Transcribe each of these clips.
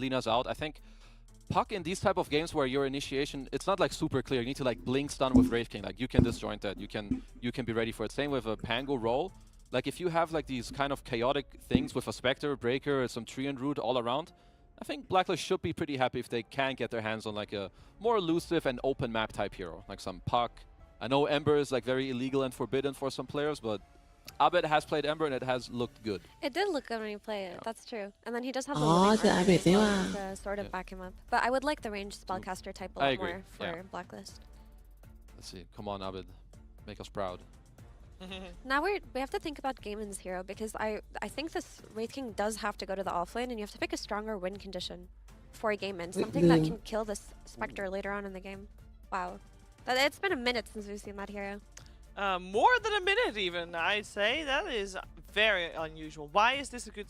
Lina's out. I think Puck in these type of games where your initiation, it's not like super clear. You need to like blink stun with Wraith King. Like you can disjoint that. You can be ready for it. Same with a Pango roll. Like if you have like these kind of chaotic things with a Spectre, Breaker, some Tree and Root all around, I think Blacklist should be pretty happy if they can get their hands on like a more elusive and open map type hero, like some Puck. I know Ember is like very illegal and forbidden for some players, but Abed has played Ember and it has looked good. It did look good when you play it. That's true. And then he does have the อ๋อ living คือ armor อาเบะ as นี่ well ว่า to sort of back him up. But I would like the ranged spellcaster type a I lot agree. more for Yeah. Blacklist. Let's see. Come on, Abed. Make us proud. Now we have to think about Gaiman's hero because I think this Wraith King does have to go to the offlane and you have to pick a stronger win condition for Gaiman. Something that can kill this Spectre later on in the game. Wow. It's been a minute since we've seen that hero. More than a minute even, I'd say. That is very unusual. Why is this a good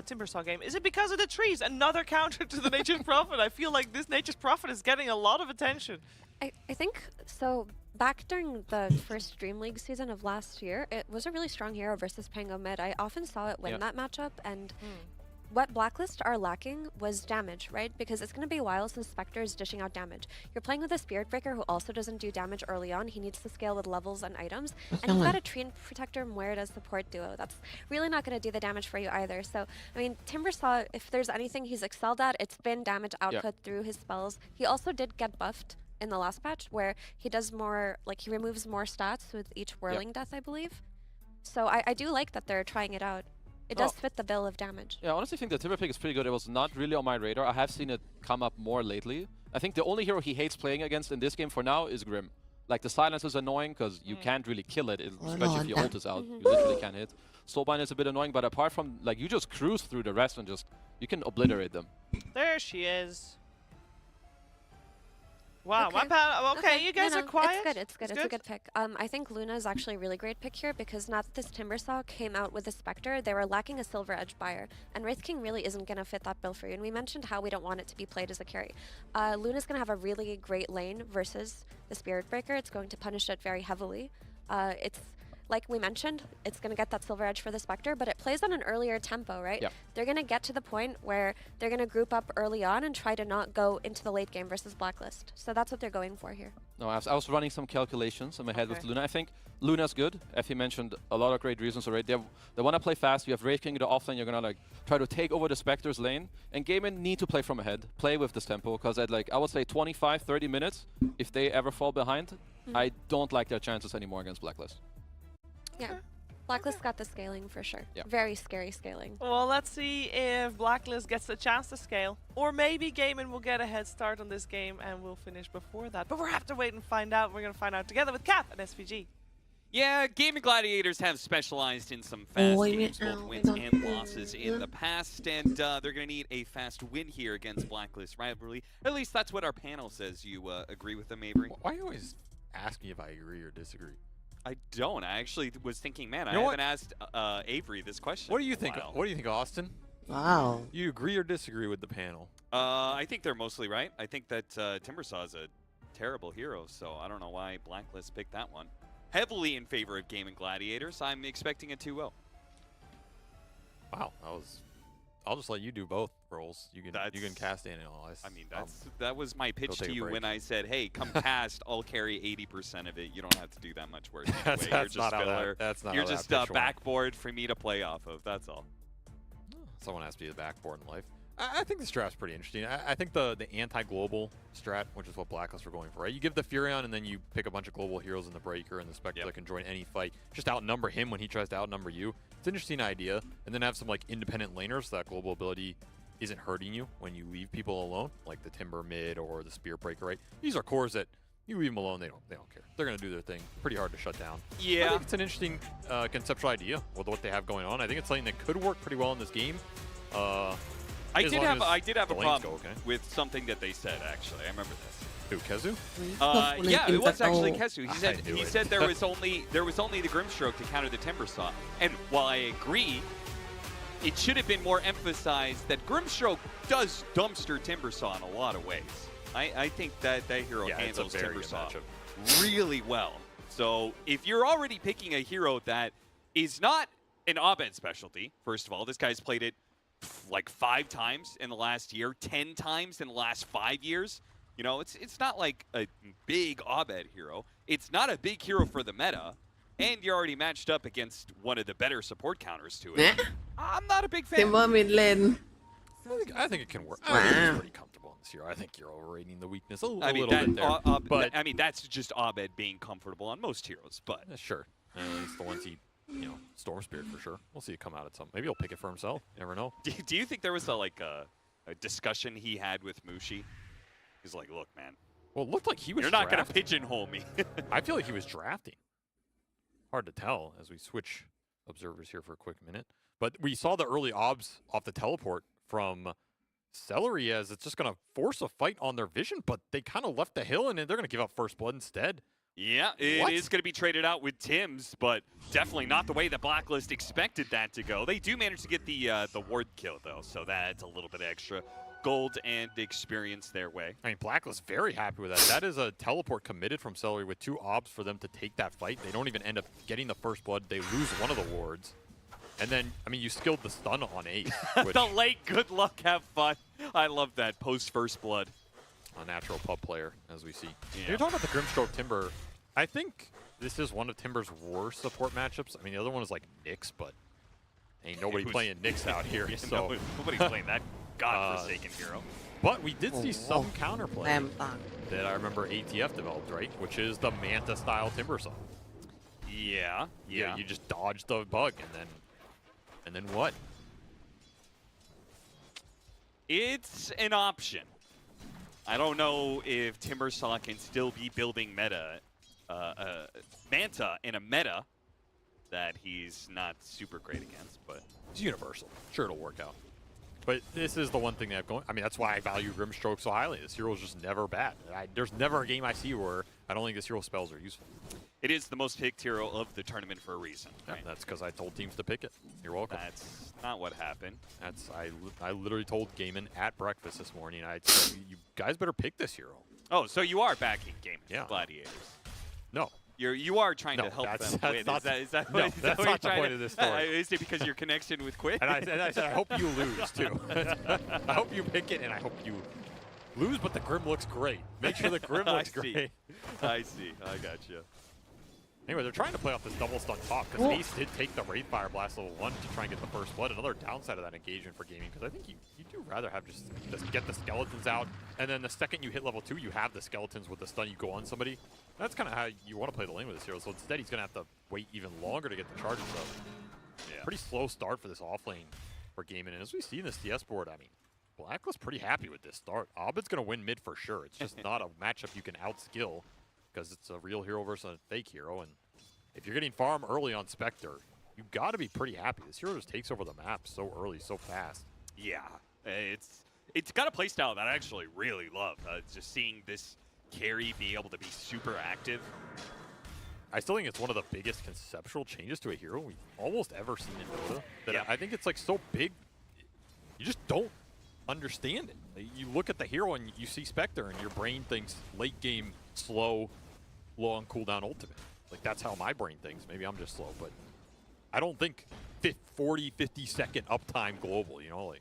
Timbersaw game? Is it because of the trees? Another counter to the Nature's Prophet. I feel like this Nature's Prophet is getting a lot of attention. I think so. Back during the first Dream League season of last year, it was a really strong hero versus Pango mid. I often saw it win that matchup, and what Blacklist are lacking was damage, right? Because it's going to be a while since Spectre is dishing out damage. You're playing with a Spirit Breaker who also doesn't do damage early on. He needs to scale with levels and items. And you've got a Tree and Protector Muerd as support duo. That's really not going to do the damage for you either. So, I mean, Timbersaw, if there's anything he's excelled at, it's been damage output through his spells. He also did get buffed in the last patch where he does more, like he removes more stats with each Whirling Death, I believe. So I do like that they're trying it out. It does fit the bill of damage. Yeah, I honestly think the Timber pick is pretty good. It was not really on my radar. I have seen it come up more lately. I think the only hero he hates playing against in this game for now is Grim. Like the silence is annoying because you can't really kill it, especially if your ult is out. You literally can't hit. Soulbind is a bit annoying, but apart from like you just cruise through the rest and just you can obliterate them. There she is. Wow, my pal. Okay, you guys are quiet. It's good. It's a good pick. I think Luna is actually a really great pick here because now that this Timbersaw came out with the Spectre, they were lacking a Silver Edge buyer, and Wraith King really isn't going to fit that bill for you. And we mentioned how we don't want it to be played as a carry. Luna's going to have a really great lane versus the Spirit Breaker. It's going to punish it very heavily. It's like we mentioned, it's going to get that Silver Edge for the Spectre, but it plays on an earlier tempo, right? Yeah. They're going to get to the point where they're going to group up early on and try to not go into the late game versus Blacklist. So that's what they're going for here. No, I was running some calculations in my head with Luna. I think Luna's good. Effie mentioned a lot of great reasons already. They want to play fast. You have Wraith King in the offlane. You're going to like try to take over the Spectre's lane. And Gaiman need to play from ahead. Play with this tempo because at like, I would say 25, 30 minutes, if they ever fall behind, I don't like their chances anymore against Blacklist. Yeah. Blacklist got the scaling for sure. Yeah. Very scary scaling. Well, let's see if Blacklist gets a chance to scale. Or maybe Gaiman will get a head start on this game and we'll finish before that. But we'll have to wait and find out. We're going to find out together with Cap and SVG. Yeah, Gaming Gladiators have specialized in some fast games, both wins and losses in the past, and they're going to need a fast win here against Blacklist rivalry. At least that's what our panel says. You agree with them, Avery? Why are you always asking if I agree or disagree? I don't. I actually was thinking, man, I haven't asked Avery this question. What do you think? What do you think, Austin? Wow. You agree or disagree with the panel? I think they're mostly right. I think that Timbersaw is a terrible hero, so I don't know why Blacklist picked that one. Heavily in favor of Gaming Gladiators. I'm expecting a 2-0. Wow, I'll just let you do both roles. You can cast and analyze. I mean, that was my pitch to you when I said, "Hey, come cast. I'll carry 80% of it. You don't have to do that much work. Anyway. You're just filler. You're just a backboard for me to play off of. That's all." Someone has to be the backboard in life. I think this strat's pretty interesting. I think the anti-global strat, which is what Blacklist are going for, right? You give the Furion and then you pick a bunch of global heroes in the Breaker and the Spectre that can join any fight. Just outnumber him when he tries to outnumber you. It's an interesting idea. And then have some like independent laners so that global ability isn't hurting you when you leave people alone, like the Timber mid or the Spear Breaker, right? These are cores that you leave them alone, they don't care. They're going to do their thing. Pretty hard to shut down. Yeah. I think it's an interesting conceptual idea with what they have going on. I think it's something that could work pretty well in this game. I did have a problem with something that they said, actually. I remember this. Who, Kezu? Yeah, it was actually Kezu. He said there was only the Grimstroke to counter the Timbersaw. And while I agree, it should have been more emphasized that Grimstroke does dumpster Timbersaw in a lot of ways. I think that hero handles Timbersaw really well. So if you're already picking a hero that is not an Abed specialty, first of all, this guy's played it like 5 times in the last year, 10 times in the last 5 years. You know, it's not like a big Abed hero. It's not a big hero for the meta, and you're already matched up against one of the better support counters to it. I'm not a big fan. Timber mid lane I think it can work. Wow. I think it's pretty comfortable in this hero. I think you're overrating the weakness a I mean, little bit there. but I mean, that's just Abed being comfortable on most heroes. But Sure. It's the ones he, Storm Spirit for sure. We'll see it come out at some. Maybe he'll pick it for himself. You never know. do you think there was a discussion he had with Mushi? He's like, look, man, Well, it looked like he was. you're not going to drafting. pigeonhole me. I feel like he was drafting. Hard to tell as we switch observers here for a quick minute. But we saw the early obs off the teleport from Celery as it's just going to force a fight on their vision, but they kind of left the hill and they're going to give up first blood instead. Yeah, it is going to be traded out with Tim's, but definitely not the way that Blacklist expected that to go. They do manage to get the ward kill, though, so that's a little bit extra gold and experience their way. I mean, Blacklist very happy with that. That is a teleport committed from Celery with 2 obs for them to take that fight. They don't even end up getting the first blood. They lose one of the wards. And then, I mean, you skilled the stun on Ace. Which The late good luck, have fun. I love that post first blood. a natural pub player, as we see. Yeah. You're talking about the Grimstroke Timber. I think this is one of Timber's worst support matchups. I mean, the other one is like Nyx, but ain't nobody playing Nyx out here. Yeah, So, nobody's playing that godforsaken hero. but we did see some counterplay แรมต่าง that I remember ATF developed, right? Which is the Manta style Timber Saw. Yeah, yeah. You just dodge the bug and then what? It's an option. I don't know if Timbersaw can still be building Manta in a meta that he's not super great against, but It's universal. Sure, it'll work out. But this is the one thing they have going. I mean, that's why I value Grimstroke so highly. This hero is just never bad. There's never a game I see where I don't think this hero's spells are useful. it is the most picked hero of the tournament for a reason. Yeah, Right? that's because I told teams to pick it. You're welcome. That's not what happened. That's I literally told Gaiman at breakfast this morning. I said, you guys better pick this hero. Oh, so you are backing Game Yeah. Gladiators. No, You are trying No, to help that's- them that's win. not Is that no, what that's you're not the trying point to- of this story. Is it because your connection with Quinn? and I said, I hope you lose too. I hope you pick it, and I hope you lose. But the Grim looks great. Make sure the Grim I looks see. great. I see. I got you. Anyway, they're trying to play off this double stun top because Ace did take the Wraith Fire Blast level 1 to try and get the first blood. Another downside of that engagement for gaming, because I think you do rather have just get the skeletons out, and then the second you hit level 2, you have the skeletons with the stun, you go on somebody. That's kind of how you want to play the lane with this hero, so instead he's going to have to wait even longer to get the charges up. Yeah. Pretty slow start for this off lane for gaming, and as we see in this CS board, I mean, Blacklist pretty happy with this start. Abed's going to win mid for sure. It's just not a matchup you can outskill, because it's a real hero versus a fake hero, and if you're getting farm early on Spectre, you got to be pretty happy. This hero just takes over the map so early, so fast. Yeah. It's got a playstyle that I actually really love. Just seeing this carry be able to be super active. I still think it's one of the biggest conceptual changes to a hero we've almost ever seen in Dota. That Yeah. I think it's like so big, you just don't understand it. Like, you look at the hero and you see Spectre, and your brain thinks late game, slow, long cooldown ultimate. Like, that's how my brain thinks. Maybe I'm just slow, but I don't think 40, 50-second uptime global, you know? Like,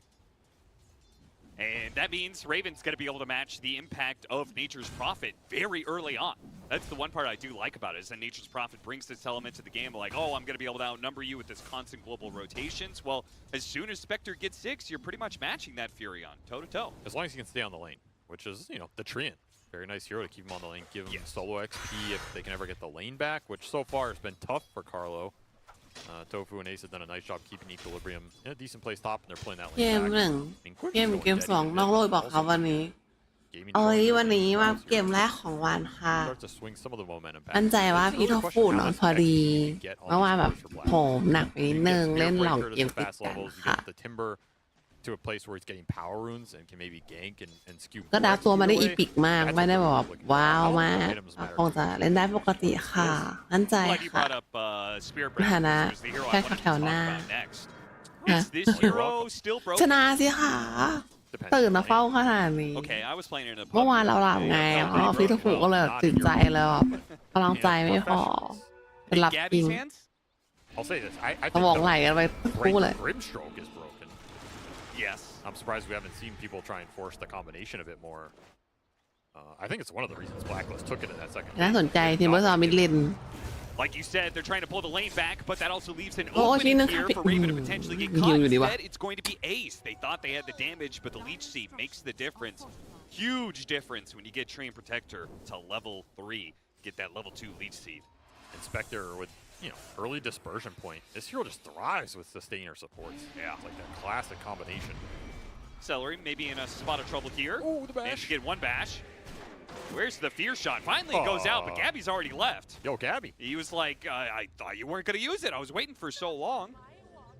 And that means Raven's going to be able to match the impact of Nature's Prophet very early on. That's the one part I do like about it, is that Nature's Prophet brings this element to the game, like, oh, I'm going to be able to outnumber you with this constant global rotations. Well, as soon as Spectre gets 6, you're pretty much matching that Furion toe-to-toe. as long as he can stay on the lane, which is, the Treant. Very nice hero to keep him on the lane, give him solo XP if they can ever get the lane back, which so far has been tough for Carlo. Tofu and Ace have done a nice job keeping equilibrium. A decent place top, and they're playing that เก lane ม back. 1 I mean, Quick เกม is เก going ม steady. 2 น้องโรยบอกครับวันนี้ Gaming เอ้ย Charger วันนี้มา allows เกม you แรกของวันค่ะ to start to swing some of the momentum back. มั่นใจว่า It's พี่ really ท a อ question ฟู of น how อน much พอดี XP you can get on เมื่อวาน these แบบ heroes for โห Black. มหนักไปนิดนึง You เล่น get หลอก Spearbreaker เก to ม the ติด fast กัน levels, you ค่ะ get the Timber to a place where he's getting power runes and can maybe gank and skew ก็ more ดับ XP ตัวมาได้ away. อีพิกมาก That's ไม่ what ได้ they're แบบ looking for. ว้าว How มาก items matter คงจะเล่นได้ปกติค่ะมั่นใจ Glad you ค่ะ brought up Spearbreaker, ฐานะ which is the hero I แค่ wanted to แถว talk หน้า about next. ฮะ Is this hero still ช broken? นะสิค่ะ Depends ตื่น on มา the เฝ้า lane. ขนาดนี้ Okay, I was playing in a เมื่อ pub วานเราหลับไง yesterday. อ๋อพี่ทอฟูก็เลยแบบตื่นใจแล้วแบบกำลังใจไม่พอเป็นหลับจริง Gabby's hands? I'll say this. I สมอง think ไหล the กันไปคู่เลย Grimstroke is broken. Yes. I'm surprised we haven't seen people try and force the combination a bit more. I think it's one of the reasons Blacklist took it in that second. น่าสนใจทีมเบอร์ซอมิดลิน Like you said, they're trying to pull the lane back, but that also leaves an Oh, opening sino here sabi- for Raven to potentially get Yun, caught. di ba? Instead, it's going to be Ace. They thought they had the damage, but the Leech Seed makes the difference. Huge difference when you get Train Protector to level 3. Get that level 2 Leech Seed. Inspector with, early dispersion point. This hero just thrives with sustainer supports. Yeah. It's like that classic combination. Celery maybe in a spot of trouble here. Oh, the bash. Managed to get one bash. Where's the fear shot? Finally it goes out, but Gabby's already left. Yo, Gabby. He was like, I thought you weren't going to use it. I was waiting for so long.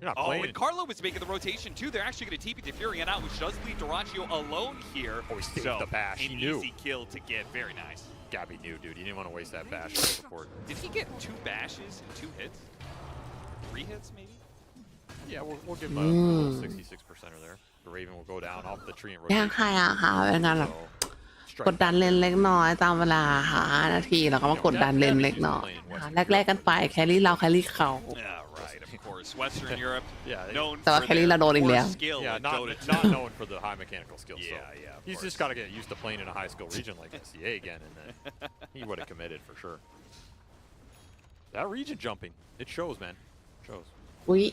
You're not Oh, playing. and Carlo was making the rotation too. They're actually going to TP the Furion out, which does leave Duraccio alone here. Oh, he saved so, the bash. He an knew. easy kill to get. Very nice. Gabby knew, dude. He didn't want to waste that bash support. Did he get 2 bashes and 2 hits? 3 hits, maybe? Yeah, we'll give him a little 66%er there. The Raven will go down off the tree and ยาก rotate. ค่ะอยากค่ะเป็นการแบบ So, กดดันเลนเล็กน้อยตามเวลาค่ะ5 นาทีแล้วก็มากดดันเลนเล็กน้อยค่ะแรกๆกันไปแครี่เราแครี่เขา Yeah, right, of course. Western Europe, Yeah, knownแต่ว่า for แครี่เราโดนอีก their แล้ว poor skill yeah, in not Dota 2. known for the high mechanical skills. Yeah, so yeah, of he's course. just got to get used to playing in a high skill region like SCA again, and then he would have committed for sure. That region jumping, it shows, man. It shows. อุ้ย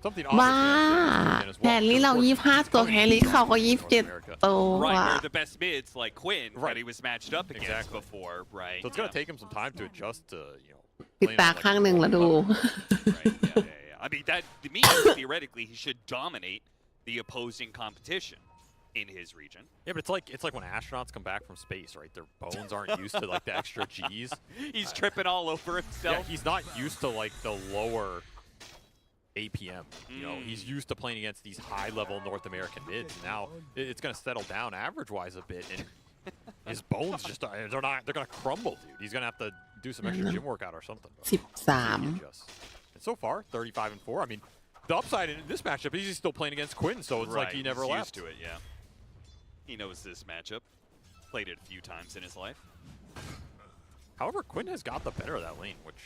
Something บ้า obvious as แครี่เรา well. 25 ตัวแครี่เขาก็27 ตัว Right, they're the best mids like Quinn that Right. he was matched up against Exactly. before, right? So it's going to take him some time to adjust to, ปิด playing ตา on, like, ข้างหนึ่งแล้วดู Right, yeah. I mean, that to me, theoretically, he should dominate the opposing competition in his region. Yeah, but it's like when astronauts come back from space, right? Their bones aren't used to like the extra G's. He's tripping all over Yeah, himself. he's not used to like the lower APM. He's used to playing against these high-level North American mids. Now it's going to settle down average-wise a bit, and his bones just they're going to crumble, dude. He's going to have to do some extra gym workout or something. But 13 and so far, 35-4. I mean, the upside in this matchup is he's still playing against Quinn, so it's like he never he's left. used to it, yeah. He knows this matchup. Played it a few times in his life. However, Quinn has got the better of that lane, which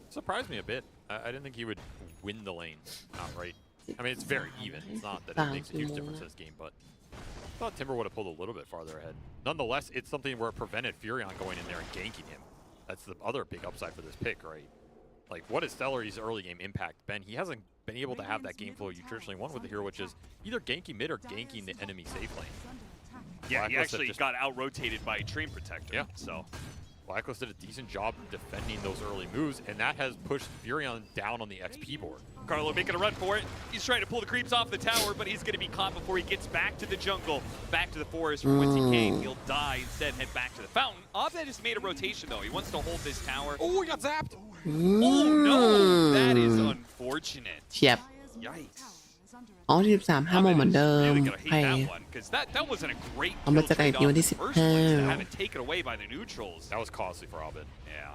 surprised me a bit. I didn't think he would win the lane outright. I mean, it's very even. It's not that it makes a huge difference in this game, but I thought Timber would have pulled a little bit farther ahead. Nonetheless, it's something where it prevented Furion going in there and ganking him. That's the other big upside for this pick, right? Like, what has Celery's early game impact been? He hasn't been able to have that game flow you traditionally want with the hero, which is either ganking mid or ganking the enemy safe lane. Yeah, he Blacklist actually just- got out-rotated by a Train Protector. Yeah. So, Blacklist did a decent job defending those early moves, and that has pushed Furion down on the XP board. Carlo making a run for it. He's trying to pull the creeps off the tower, but he's going to be caught before he gets back to the jungle, back to the forest from whence he came. He'll die instead, head back to the fountain. Offset just made a rotation, though. He wants to hold this tower. Oh, he got zapped! Oh, no! That is unfortunate. เฉียบ Yikes. อ๋อ13 5 โมงเหมือนเดิม Really โอ gonna เค hate that one, because that wasn't a great เอามา kill จากไหน trade-off ทีวัน in ที่ the first place to have it 15 taken away by the neutrals. That was costly for Albin. Yeah.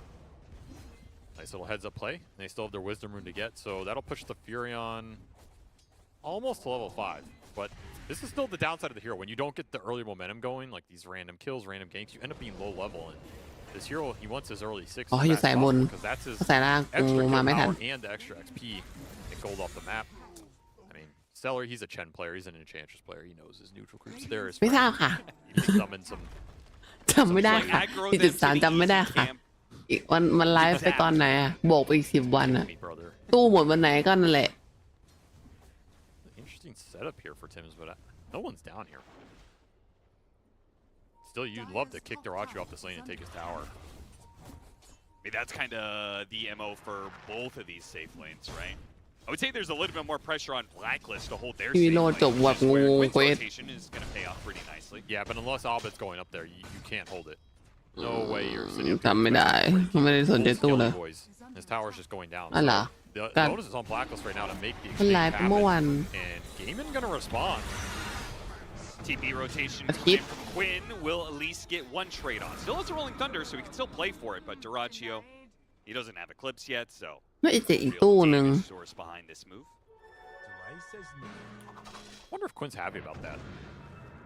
Nice little heads-up play. They still have their Wisdom Rune to get, so that'll push the Furion almost to level 5. But this is still the downside of the hero. When you don't get the early momentum going, like these random kills, random ganks, you end up being low level. And this hero, he wants his early 6 อ๋ออยู่สายบน because that's his สายล่างกู extra มา kill ไม่ทัน power and the extra XP and gold off the map. I mean, Celery, he's a Chen player. He's an Enchantress player. He knows his neutral creeps there. ไม่ทราบค่ะ He can summon some จำไม่ได้ Like ค่ะ aggro ที่ them to 13 the จำไม่ได้ easy ค่ะ camp. อีกวันมันไลฟ์ไปตอนไหนอะบวกไปอีก10 วันอะ me, brother. ตู้หมดวันไหนก็นั่นแหละ Interesting setup here for Tims, but no one's down here. Still, you'd love to kick Duraccio off this lane and take his tower. I mean, that's kind of the MO for both of these safe lanes, right? I would say there's a little bit more pressure on Blacklist to hold their He safe know lane, to which work is where with Quinn's it. rotation is going to pay off pretty nicely. Yeah, but unless Albit's going up there, you can't hold it. No way you're sitting up จำไม่ได้ไม่ได้สนใจ Full ตู้ skill เลย boys. His tower's just going down. อ๋อเหรอ The God. bonus is on Blacklist right now to make the มัน exchange ไลฟ์ไปเมื่อ happen. วัน And Gaiman gonna respond. TP rotation A hit. from Quinn will at least get one trade on. Still has a Rolling Thunder, so he can still play for it, but Duraccio, he doesn't have Eclipse yet, so ไม่เจออีก real ตู้หนึ่ง damage source behind this move. Wonder if Quinn's happy about that.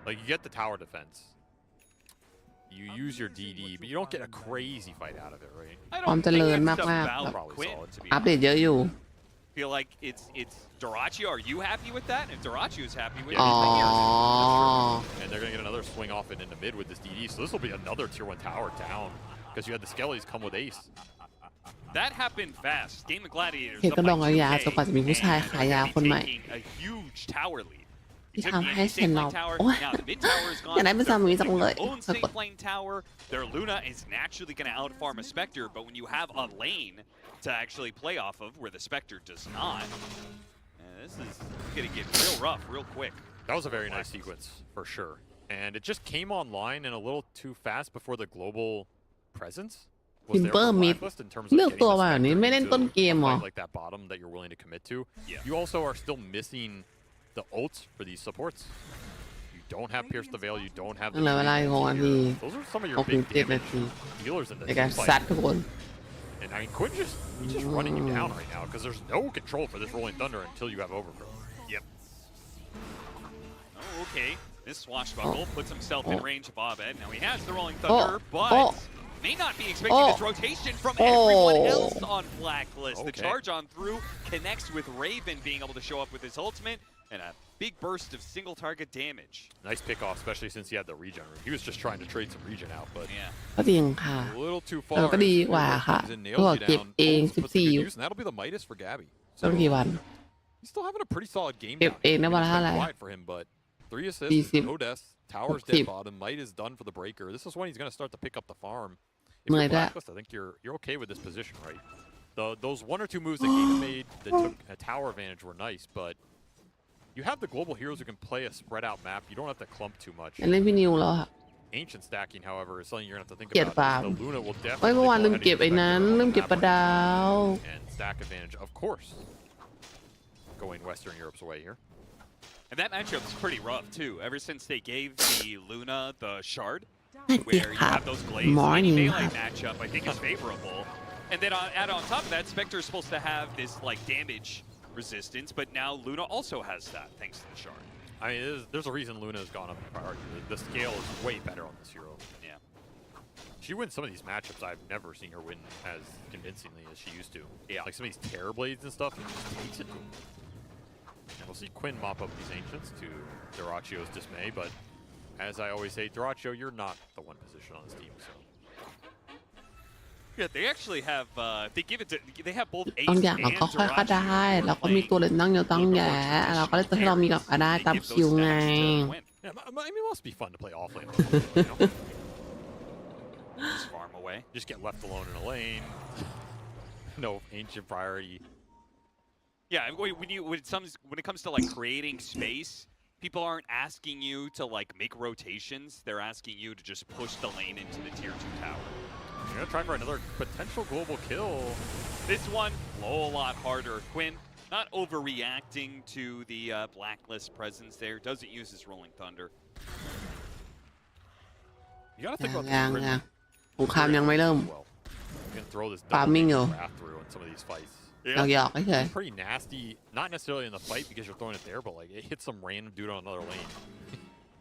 Like, you get the tower defense. You use your DD, but you don't get a crazy fight out of it, right? I ความ don't เจ think ริญ that's มากๆ about แบบ Probably Quinn, solid. to be อัปเดต honest. เยอะอยู่ feel like it's Doraccio. Are you happy with that? And if Doraccio is happy with it, อ๋อ And they're going to get another swing off it into mid with this DD. So this will be another tier 1 tower down because you had the Skellies come with ace. that happened fast. Game of Gladiators เห็น up ก็ลอง by เอายา 2K, จนกว่าจะมีผู้ชาย and ขายยา they're คนใหม่ taking a huge tower lead. ที่ Took ทำ the ให้ enemy เซน safe เรา lane tower. โอ้ย Now the mid tower is อยากได้ gone. เป็นซามุยจังเลย Their own safe lane tower. Their Luna is naturally going to outfarm a Spectre, but when you have a lane to actually play off of where the Spectre does not, this is going to get real rough real quick. That was a very nice sequence for sure. And it just came online and a little too fast before the global presence was there Timber for mid Blacklist in terms of เลือก getting ตัว the มาแบบนี้ Spectre ไม่เล่น into ต้นเกม a หรอ fight like that bottom that you're willing to commit to. Yeah. You also are still missing the ults for these supports. You don't have Pierce the Veil, you don't have the เหลือเวลาอีก6 นาที Those are some of your 6 ถึง big 7 นา damage ที dealers in ใน this การ fight. ซัดทุกคน And I mean, he's just running you down right now because there's no control for this Rolling Thunder until you have Overgrowth. Yep. Oh, okay. This swashbuckle puts himself in range of Abed. Now he has the Rolling Thunder, but may not be expecting this rotation from everyone else on Blacklist. The Okay. charge on through connects with Raven being able to show up with his ultimate and a big burst of single target damage. Nice pick off, especially since he had the regen room. He was just trying to trade some regen out, but Yeah. ก็จริงค่ะ a little too เรา far. ก็ดีกว่าค่ะ Comes in, ก็ nails you เก็บ down, เอง puts the 14 use, and that'll be the Midas for Gabby. ต้นกี่วัน He's still having a pretty solid game. เก็บ down เอง here. ได้ I วัน mean, ละ it's เท่าไหร่ been quiet for him, but 3 assists, 40 no deaths, Tower's 60 dead bottom, Might is done for the breaker. This is when he's going to start to pick up the farm. If เหนื่ you're อยด้วย Blacklist, I think you're okay with this position, right? Those 1 or 2 moves that Gabe made that took a tower advantage were nice, but you have the global heroes who can play a spread out map. You don't have to clump too much. เล่นพี่นิวแล้วค่ะ Ancient stacking, however, is something you're going to have to think เกลียด about. ฟาร์ม The Luna will เฮ้ย definitely เมื่อวาน go ลืม ahead and เก็บไอ้ use นั้น Spectre ลืมเก็บ on ปลา that ดาว one. And stack advantage, of course, going Western Europe's way here. And that matchup's pretty rough too. Ever since they gave the Luna the shard, สวัสดี where you ค่ะ have those glazed Morning melee ค่ะ matchup, I think is favorable. And then add on top of that, Spectre is supposed to have this like damage resistance, but now Luna also has that thanks to the shard. I mean, there's a reason Luna has gone up in priority. The scale is way better on this hero. Yeah. She wins some of these matchups I've never seen her win as convincingly as she used to. Yeah. Like some of these Terror Blades and stuff, he just takes it to him. And we'll see Quinn mop up these Ancients to Doraccio's dismay, but as I always say, Doraccio, you're not the one position on this team, so. Yeah, they actually have. They give it to. They have both บาง Ace อย่าง and เราก็ค่อยก็ได้ Doraccio เราก็มีตัวเล่นตั้งเยอะตั้งแยะเราก็เล่นตัวที่เรามีกับก็ได้ They ตาม give คิว those ไง stacks to Quinn. Yeah, I mean, it must be fun to play offlane. You know? Just farm away. Just get left alone in a lane. No ancient priority. Yeah, when it comes to like creating space, people aren't asking you to like make rotations. They're asking you to just push the lane into the tier 2 tower. You're gonna try for another potential global kill. This one, a lot harder. Quinn, not overreacting to the Blacklist presence there. Doesn't use his Rolling Thunder. You gotta think about ยัง the ยังสงครามยังไม่เริ่ม well. You can throw this Farming double though. wrath through in some of these fights. หยอกๆเฉย It's pretty nasty, not necessarily in the fight because you're throwing it there, but like it hits some random dude on another lane.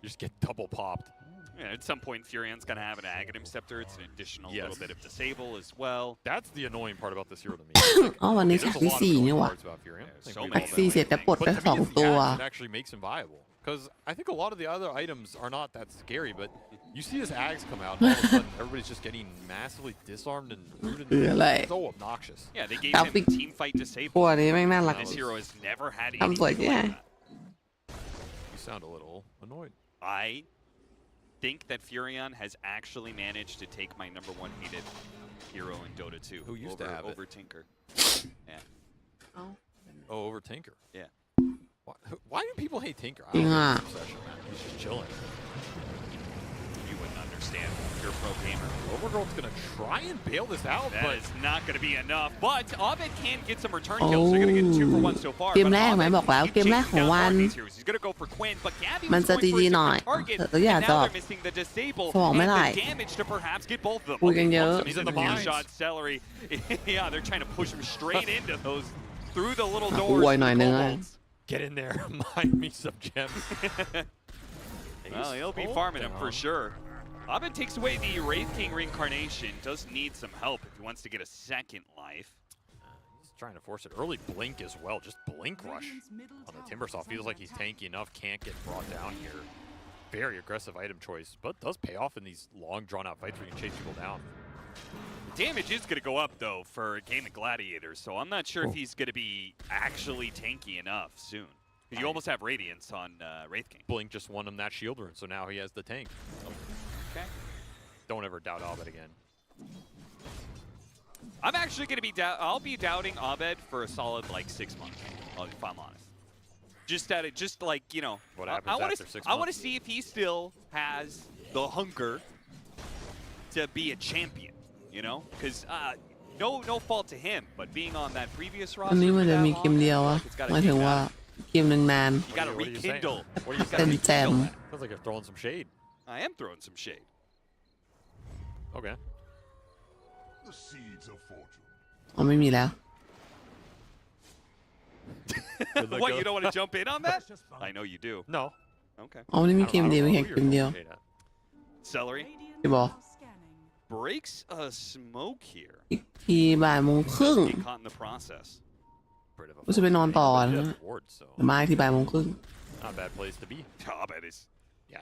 You just get double popped. Yeah, at some point, Furion's gonna have an Aghanim Scepter. It's an additional Yes. little bit of disable as well. That's the annoying part about this hero to me. อ๋อวันนี้ There's ฉาก a ที่ lot of 4 นี่หว่า parts about Furion. I think so we many know 4 that. เสร็จแต่ปลด But ได้ to me, it's 2 the ตัว action that actually makes him viable. Because I think a lot of the other items are not that scary, but you see his Ags come out, and all of a sudden everybody's just getting massively disarmed and rooted. It's so obnoxious. Yeah, they gave Topic. him team fight ตัว disable. นี้แม่งน่ารัก This hero has never had ทำสวย anything แย่ like that. You sound a little annoyed. I think that Furion has actually managed to take my #1 hated hero in Dota 2 Who used to have it? over Tinker. Yeah. Oh, over Tinker. Yeah. Why do people hate Tinker? I Yeah. don't know his obsession, man. He's just chilling. You wouldn't understand. You're a pro gamer. Overgrowth's gonna try and bail this out, That but is not going to be enough. But Abed can get some return kills. They're going to get 2 for 1 so far. เกม But แรกไหม Abed บอกแล้ว keep เกมแรก chasing ของ down วัน Arby's heroes. He's going to go for Quinn, but Gabby มัน was จะ going จี for จี a หน่อย different target. ตัวอย่าง And จ now บ they're missing the disable สมองไม่ and ได้ the damage to perhaps get both of them. คุยกันเยอะ He's in the mines. shot celery. Yeah, they're trying to push him straight into those through the little อ doors. วยหน่อยนึง Kobolds. get in there. Mine me some gems. Well, he'll be Ace farming him for down. sure. Abed takes away the Wraith King reincarnation. Does need some help if he wants to get a second life. trying to force it. Early blink as well. Just blink rush on the Timbersaw. Feels like he's tanky enough. Can't get brought down here. Very aggressive item choice, but does pay off in these long, drawn-out fights where you can chase people down. Damage is going to go up, though, for a game of Gladiators, so I'm not sure if he's going to be actually tanky enough soon. You almost have Radiance on Wraith King. Blink just won him that shield rune, so now he has the tank. Okay. Don't ever doubt Abed again. I'm actually going to be I'll be doubting Abed for a solid, like, 6 months, if I'm honest. Just like, you know, what happens after 6 months? I want to see if he still has the hunger to be a champion, you know? Because no fault to him, but being on that previous อัน roster นี้มัน for จะ that มี long, เกมเดียวอะ it's gotta หมายถึง take ว่า that. เกมหนึ่งนาน You got to What are you saying? rekindle. What are you gotta saying? Jam. rekindle that. Sounds like you're throwing some shade. I am throwing some shade. Okay. The seeds of fortune. อ๋อไม่มีแล้ว What, you don't want to jump in on that? I know you do. No. Okay. อ๋อไม่ได้มีเกมเดียวมีแค่เกมเดียว Celery พี่บอก breaks a smoke here. อีกทีบ่ายโมงครึ่ง Get caught in the process. ก็จะไปนอนต่อนะ Ward, so เดี๋ยวมาอีกทีบ่ายโมงครึ่ง not a bad place to be. Abed is. Yeah,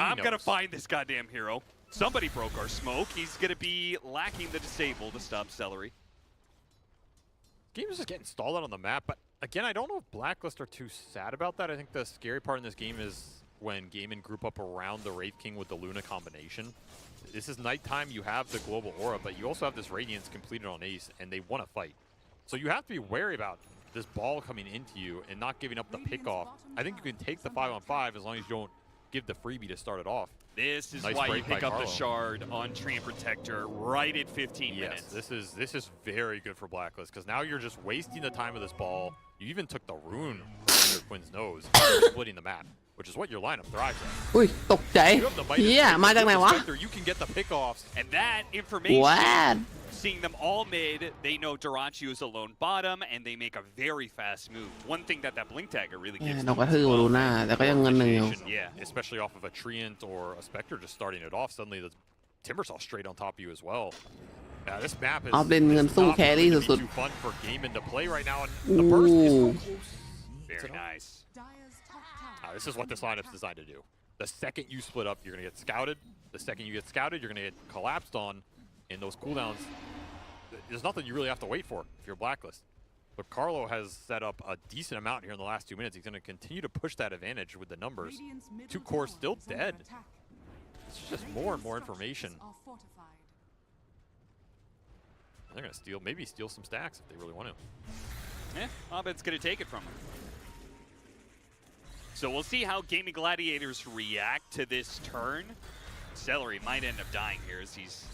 I'm going to find this goddamn hero. Somebody broke our smoke. He's going to be lacking the disable to stop Celery. Game is just getting stalled out on the map, but again, I don't know if Blacklist are too sad about that. I think the scary part in this game is when Gaimin group up around the Wraith King with the Luna combination. This is nighttime, you have the global aura, but you also have this Radiance completed on Ace, and they want to fight. So you have to be wary about this ball coming into you and not giving up the pick-off. I think you can take the 5-on-5 as long as you don't give the freebie to start it off. This is Nice why you break pick by up the Carlo. shard on Treant Protector right at 15 Yes, minutes. this is very good for Blacklist, because now you're just wasting the time of this ball. You even took the rune from your Quinn's nose, you're splitting the map, which is what your lineup thrives at. อุ้ยตกใจ You have the Midas เฮีย Spectre, มาจากไหน you have วะ the Spectre, you can get the pickoffs. And that information, What? seeing them all mid, they know Darachi is alone bottom, and they make a very fast move. One thing that Blink Tagger really เนี่ย gives นกกระทืบลูน่าแต่ก็ยังเงินหนึ่งอยู่ Yeah. Especially off of a Treant or a Spectre just starting it off. Suddenly the Timbersaw straight on top of you as well. Yeah, this map is เอาเป็นเงินสู้ not แครี่ really สุด too fun for Gaimin to play right now. And ๆ the burst is อู้ so close. Very nice. This is what this lineup's designed to do. The second you split up, you're going to get scouted. The second you get scouted, you're going to get collapsed on. In those cooldowns, there's nothing you really have to wait for if you're Blacklist. But Carlo has set up a decent amount here in the last 2 minutes. He's going to continue to push that advantage with the numbers. 2 cores still dead. It's just more and more information. They're going to steal, maybe steal some stacks if they really want to. Yeah, Abed's going to take it from him. So we'll see how Gaming Gladiators react to this turn. Celery might end up dying here as he's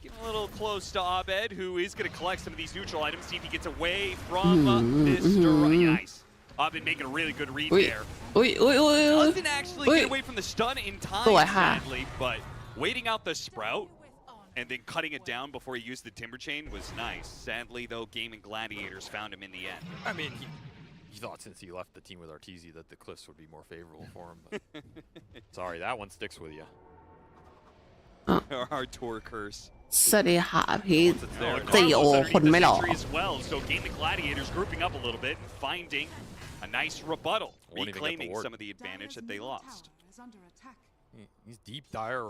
getting a little close to Abed, who is going to collect some of these neutral items, see if he gets away from this. Nice. Abed making a really good read อุ้ย there. อุ้ยอุ้ยอุ้ยอุ้ย Doesn't actually get away from the stun in time, สวยค่ะ sadly, but waiting out the sprout and then cutting it down before he used the Timber Chain was nice. Sadly, though, Gaming Gladiators found him in the end. I mean, he thought since he left the team with Arteezy that the cliffs would be more favorable for him. But sorry, that one sticks with you. Our tour curse. สวัสดีค่ะพี่ Once it's there, Oh, it's CEO Carlos underneath คนไม่หล่อ the century as well, so Gaming Gladiators grouping up a little bit and finding a nice rebuttal, Won't even get the reclaiming ward. some of the advantage that they lost. These deep dire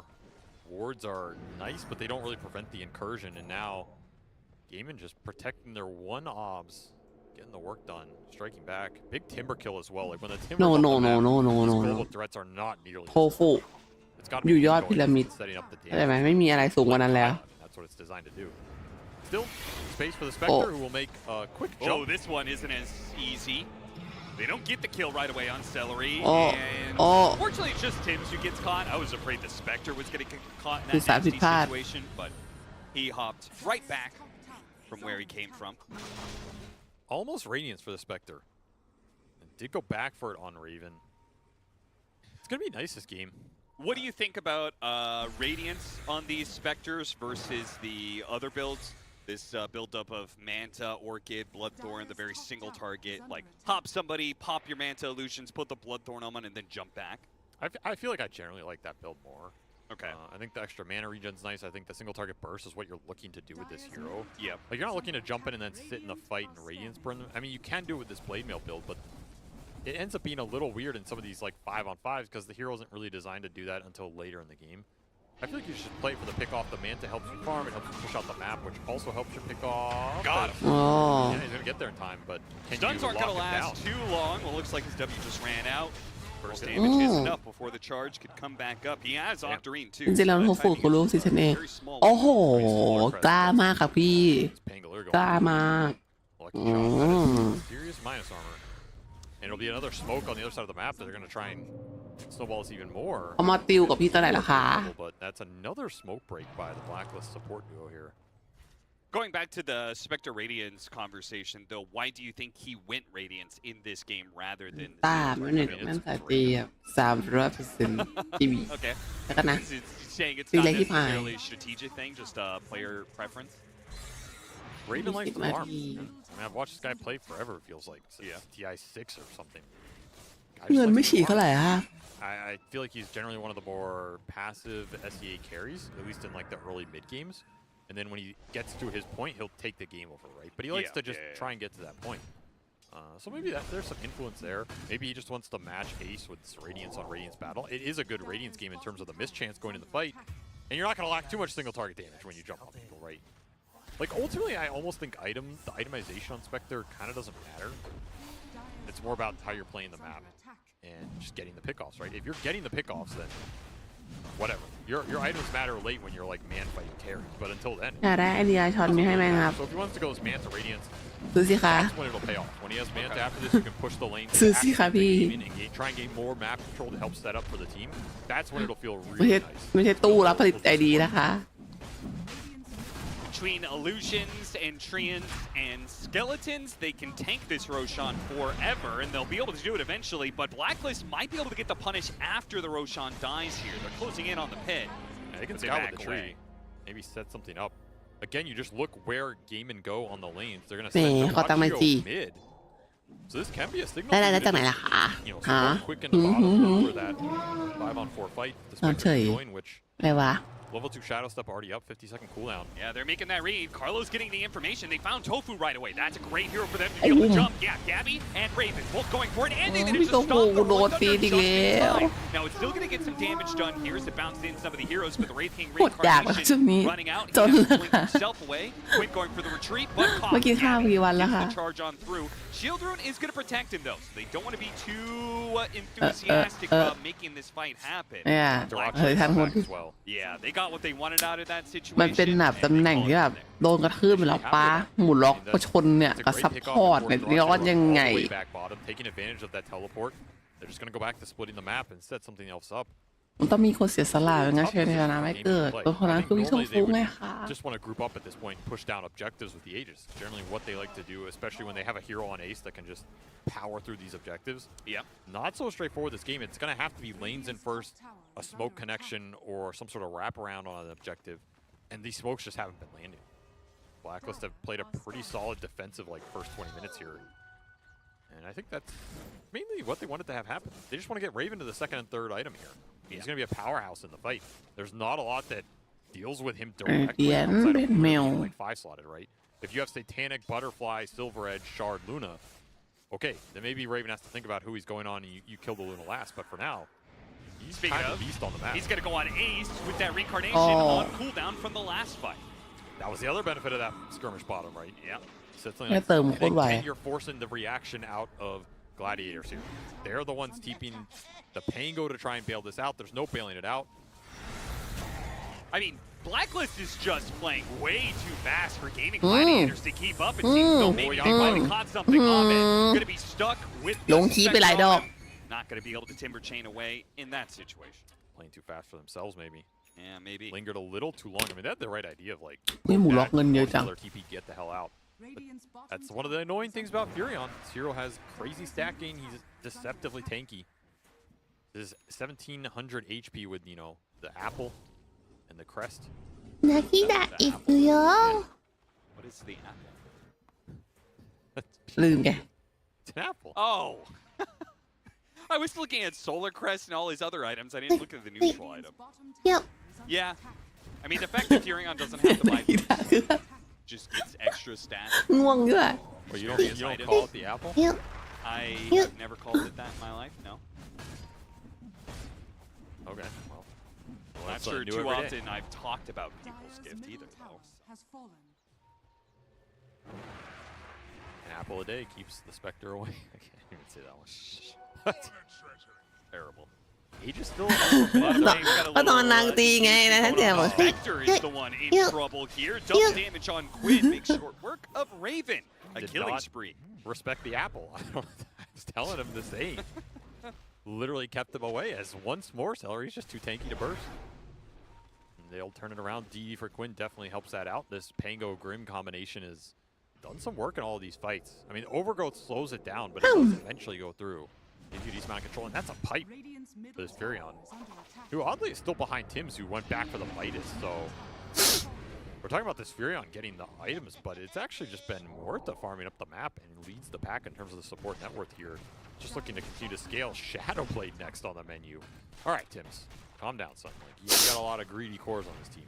wards are nice, but they don't really prevent the incursion. And now, Gaimin just protecting their one obs, getting the work done, striking back. Big timber kill as well. Like when the timber No, off no, the map, no, no, these no, global no. threats are not nearly. โทฟู It's got อยู่ยอดพีระมิด setting up the เข้าใจไหม damage. ไม่มีอะไรสูงกว่านั้นแล้ว That's what it's designed to do. Still, space for the Spectre, who will make a quick Oh, jump. this one isn't as easy. They don't get the kill right away on Celery. Oh, And oh. fortunately, it's just Tims who gets caught. I was afraid the Spectre was going to get caught in คือ that สามผิด nasty พลาด situation, but he hopped right back from where he came from. Almost Radiance for the Spectre. And did go back for it on Raven. It's going to be nice this game. What do you think about Radiance on these Spectres versus the other builds? This build-up of Manta, Orchid, Bloodthorn, the very single target, like hop somebody, pop your Manta illusions, put the Bloodthorn on, and then jump back. I feel like I generally like that build more. Okay. I think the extra mana regen's nice. I think the single target burst is what you're looking to do with this hero. Yep. Like you're not looking to jump in and then sit in the fight and Radiance burn them. I mean, you can do it with this Blade Mail build, but it ends up being a little weird in some of these like 5-on-5s because the hero isn't really designed to do that until later in the game. I feel like you should play for the pick off. The Manta helps you farm, it helps you push out the map, which also helps you pick off. Got him. Oh. Yeah, he's gonna get there in time, but can Stuns you aren't lock going to him last down? too long. Well, looks like his W just ran out. First Okay. damage is Mm. enough before the charge could come back up. He has Octarine จ too. ริงๆแล้ว so โฮ that ฟู timing กูรู้ is สิฉันเอง very small โอ้โห window. กล้ามากค่ะพี่ It's Pangolier กล้า going มาก lucky shot. That Mm. is serious minus armor. And it'll be another smoke on the other side of the map that they're gonna try and snowball this even more. เขามาติวกับพี่ตัวไหนล่ะคะ But that's another smoke break by the Blacklist support duo here. Going back to the Spectre Radiance conversation, though, why do you think he went Radiance in this game rather than ตาไม่หนึ่งนั่นสายตี300%ทีวี Okay. แล้วกันนะ It's saying it's See, not like, if I- necessarily a strategic thing, just a player preference. Raven likes to นา farm. ที I mean, I've watched this guy play forever, it feels like. Since TI6 or something. Guy เงิ just น likes ไม่ to ฉีก farm. เท่าไหร่ฮะ I feel like he's generally one of the more passive SEA carries, at least in like the early mid games. And then when he gets to his point, he'll take the game over, right? But he likes to just try and get to that point. So maybe there's some influence there. Maybe he just wants to match Ace with Radiance on Radiance battle. It is a good Radiance game in terms of the mischance going in the fight. And you're not going to lack too much single target damage when you jump on people, right? Like ultimately, I almost think the itemization on Spectre kind of doesn't matter. It's more about how you're playing the map and just getting the pickoffs, right? If you're getting the pickoffs, then whatever. Your items matter late when you're like man fighting carries, but until then. อยากได้ไอเดียช็อตนี้ให้ไหมครับ So if he wants to go as Manta Radiance, ซื้อสิคะ that's when it'll pay off. When he has Manta after this, you can push the lane, ซื้อสิคะ activate the พี่ game and try and gain more map control to help set up for the team. That's when it'll feel ไม่ really ใช่ nice. ไม่ใช่ตู้รับผลิตไอดีนะคะ Between illusions and treants and skeletons, they can tank this Roshan forever, and they'll be able to do it eventually. But Blacklist might be able to get the punish after the Roshan dies here. They're closing in on the pit. Yeah, they can But they scout back with the tree. away. Maybe set something up. Again, you just look where game and go on the lanes. They're gonna แหม send the ขอตังค์หน่อยสิ mid. So this can be a signal. ได้ for ได้ you จาก to ไหน just, ล่ะคะ you know, ฮะ smoke quick in the bottom for that 5-on-4 fight. The Spectre Okay. join, which อะไรวะ level 2 Shadow Step already up, 50-second cooldown. Yeah, they're making that read. Carlo's getting the information. They found Tofu right away. That's a great hero for them to be able to jump. Yeah, Gabby and Raven both going for it, and they managed to stop the roll of thunder just in time. Now it's still going to get some damage done here as it bounces in some of the heroes, but the Wraith King โคตรยากอะช่วงนี้ reincarnation running out. He จน has แล้ว to blink ค่ะ himself away. Quinn going for the retreat, but เมื่อ caught. กี้ข้าม Gabby กี่วันแล้ว gets ค่ะ the charge on through. Shield Rune is going to protect him though, so they don't want to be too enthusiastic about making this fight happen. เนี่ย Darachi เฮ้ยท่าน comes คน back as well. Yeah, they got what they wanted out of that situation. มันเป็นแบบ and ตำแหน่ง they ที่ call แบ it บ there. โดนกระทืบไปแล้วป้าหมุนล็อกประชนเนี่ย It's a กับ great ซัพ pickoff พอร์ต before เนี่ย Darachi ย้อนยัง runs ไง all the way back bottom, taking advantage of that teleport. They're just gonna go back to splitting the map and set something else up. มันต้องมีคนเสียสละไม่งั้นเชนชนะไม่เกิดตัวคนนั้นคือพี่ชมฟุ้งไงคะ Just want to group up at this point and push down objectives with the Aegis. Generally what they like to do, especially when they have a hero on Ace that can just power through these objectives. Yep. Not so straightforward this game. It's going to have to be lanes in first, a smoke connection, or some sort of wraparound on an objective. And these smokes just haven't been landing. Blacklist have played a pretty solid defensive like first 20 minutes here. And I think that's mainly what they wanted to have happen. They just want to get Raven to the second and third item here. He's going to be a powerhouse in the fight. There's not a lot that deals with him directly outside of being like 5-slotted, right? If you have Satanic, Butterfly, Silver Edge, Shard, Luna, okay, then maybe Raven has to think about who he's going on and you kill the Luna last. But for now, he's kind of a beast on the map. He's going to go on Ace with that reincarnation on cooldown from the last fight. That was the other benefit of that skirmish bottom, right? Yeah. Yeah, And cool way. you're forcing the reaction out of Gladiators here. They're the ones keeping the Pango to try and bail this out. There's no bailing it out. I mean, Blacklist is just playing way too fast for gaming gladiators to keep up. It seems though maybe they finally caught something of it. Going to be stuck with ล the งคีย์ไป Spectre หลายดอก on him. Not going to be able to timber chain away in that situation. Playing too fast for themselves, maybe. Yeah, maybe. Lingered a little too long. I mean, they had the right idea of like, ไม่หมูล็อกเงินเยอะจัง another TP, get the hell out. That's one of the annoying things about Furion. This hero has crazy stacking. He's deceptively tanky. This is 1700 HP with, you know, the apple and the crest. นาทีดะอีกเยอะ What is the apple? ลืมแก It's an apple. Oh. I was looking at Solar Crest and all his other items. I didn't look at the neutral item. Yep Yeah. I mean, the fact that Furion doesn't have to buy คือ just gets extra stats. ง่วงด้วย Well, you don't call it the apple? I've never called it that in my life, no. Okay, well. I'm not sure too often I've talked about people's gift either, though. An apple a day keeps the specter away. I can't even say that one. What? Terrible. He just still. ก็ตอนนางตีไงนะท่านเดียว Spectre is the one in trouble here. Double damage on Quinn makes short work of Raven. A killing spree. Respect the apple. I was telling him the same. Literally kept him away as once more Celery's just too tanky to burst. And they'll turn it around. DD for Quinn definitely helps that out. This Pango Grim combination has done some work in all of these fights. I mean, Overgrowth slows it down, but it does eventually go through. Gives you decent amount of control, and that's a pipe for this Furion, who oddly is still behind Tims, who went back for the Midas. So we're talking about this Furion getting the items, but it's actually just been worth the farming up the map and leads the pack in terms of the support net worth here. Just looking to continue to scale. Shadowblade next on the menu. All right, Tims, calm down, son. Like, you got a lot of greedy cores on this team.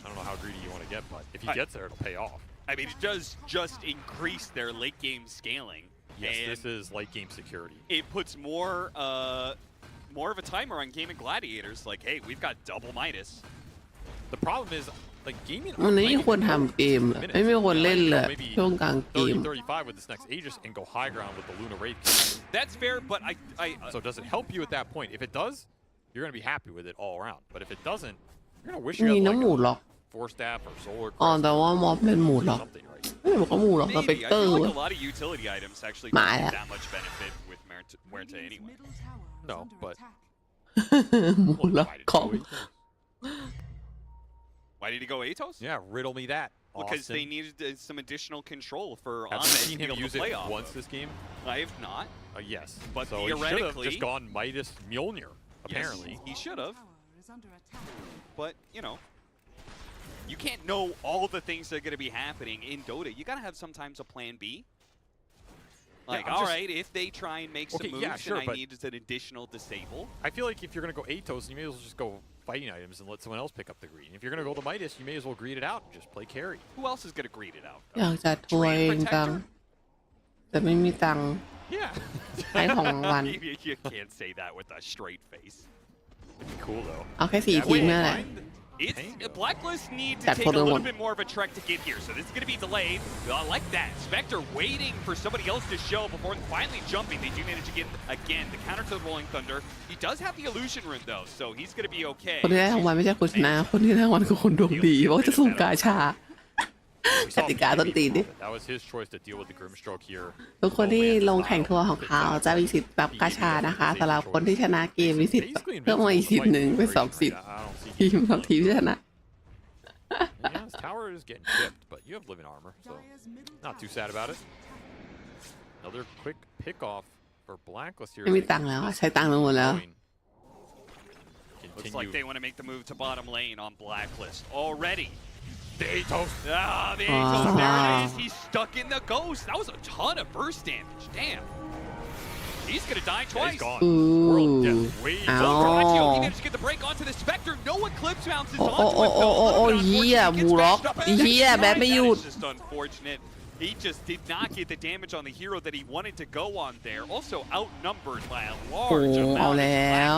I don't know how greedy you want to get, but if he gets there, it'll pay off. I mean, it does just increase their late game scaling. Yes, and this is late game security. It puts more of a timer on Game and Gladiators. Like, hey, we've got double Midas. The problem is, like, gaming. มันไม่มีคนทำเกมเลยไม่มีคนเล่นเลยช่วงกลางเกม 30-35 with this next Aegis and go high ground with the Luna Wraith. That's fair, but So does it help you at that point? If it does, you're gonna be happy with it all around. But if it doesn't, you're gonna wish you มี had น้ำหมูหรอก like Force Staff or Solar อ๋อ Crest แต่ว่ามอบเล่นหมูหรอก something, right? ไม่บอกว่าหมูหรอกสเป maybe. ก I เตอร์ feel like a lot of utility items actually don't get that much benefit with Muerta anyway. No, but หมูหรอกของ Why did he go Atos? yeah, riddle me that. Because Austin. they needed some additional control for Have Ahmed you to seen be him able use to play it off once of. this game? I have not. Yes. But so he should have theoretically- just gone Midas Mjolnir, apparently. Yes, he should have. But, you know, you can't know all the things that are going to be happening in Dota. You got to have sometimes a plan B. Like, I'm all just- right, if they try and make some Okay, moves, yeah, sure, then I but- need an additional disable. I feel like if you're going to go Atos, you may as well just go fighting items and let someone else pick up the green. If you're going to go to Midas, you may as well greed it out and just play carry. Who else is going to greed it out? อยากจะทัวร์เองจังแต่ไม่มีตังค์ Yeah. ใช้ของรางวัล You can't say that with a straight face. It'd be cool, though. เอาแค่4ทีมนั่นแหละ Blacklist need to That's take what a I little want. bit more of a trek to get here, so this is going to be delayed. I like that. Spectre waiting for somebody else to show before finally jumping. They do manage to get, again, the counter to the Rolling Thunder. He does have the illusion rune, though, so he's going to be okay. คนที่ได้รางวัลไม่ใช่คนชนะคนที่ได้รางวัลคือคนดวงดีเพราะว่าจะสุ่มกาชา We saw กติกาต้นตีนดิ That was his choice to deal with the Grimstroke here. ทุกคนที่ลงแข่งทัวร์ของเขาจะมีสิทธิ์รับกาชานะคะสำหรับคนที่ชนะเกมมีสิทธิ์เพิ่มมาอีกสิทธิ์หนึ่งเป็น2สิทธิ์ I don't see ทีมของทีมที่ชนะ Yeah, his tower is getting chipped, but you have living armor, so not too sad about it. Another quick pick off for Blacklist here. ไม่มีตังค์แล้วอะใช้ตังค์ไปหมดแล้ว Looks like they want to make the move to bottom lane on Blacklist already. The Atos. Ah, the Atos, there it is. He's stuck in the ghost. That was a ton of burst damage. Damn. He's going to die Yeah, twice. he's gone. Ooh. World death. Wait. Ow. Volcratio, he managed to get the break onto the Spectre. No Eclipse bounces โอ้ onto โอ้ it, โอ้ though. โอ้โอ้ But เฮีย unfortunately, บู gets ล็อก mashed up. เฮียแบทไม่หยุด That is just unfortunate. He just did not get the damage on the hero that he wanted to go on there. Also outnumbered by a large Oh, amount. เอาแล้ว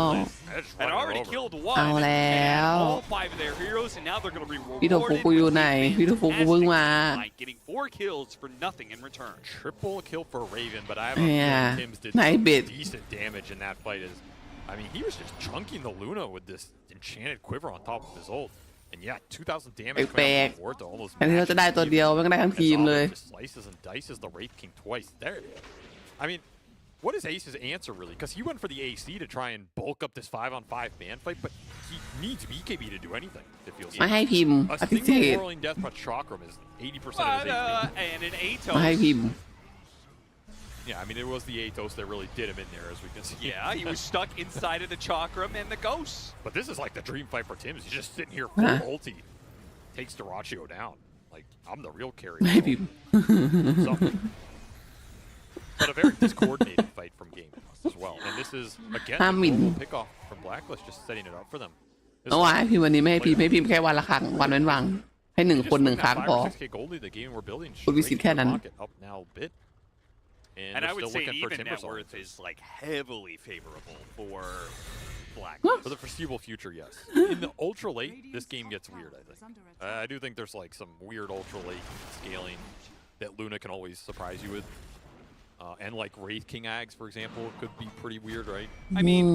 That's And running already over. killed one. เอาแล้ว And all 5 of their heroes, and now they're going to be พี่โทฟุ rewarded กุอยู่ with ไหน a พี่โทฟุกุเพิ่งมา fantastic fight, getting 4 kills for nothing in return. Triple kill for Raven, but I have Yeah. Tim's did Nice some bit. decent damage in that fight. I mean, he was just chunking the Luna with this enchanted quiver on top of his ult. And yeah, 2,000 damage Big bag. to almost แทนที่เราจะได้ตัวเดียวมันก็ได้ทั้งทีมเลย Just slices and dices the Wraith King twice. There. I mean, what is Ace's answer really? Because he went for the AC to try and bulk up this 5-on-5 man fight, but he needs BKB to do anything, it feels ไม่ like. ให้พิมพ์ A ปฏิเส single ธ Whirling Death Punch Chakram is 80% But, of his HP. and an ไม่ให้ Atos. พิมพ์ Yeah, I mean, it was the Atos that really did him in there, as we can see. Yeah, he was stuck inside of the Chakram and the Ghost. But this is like the dream fight for Tims. He's just sitting here full ulti. Takes Dyrachio down. Like, I'm the real carry. ไม่ให้พิมพ์ Something. But a very discoordinated fight from Game as well. And this is, again, a Hamin. global pickoff from Blacklist, just setting it up for them. เมื่อวานให้พิมพ์วันนี้ไม่ให้พิมพ์แค่วันละครั้งวันเว้นวันให้1 คน 1 ครั้งพอคุณวิสิตแค่นั้น And I would say even net worth is like heavily favorable for Black. For the foreseeable future, yes. In the ultra late, this game gets weird, I think. I do think there's like some weird ultra late scaling that Luna can always surprise you with. And like Wraith King Ags, for example, could be pretty weird, right? I mean,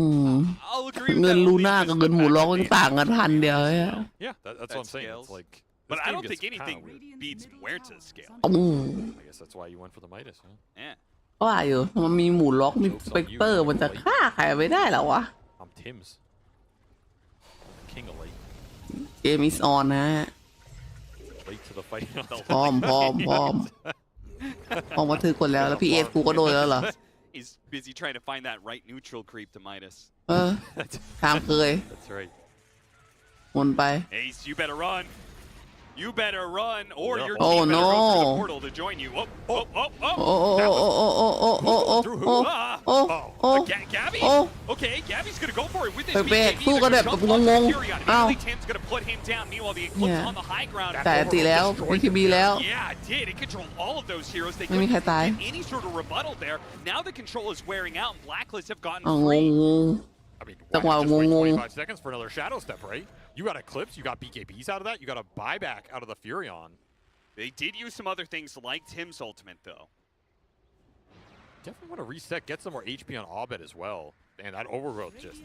I'll agree with เงิน that. ลูน่ากับเงินหมูร้องมันต่างกัน1,000 เดียวเนี่ย Yeah, that's what I'm saying. It's like, But I don't think anything beats Muerta's scale. I guess that's why you went for the Midas, huh? Yeah. ว่าอยู่มันมีหมูล็อกมีสเปกเตอร์มันจะฆ่าใครไม่ได้หรอวะ I'm Tim's. King of late. เกมอิสออนนะ Late to the fight. พร้อมมาถือกดแล้วพี่เอสกูก็โดนแล้วเหรอ He's busy trying to find that right neutral creep to Midas. ตามเคย That's right. วนไป Ace, you better run. You better run, or your Oh, team better no. go to the portal to join you. Oh. โอ้ Gabby? Okay, Gabby's gonna go for it with this เป๊ะ BKB. สู้กันแบบงง อ้าว Tim's gonna put him down. Meanwhile, the Eclipse on the high ground. แต่ตีแล้ววิคิบีแล้ว Yeah, it did. It controlled all of those heroes. They ไม่มี couldn't ใครตาย get any sort of rebuttal there. Now the control is wearing out, and Blacklist have gotten ง free. I mean, why จังหวะ not just wait งง 25 seconds for another shadow step, right? You got Eclipse, you got BKBs out of that, you got a buyback out of the Furion. They did use some other things like Tim's ultimate, though. Definitely want to reset, get some more HP on Abed as well. And that overgrowth just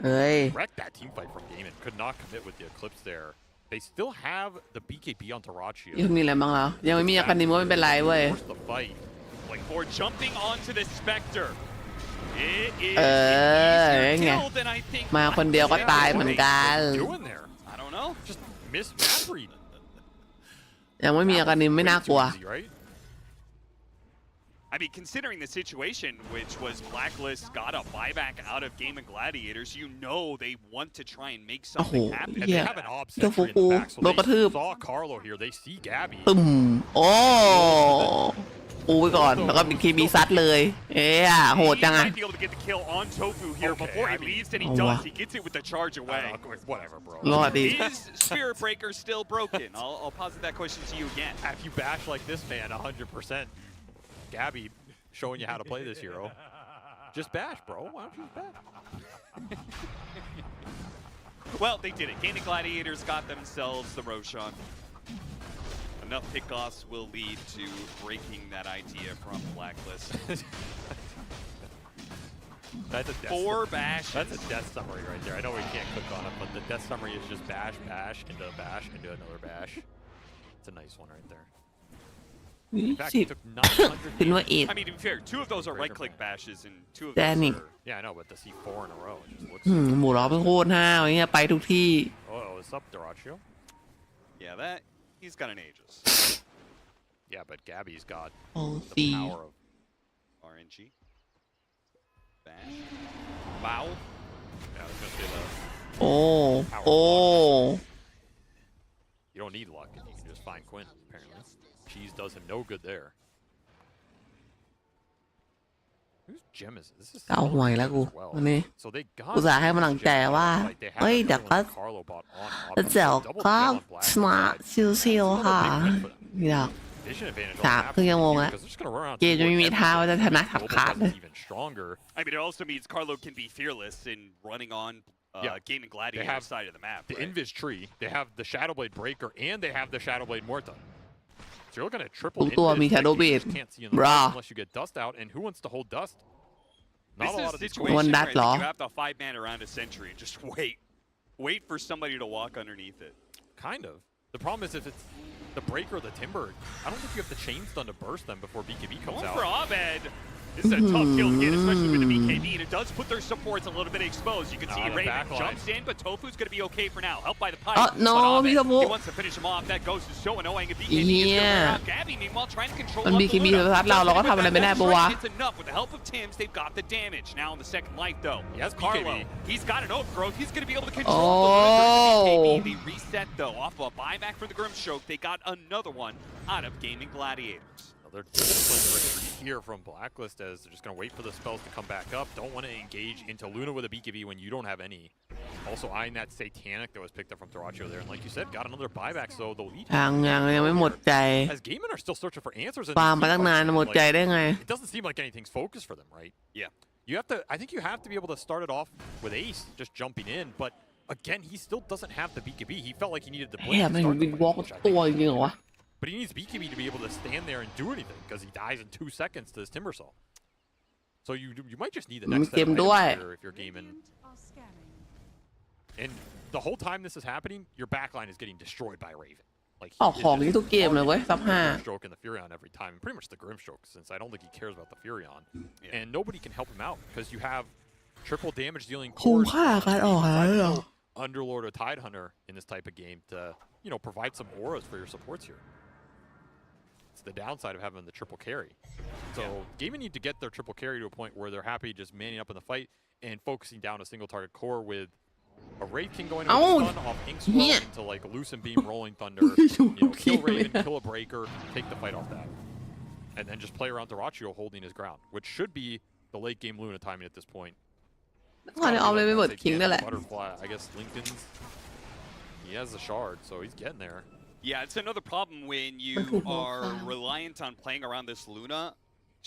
เฮ้ย wrecked that team fight from Game and could not commit with the Eclipse there. They still have the BKB on Tarachio. ยังมีอะไรบ้างแล้วยังไม่มีอาการนิมก็ไม่เป็นไรเว้ย Force the fight. Like for jumping onto the Spectre. It is ไง killed, and I think มาคนเดียวก็ตายเหมือนกัน Doing there? I don't know. Just missed map read. ยังไม่มีอาการนิมไม่น่ากลัว Way too easy, right? I mean, considering the situation, which was Blacklist got a buyback out of Game of Gladiators, you know they want to try and make something happen. And they Yeah. have an ob เดี๋ยว sentry in ฟู the back, so โดนกระทืบ they saw Carlo here. They see Gabby. ตึมโอ้ปูไปก่อนแล้วก็มีคีบีซัดเลยเอ๊ะโหดจัง He อะ might be able to get the kill on Tofu here Okay, before he I mean- leaves, and he Oh, does. wow. He gets it with the charge away. Whatever, bro. รอดดี Is Spirit Breaker still broken? I'll posit that question to you again. If you bash like this, man, 100%. Gabby showing you how to play this hero. Just bash, bro. Why don't you just bash? Well, they did it. Game of Gladiators got themselves the Roshan. Enough pickoffs will lead to breaking that idea from Blacklist. That's a death 4 bashes. That's a death summary right there. I know we can't click on it, but the death summary is just bash, bash, into another bash. It's a nice one right there. In fact, สิ it บ took 900. เป็นว่าเอ็ด I mean, to be fair, 2 of those are right-click bashes, and 2 of Danny. those are... Yeah, I know, but to see 4 in a row, it just looks. หมูล้อเป็นโคตรห้าวอย่างเงี้ยไปทุกที่ Oh, it's up, Darachio. Yeah, that... He's got an Aegis. Yeah, but Gabby's got โอ้ the ซี power of. RNG. Bash. Bow. Yeah, I was gonna say that. โอ้ You don't need luck, and you can just find Quinn, apparently. Cheese does him no good there. Whose gem is this? This is เกาหวยแล้วกู as well. วันนี้ So they got อุตส่าห์ให้กำลังใจว่า Like, they have เฮ้ย that เดี๋ยว turn ก็ when Carlo bought on Abed. เดี๋ยว Double ก็ kill on Black ชนะ side. ชิวๆค่ะ อยาก Vision advantage on จาก the map ครึ่งชั่วโมงแล้ว because they're just gonna run around เกมจะไม่มีท่าว่าจะชนะขับ Global ขาด Plus is even stronger. I mean, it also means Carlo can be fearless in running on Yeah. Game and Gladiator have side of the map. The right? Invis tree, they have the Shadowblade Breaker, and they have the Shadowblade Morta. So you're looking at triple ทุกตัว Invis มี that Shadow you Blade just can't see in the Bruh. fight unless you get Dust out, and who wants to hold Dust? Not This a is lot a of these situation One where I that think law. you have to 5-man around a sentry and just wait for somebody to walk underneath it. Kind of. The problem is if it's the Breaker or the Timber, I don't think you have the chain stun to burst them before BKB comes Going out. for Abed. This is a tough kill to get, especially with the BKB, and it does put their supports a little bit exposed. You can see the Raven backline. jumps in, but Tofu's going to be okay for now. Helped by the pipe. No, but Abed, Mikabu. he wants to finish him off. That ghost is so annoying. And BKB is going to wear Yeah. out Gabby, meanwhile, trying to control มัน up มี the คีบี Luna. ซัดเราเราก็ทำอะไรไม่ได้ปะวะ It's enough. With the help of Tims, they've got the damage. Now in the second life, though. He has Carlo, BKB. he's got an overgrowth. He's going to be able to control the Luna Oh. during the BKB. They reset, though, off a buyback for the Grimstroke. They got another one out of Gaming Gladiators. A They're disciplined retreat here from Blacklist as they're just going to wait for the spells to come back up. Don't want to engage into Luna with a BKB when you don't have any. Also eyeing that Satanic that was picked up from Thoraccio there. And like you said, got another buyback, so the lead. ยังไม่หมดใจ As Gaiman are still searching for answers. ฟาร์มไปตั้งนานหมดใจได้ไง It doesn't seem like anything's focused for them, right? Yeah. You have to. I think you have to be able to start it off with Ace just jumping in, but again, he still doesn't have the BKB. He felt like he needed the blink. แม่งวินวอล์กตัวจริงเหรอวะ But he needs BKB to be able to stand there and do anything because he dies in 2 seconds to this Timber Saw. So you might just need the next step here if you're gaming. And the whole time this is happening, your backline is getting destroyed by Raven. Like ออกของนี้ทุกเกมเลยเว้ยซับ 5 Stroke and the Furion every time, and pretty much the Grimstroke, since I don't think he cares about the Furion, and nobody can help him out because you have triple damage dealing คุ้ม cores ค่าการออกหาเหรอ Underlord or Tidehunter in this type of game to provide some auras for your supports here. It's the downside of having the triple carry. So Gaiman need to get their triple carry to a point where they're happy just manning up in the fight and focusing down a single target core with a Wraith King going over the stun off Inkswell into like Lucent Beam, Rolling Thunder, kill Raven, kill a Breaker, take the fight off that. And then just play around Thoraccio holding his ground, which should be the late game Luna timing at this point. ตอนนี้ออมเลยไม่หมดคิงนั่นแหละ Butterfly, I guess Lincoln's, he has the shard, so he's getting there. Yeah, it's another problem when you are reliant on playing around this Luna.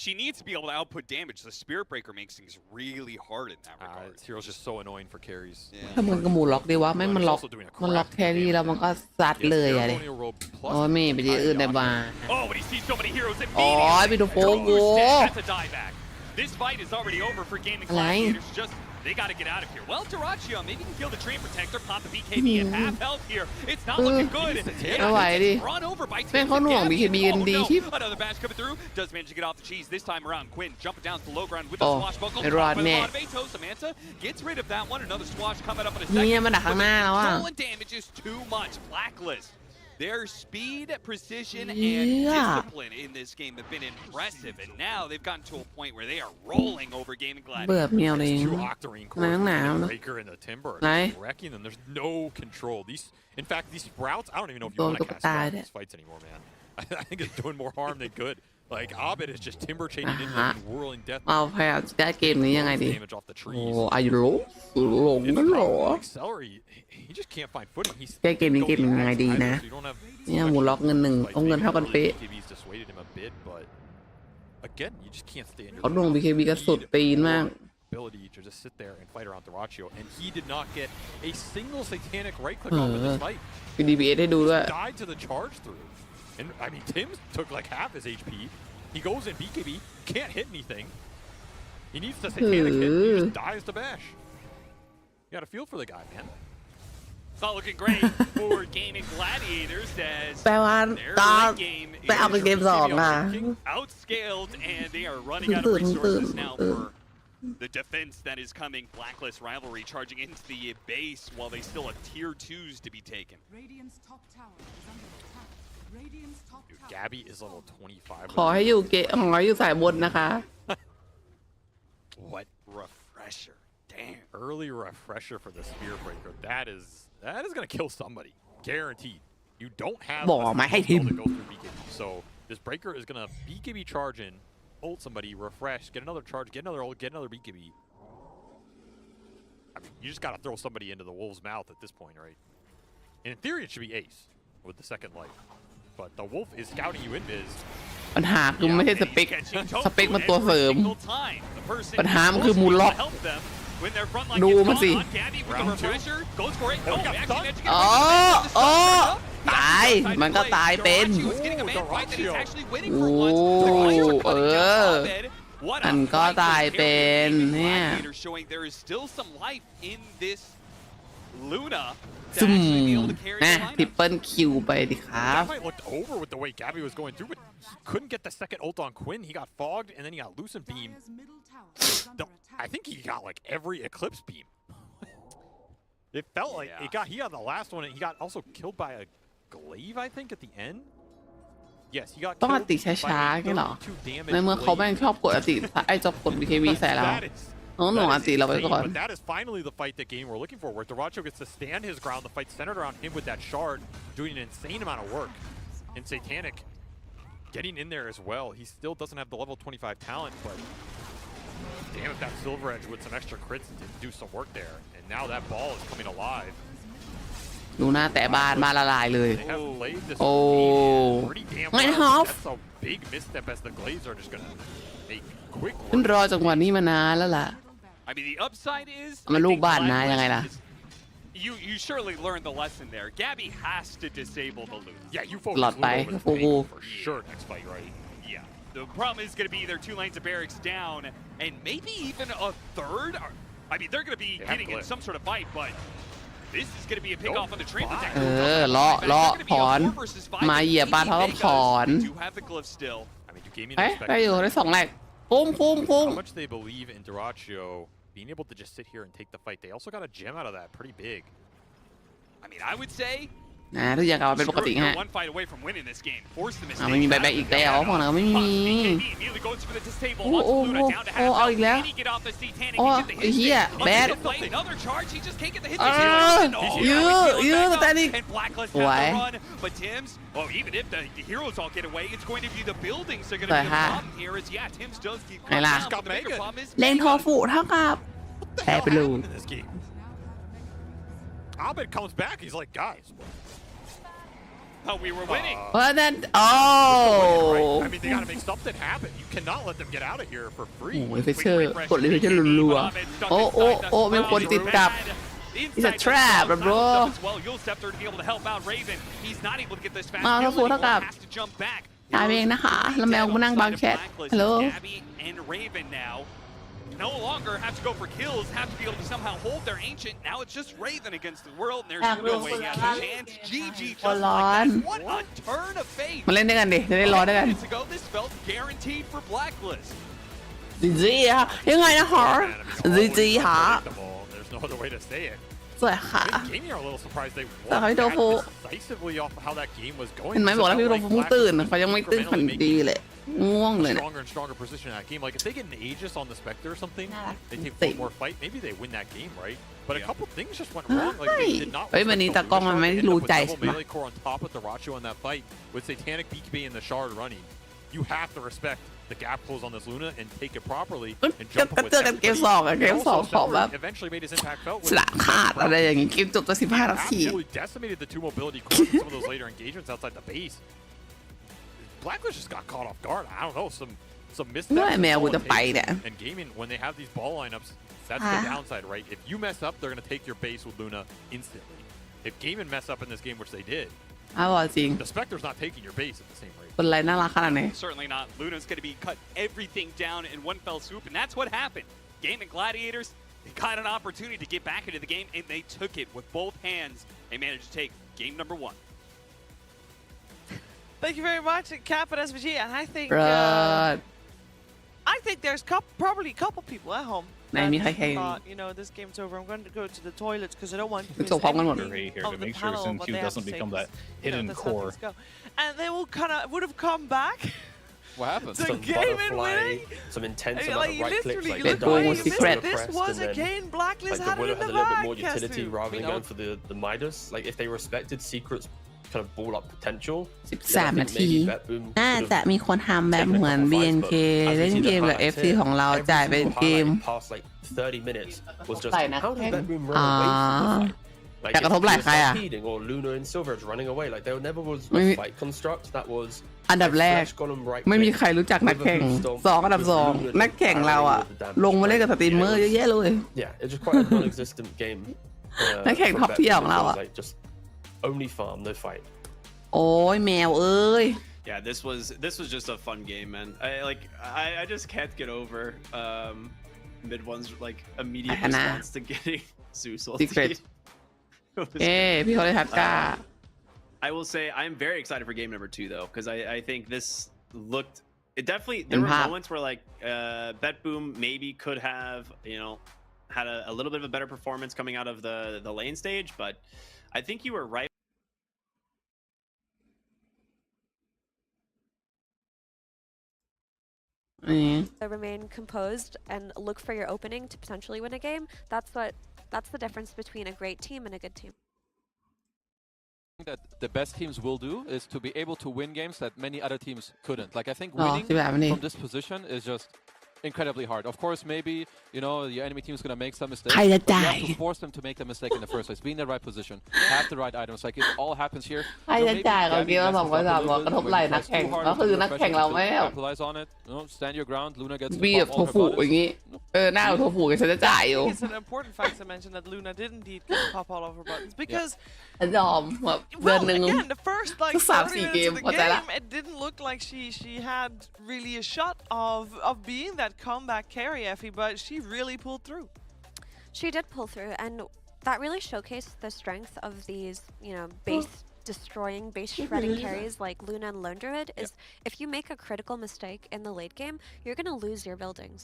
She needs to be able to output damage. The Spirit Breaker makes things really hard in that regard. This hero's just so annoying for carries. ถ้ามึงกระหมูล็อกดีวะแม่งมันล็อกแครี่แล้วมันก็ซัดเลยอะดิโอ้ยไม่ไปที่อื่นได้บ้าง Oh, but he sees so many heroes อ๋อ immediately. ไปดูโฟกู That's a dieback. This fight is already over for Gaming Gladiators. Just they got to get out of here. Well, Thoraccio, maybe he can kill the Train Protector, pop the BKB at half health here. It's not looking good. Run over by แม่งเขาหน่วง BKB กันดีที่ Another bash coming through. Does manage to get off the cheese this time around. Quinn jumping down to the low ground with the swashbuckle. ไม่รอดแน่ Samantha gets rid of that one. Another swash coming up in a เนี่ย second. มันดักข้างหน้าแล้วอ่ะ Stolen damage is too much. Blacklist. Their speed, precision, and discipline in this game have been impressive, and now they've gotten to a point where they are rolling over Gaming Gladiators. เบื่อเมียวเลย Two Octarine cores, Breaker and the Timber, wrecking them. There's no control. In fact, these sprouts. I don't even know if you want to cast sprouts in these fights anymore, man. I think it's doing more harm than good. Like Abed is just timber chaining into them and whirling death. เอาพยายามจะได้เกมนี้ยังไงดี Damage off the โอ้ trees. อายุโลหลงนั่นเหรอ Celery, he just can't find footing. He's แก้เกมนี้เกมยังไงดีนะ เนี่ยหมูล็อกเงินหนึ่งเอาเงินเท่ากันเป๊ะ BKB's dissuaded him a bit, but again, you just can't stay in your เขาลง BKB กันสุดตีนมาก ability to just sit there and fight around Thoraccio, and he did not get a single satanic right click off in this fight. มี DBS ให้ดูด้วย Died to the charge through, and I mean Tim took like half his HP. He goes in BKB, can't hit anything. He needs the satanic hit. He just dies to bash. You got a feel for the guy, man. It's not looking great for Gaming Gladiators as แปลว่า their ตอน late game ไปเอาเป็นเกมสองอ่ะ outscaled, and they are running out of resources now for the defense that is coming. Blacklist rivalry charging into the base while they still have tier 2s to be taken. Radiant's top tower is under attack. Radiant's top Dude, tower. Gabby is level 25. ขอให้อยู่เกมขอให้อยู่สายบนนะคะ What refresher. Damn. Early refresher for the Spear Breaker. That is going to kill somebody. Guaranteed. You don't have Bỏ a mày hay skill to thìm. go through BKB. So this Breaker is going to BKB charge in, ult somebody, refresh, get another charge, get another ult, get another BKB. I mean, you just got to throw somebody into the wolf's mouth at this point, right? And in theory, it should be Ace with the second life. But the wolf is scouting you invis. ปัญหาคือไม่ใช่สเปค สเปคมันตัวเสริม ปัญหามันคือมูลล็อก ดูมันสิ อ๋ออ๋อตาย มันก็ตายเป็น โอ้เออ มันก็ตายเป็นเนี่ย ซึมนะทริปเปิลคิวไปดิครับ That might looked over with the way Gabby was going through, but he couldn't get the second ult on Quinn. He got fogged, and then he got Lucent Beam. Dire's middle tower is under I attack. think he got like every Eclipse Beam. It felt like he got the last one, and he got also killed by a glaive, I think, at the end. Yes, he got ต้องอ killed ติ by ช้า a ๆงี้เหรอ 32 damage ในเมื่อเขาแม่ง glaive. ชอบกดอติไอ้ชอบกด BKB ใส่เรา That is น้องหนูอติเราไปก่อน But that is finally the fight that game we're looking for, where Thoraccio gets to stand his ground. The fight centered around him with that shard, doing an insane amount of work. And Satanic getting in there as well. He still doesn't have the level 25 talent, but damn if that Silver Edge with some extra crits didn't do some work there. And now that ball is coming alive. ดูหน้าแต่บานมาละลายเลย They have played this โอ้ pretty damn ไม่ well. ฮอฟ That's a big misstep as the Glaives are just gonna make quick ขึ้น work. รอจังหวะนี้มานานแล้วล่ะ I mean, the upside is มันลูกบ้านนะยังไงล่ะ you surely learned the lesson there. Gabby has to disable the Luna. Yeah, you focus Lot Luna by over the Fugu. Pain for sure next fight, right? Yeah. The problem is going to be either 2 lanes of barracks down and maybe even a third. I mean, they're going to be They have getting in Blitz. some sort of fight, but this is going to be a pick Nope. off on the train. เออเลาะถอน มาเหยียบปลาท้องถอน do have the glyph still. I mean, you gave me เอ๊ะ the ได้ respect. อยู่ได้2แรกคุ้ม How much they believe in Duracio being able to just sit here and take the fight. They also got a gem out of that, pretty big. I mean, I would say นะทุกอย่างกลับมาเป็นปกติ you're ฮะ one fight away from winning this game. Force the ไม่มี mistake. ใบแบกอีกแล้วพวกนั้นไม่มี Immediately goes for the disable. โอ้ Wants โอ้ Luna โอ้ down to โอ้ half เอา health. อีกแล้ว Can he get off the Satanic โอ้ and get the ไอ้ hit? เหี้ย Until แบด the fight, another charge. He just can't get the hit. ยื้อ Satanic And Blacklist สวย has to run. But Tim's, well, even if the heroes all get away, it's going to be the buildings that are going ส to วย be the ฮะ problem here. Is yeah, Tim's does keep ไงล่ะ down, but the bigger problem is เลนโทฟูเท่ากับ The แพ้ hell ไปเลย happened in this game? Abed comes back. He's like, guys. how we were winning. เพราะนั้นโอ้ I mean, they gotta make something happen. You cannot let them get out of here for โอ้ free. ยเฟเชอร์กดเลยเฟเชอร์รัวๆโอ้โอ้โอ้มีคนติดกับ It's a trap, bro. You'll step there to be able to help out Raven. He's not able to get this fast. มาถ้าฟูเท่ากับ has to jump back. ตายเองนะคะแล้วแมวมานั่งบังแชทฮัลโหล Gabby and Raven now no longer have to go for kills, have to be able to somehow hold their ancient. Now it's just Raven against the world, and there's no way he has a chance. GG just like that. What a turn of fate. มาเล่นด้วยกันดิจะได้รอด้วยกัน Minutes ago, this felt guaranteed for Blacklist. จีจีฮะยังไงนะฮะ Man, I mean, จีจี always ฮะ unpredictable. There's no other way to say it. สวยค่ะ I mean, Gaming are a little surprised they แต่ won เขาให้โด that ฟู decisively off of how that game was going. เห็นไหม It's บอกแล้ว just พี่โด felt ฟู like เพิ่งตื่น Blacklist เขายังไม่ตื่น incrementally ขัน making ดีเลยง่วงเลยเนี่ย stronger and stronger position in that game. Like if they get an Aegis on the Spectre or something, they take They- one more fight. Maybe they win that game, right? But a Yeah. couple things just went wrong. Like they did not. เฮ้ยวันนี้ respect ตากล้องมัน the ไม่ Luna ได้ shard. They รู้ ended ใจ up with ใช่ double ไหม melee core on top of the Racho in that fight with Satanic BKB and the shard running. You have to respect the gap close on this Luna and take it properly ก็ and jump ก็ in with เจอกันเกม everybody. สองอะเก And มสอง also, ขอแบบ Celery eventually made his impact felt ส with ละขาดอะไรอย่างงี้เกมจบจะ15 นาที absolutely decimated the 2 mobility cores in some of those later engagements outside the base. Blacklist just got caught off guard. I don't know, some missteps. ว่าแมวกู that's all จะ it ไป takes. เนี่ย And gaming, when they have these ball lineups, that's the downside, right? If you mess up, they're going to take your base with Luna instantly. If Gaming mess up in this game, which they did, อ้าวบอกจริง the Spectre's not taking your base at the same rate. คนไรน่ารักขนาดไหน Certainly not. Luna's going to be cut everything down in one fell swoop, and that's what happened. Game and Gladiators, they got an opportunity to get back into the game, and they took it with both hands. They managed to take game number 1. Thank you very much, Cap and SVG. And I think เลิศ I think there's probably a couple people at home. ไหนมีใคร thought, you know, this game's over. I'm going to go to the toilets because I don't want to จบพร้อมกันหมด anything here of to the make sure panel, Sin what 2 they have doesn't to say, become 'cause, that you know, hidden that's how core. things go. And they would have come back. What happened? So Some game and butterfly, winning. some intense I mean, amount like, of right clicks, literally, like you Dead the Ball dive was is secret. still This pressed, was and then, again Blacklist like the had it Willow in has the a little bit bag. more utility Kesu. rather than I mean, going for the Midas. Like if they respected Secret's kind of ball up potential, 13 นาที น่าจะมีคนทำแบบเหมือน BNK เล่นเกมกับ FC ของเราจ่ายเป็นเกม past like 30 minutes was just ใส่นะ how did Bedroom run อ่า away from the fight? Like แต่กระทบหลายใครอะ stampeding or Luna and Silver running away. Like there never was ไม่ a มี fight construct that was อันดับแรก Flash Golem right ไม่มี click ใครรู้จักนักแข่ง2 อันดับ 2 นักแข่งเราอะลงมาเล่นกับสตรีมเมอร์เยอะแยะเลย Yeah, it's just quite a non-existent game. นักแข่ง from ท็อปเทียร์ Bedroom. ของเราอะ Like just only farm, no fight. โอ้ยแมวเอ้ย Yeah, this was just a fun game, man. I just can't get over mid one's like immediate Hana. response to getting Zeus ulti. Secret. It was เอ้พี่เขาเลยทัดกล้า I will say I'm very excited for game number 2 though, because I think this looked it definitely there were Impact. moments where like Bet Boom maybe could have, you know, had a little bit of a better performance coming out of the lane stage, but I think you were right. So remain composed and look for your opening to potentially win a game. That's the difference between a great team and a good team. that the best teams will do is to be able to win games that many other teams couldn't. Like I think อ๋อ winning ที่แบบนี้ from this position is just incredibly hard. Of course, maybe your enemy team is gonna make some mistakes. ใครจะ But you จ่าย have to force them to make the mistake in the first place. Be in the right position, have the right items. Like it all happens here. ใครจะจ่ายเขาคิดว่า200 300กระทบไหล่นักแข่งก็คือนักแข่งเราไม่แบบ capitalize on it. Stand your ground. Luna gets บีแบบโทฟูอย่างงี้หน้าแบบโทฟูกันฉันจะจ่ายอยู่ It's an important fact to mention that Luna did indeed get to pop all over buttons because ยอมแบบเดือน well หนึ่ง again the first like 3-4 30 minutes of the เกมเข้าใจละ game it didn't look like she had really a shot of being that comeback carry Effie but she really pulled through. She did pull through, and that really showcased the strength of these, base destroying, base shredding carries like Luna and Lone Druid. Is if you make a critical mistake in the late game, you're gonna lose your buildings.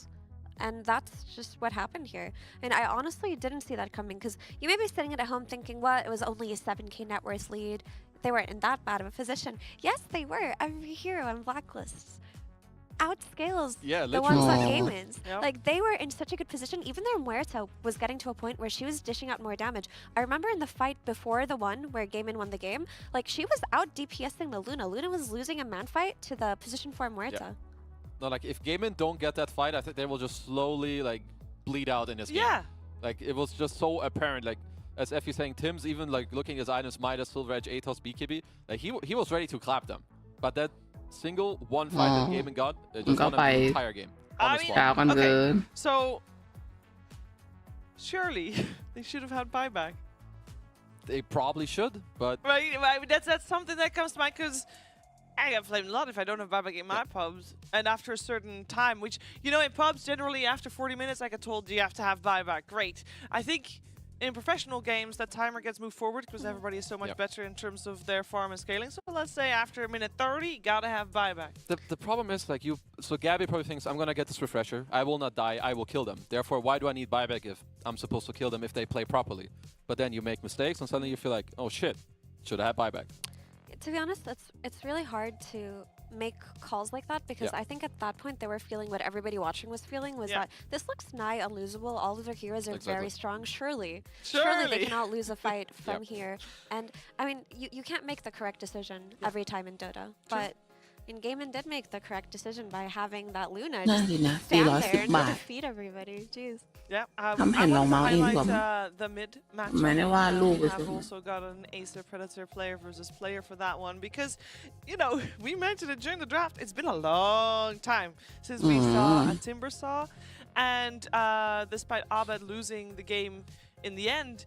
And that's just what happened here. And I honestly didn't see that coming because you may be sitting at home thinking, what? It was only a 7k net worth lead. They weren't in that bad of a position. Yes, they were. Every hero on Blacklists outscales the ones that game wins. Yep. Like they were in such a good position. Even their Muerto was getting to a point where she was dishing out more damage. I remember in the fight before the one where Gaimin won the game, like she was out DPSing the Luna. Luna was losing a man fight to the position 4 Muerto. Yeah. No, like if Gaimin don't get that fight, I think they will just slowly like bleed out in this game. Yeah. Like it was just so apparent. Like as Effie saying, Tim's even like looking at his items, Midas, Silver Edge, Atos, BKB. Like he was ready to clap them, but that single one fight that Gaimin got, it just won him the entire game. On the spot. กาวกันเกิน So surely they should have had buyback. They probably should, but Right. That's something that comes to mind because I get flamed a lot if I don't have buyback in my pubs. And after a certain time, which in pubs generally after 40 minutes, I get told you have to have buyback. Great. I think in professional games, that timer gets moved forward because everybody is so much better in terms of their farm and scaling. So let's say after a minute 30, gotta have buyback. the problem is like so Gabby probably thinks I'm gonna get this refresher. I will not die. I will kill them. Therefore, why do I need buyback if I'm supposed to kill them if they play properly? But then you make mistakes and suddenly you feel like, oh shit, should I have buyback? To be honest, it's really hard to make calls like that because I think at that point they were feeling what everybody watching was feeling was that this looks nigh unlosable. All of their heroes are very strong. Surely they cannot lose a fight from here. And I mean, you can't make the correct decision every time in Dota, but Gaimin did make the correct decision by having that Luna just stand there and defeat everybody. Jeez. Yeah, I ทำแผ่นรองเมาส์เองดีกว่า highlight the mid match. ไม่ได้ว่าลูก We have also got an Acer Predator player versus player for that one because, we mentioned it during the draft. It's been a long time since we saw a Timber Saw, and despite Abed losing the game in the end,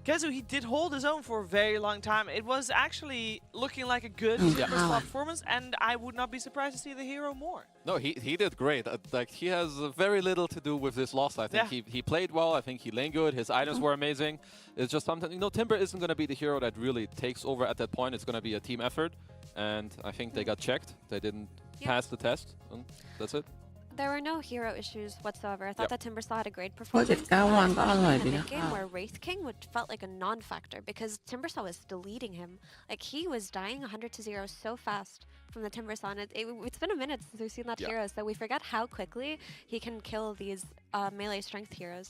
Kezu, he did hold his own for a very long time. It was actually looking like a good Timber Saw performance, and I would not be surprised to see the hero more. No, he did great. Like he has very little to do with this loss. I think he played well. I think he lane good. His items were amazing. It's just something. Timber isn't going to be the hero that really takes over at that point. It's going to be a team effort, and I think they got checked. They didn't pass the test, and that's it. There were no hero issues whatsoever. I thought that Timber Saw had a great performance. 9 วันก็อร่อยดี In นะ a game where Wraith King felt like a non-factor because Timber Saw was deleting him. Like he was dying 100-0 so fast from the Timber Saw. And it's been a minute since we've seen that hero, so we forget how quickly he can kill these melee strength heroes.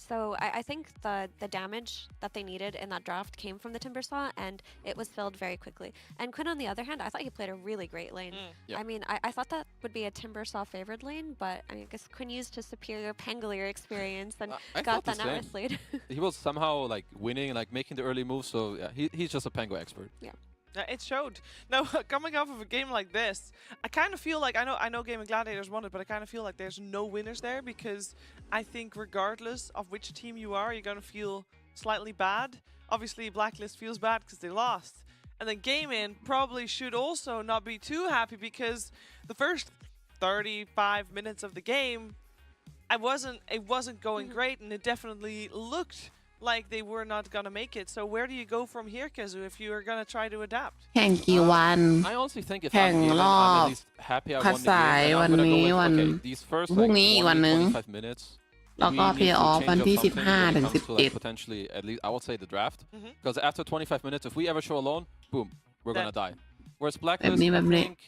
So I think the damage that they needed in that draft came from the Timber Saw, and it was filled very quickly. And Quinn, on the other hand, I thought he played a really great lane. I mean, I thought that would be a Timber Saw favored lane, but I guess Quinn used his superior Pangolier experience and got that network lead. He was somehow like winning, like making the early moves. So yeah, he's just a Pango expert. Yeah. It showed. Now, coming off of a game like this, I kind of feel like I know Game of Gladiators won it, but I kind of feel like there's no winners there because I think regardless of which team you are, you're going to feel slightly bad. Obviously, Blacklist feels bad because they lost. And then Gaimin probably should also not be too happy because the first 35 minutes of the game, it wasn't going great, and it definitely looked like they were not going to make it. So where do you go from here, Kezu, if you are going to try to adapt? แข่งกี่วัน I honestly think if แข่ง I'm Gaimin, รอบ I'm at least happy I คัด won the สาย game. วัน And I'm นี้ gonna วัน go with, okay, these first พรุ่ง like นี้อีกวันหนึ่ง 25 minutes. แล้วก็ We need play to off change วัน up ที่ something when it 15 ถึง comes to, like, 11 potentially, at least I would say the draft. Because after 25 minutes, if we ever show alone, boom, we're going to die. Whereas Blacklist, I think,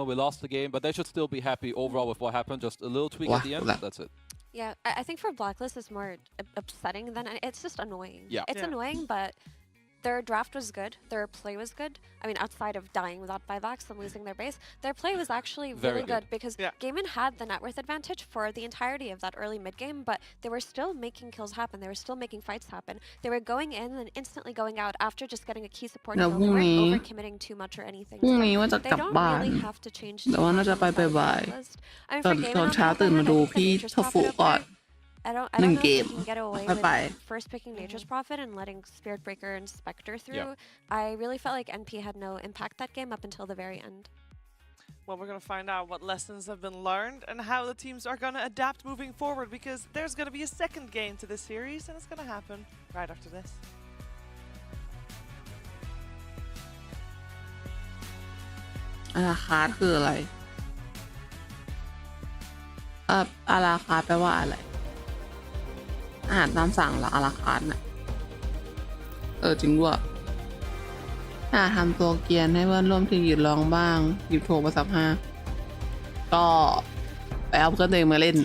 we lost the game, but they should still be happy overall with what happened. Just a little tweak at the end, that's it. Yeah, I think for Blacklist it's more upsetting than it's just annoying. Yeah. It's annoying, but their draft was good, their play was good. I mean, outside of dying without buybacks and losing their base, their play was actually really good because Gaimin had the net worth advantage for the entirety of that early mid game, but they were still making kills happen. They were still making fights happen. They were going in and instantly going out after just getting a key support kill. They weren't overcommitting too much or anything. So they don't really have to change too much on the list. I mean, for Gaimin, on top of that, I think the Nature's Prophet upgrade, I don't know if they can get away with first picking Nature's Prophet and letting Spirit Breaker and Spectre through. I really felt like NP had no impact that game up until the very end. Well, we're going to find out what lessons have been learned and how the teams are going to adapt moving forward, because there's going to be a second game to this series, and it's going to happen right after this. อาราคาร์ดคืออะไรอาราคาร์ดแปลว่าอะไรอาหารตามสั่งหรออาราคาร์ดน่ะจริงด้วยทำตัวเกียนให้เพื่อนร่วมทีมหยุดร้องบ้างหยิบโทรมาสับห้าก็ไปเอาเพื่อนตัวเองมาเล่น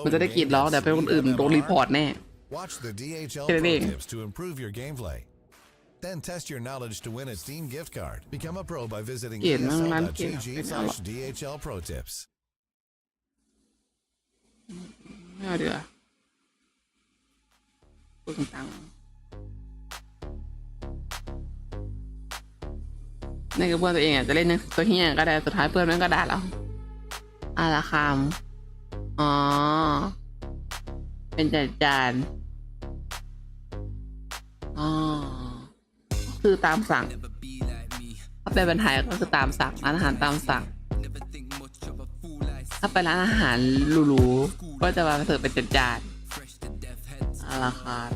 มันจะได้กรีดร้องแต่เป็นคนอื่นโดนรีพอร์ตแน่ Watch the DHL Pro Tips to improve your gameplay. Then test your knowledge to win a Steam gift card. Become a pro by visiting ESL.gg/DHL Pro Tips. ไม่เอาดีกว่าพูดต่างๆในกระบวนตัวเองจะเล่นตัวเฮี้ยก็ได้สุดท้ายเพื่อนมันก็ด่าเราอาราคามเป็นจานคือตามสั่งถ้าเป็นบรรทายก็คือตามสั่งร้านอาหารตามสั่งถ้าไปร้านอาหารหรูๆก็จะมาเสิร์ฟเป็นจานอาราคาร์ด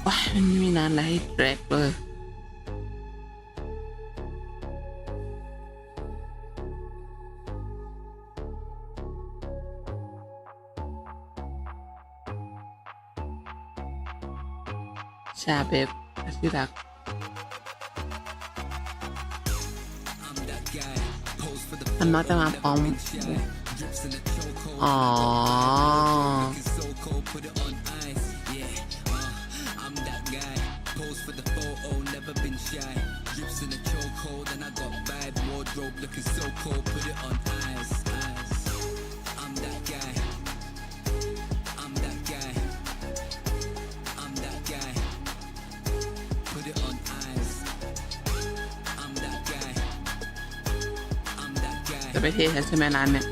ว้ายมันไม่มีนานอะไรให้แทร็กเลยชาเบบที่รักมันมักจะมาพร้อมจะไปเทใช่ไหมร้านเนี่ย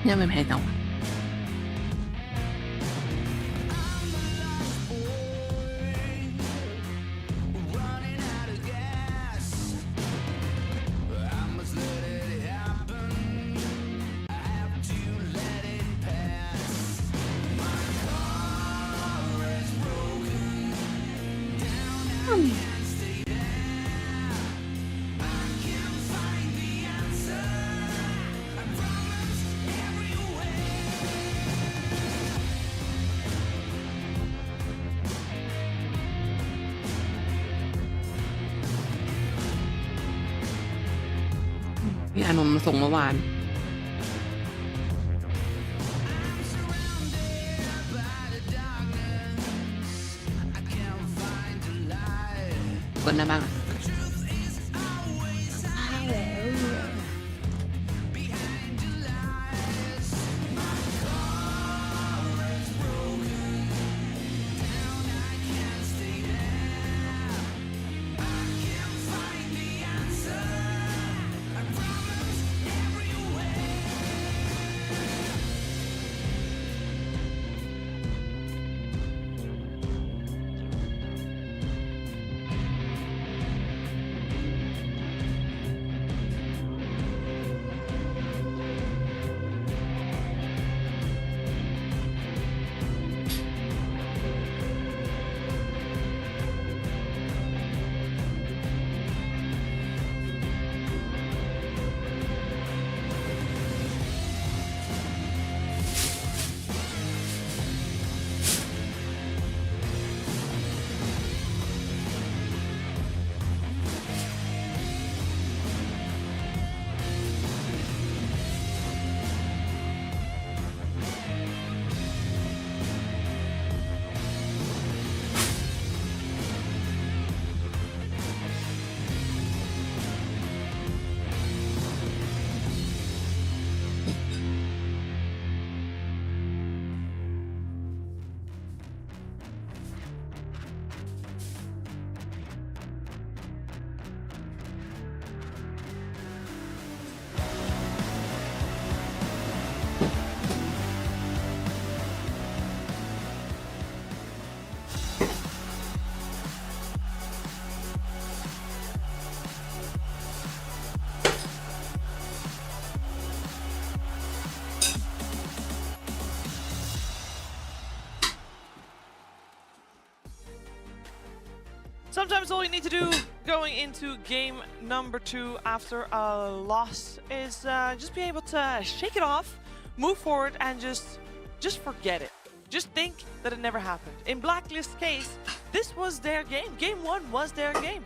ยังไม่แพ้จังพี่อานนท์มาส่งเมื่อวานคนได้บ้าง Sometimes all you need to do going into game number 2 after a loss is just be able to shake it off, move forward, and just forget it. Just think that it never happened. In Blacklist's case, this was their game. Game 1 was their game.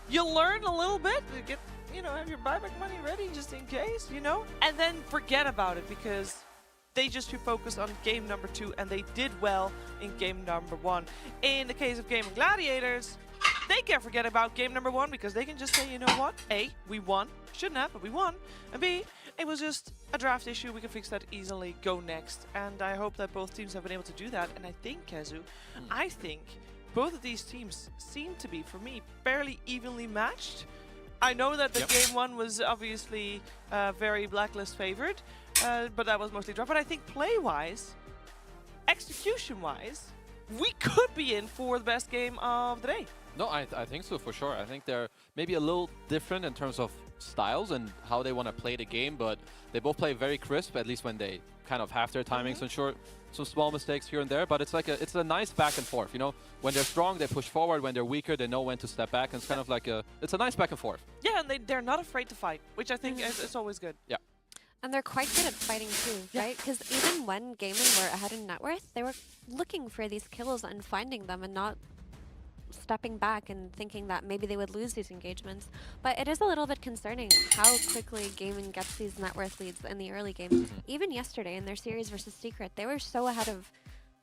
You learn a little bit, you get, have your buyback money ready just in case, and then forget about it because they just focused on game number 2 and they did well in game number 1. In the case of Gaming Gladiators, they can't forget about game number 1 because they can just say, you know what? A, we won. Shouldn't have, but we won. And B, it was just a draft issue. We can fix that easily. Go next. And I hope that both teams have been able to do that. And I think, Kazu, I think both of these teams seem to be, for me, fairly evenly matched. I know that the game 1 was obviously very Blacklist favored, but that was mostly draft. But I think play-wise, execution-wise, we could be in for the best game of the day. No, I think so for sure. I think they're maybe a little different in terms of styles and how they want to play the game, but they both play very crisp, at least when they kind of have their timings and some small mistakes here and there. But it's a nice back and forth. When they're strong, they push forward. When they're weaker, they know when to step back. And it's kind of like it's a nice back and forth. Yeah, and they're not afraid to fight, which I think is always good. Yeah. And they're quite good at fighting too, right? Because even when Gaming were ahead in net worth, they were looking for these kills and finding them and not stepping back and thinking that maybe they would lose these engagements. But it is a little bit concerning how quickly Gaming gets these net worth leads in the early game. Even yesterday in their series versus Secret, they were so ahead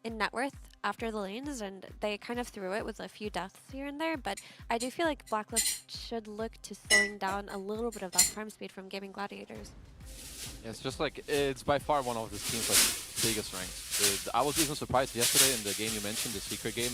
in net worth after the lanes, and they kind of threw it with a few deaths here and there. But I do feel like Blacklist should look to slowing down a little bit of that prime speed from Gaming Gladiators. Yeah, it's just like, it's by far one of the team's biggest strengths. I was even surprised yesterday in the game you mentioned, the Secret game,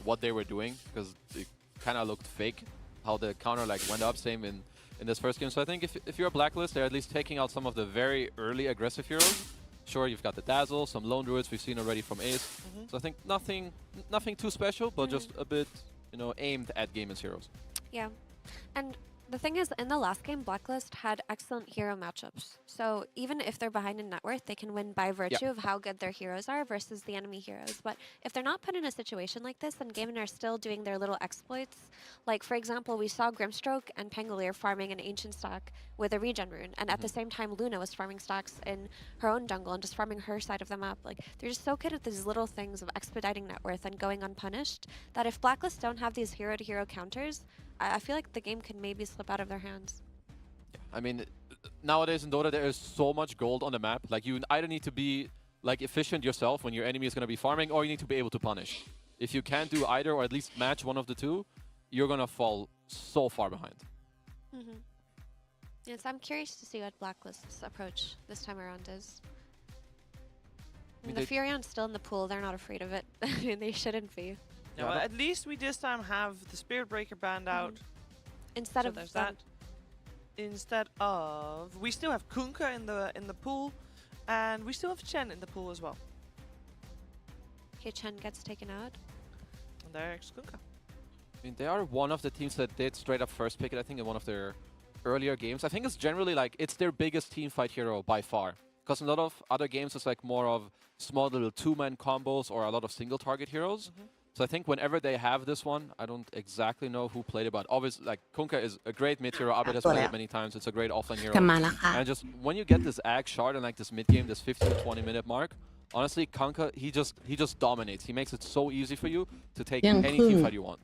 what they were doing, because it kind of looked fake, how the counter went up, same in this first game. So I think if you're a Blacklist, they're at least taking out some of the very early aggressive heroes. Sure, you've got the Dazzle, some Lone Druids we've seen already from Ace. So I think nothing too special, but just a bit, aimed at Gamin's heroes. Yeah, and the thing is, in the last game, Blacklist had excellent hero matchups. So even if they're behind in net worth, they can win by virtue of how good their heroes are versus the enemy heroes. But if they're not put in a situation like this, then Gaming are still doing their little exploits. Like, for example, we saw Grimstroke and Pangolier farming an Ancient stack with a regen rune. And at the same time, Luna was farming stacks in her own jungle and just farming her side of the map. They're just so good at these little things of expediting net worth and going unpunished that if Blacklist don't have these hero-to-hero counters, I feel like the game could maybe slip out of their hands. I mean, nowadays in Dota, there is so much gold on the map. You either need to be efficient yourself when your enemy is going to be farming, or you need to be able to punish. If you can't do either, or at least match one of the two, you're going to fall so far behind. Yes, I'm curious to see what Blacklist's approach this time around is. I mean, the Furion's still in the pool. They're not afraid of it. They shouldn't be. No, at least we this time have the Spirit Breaker banned out. Instead of that. Instead of, we still have Kunkka in the pool, and we still have Chen in the pool as well. Okay, Chen gets taken out. And there's Kunkka. I mean, they are one of the teams that did straight up first pick it, I think, in one of their earlier games. I think it's generally it's their biggest team fight hero by far. Because in a lot of other games, it's more of small little two-man combos or a lot of single target heroes. So I think whenever they have this one, I don't exactly know who played it, but obviously, Kunkka is a great mid hero. Abed has played it many times. It's a great offline hero. And just when you get this Ag shard and this mid game, this 15 to 20 minute mark, honestly, Kunkka, he just dominates. He makes it so easy for you to take any team fight you want.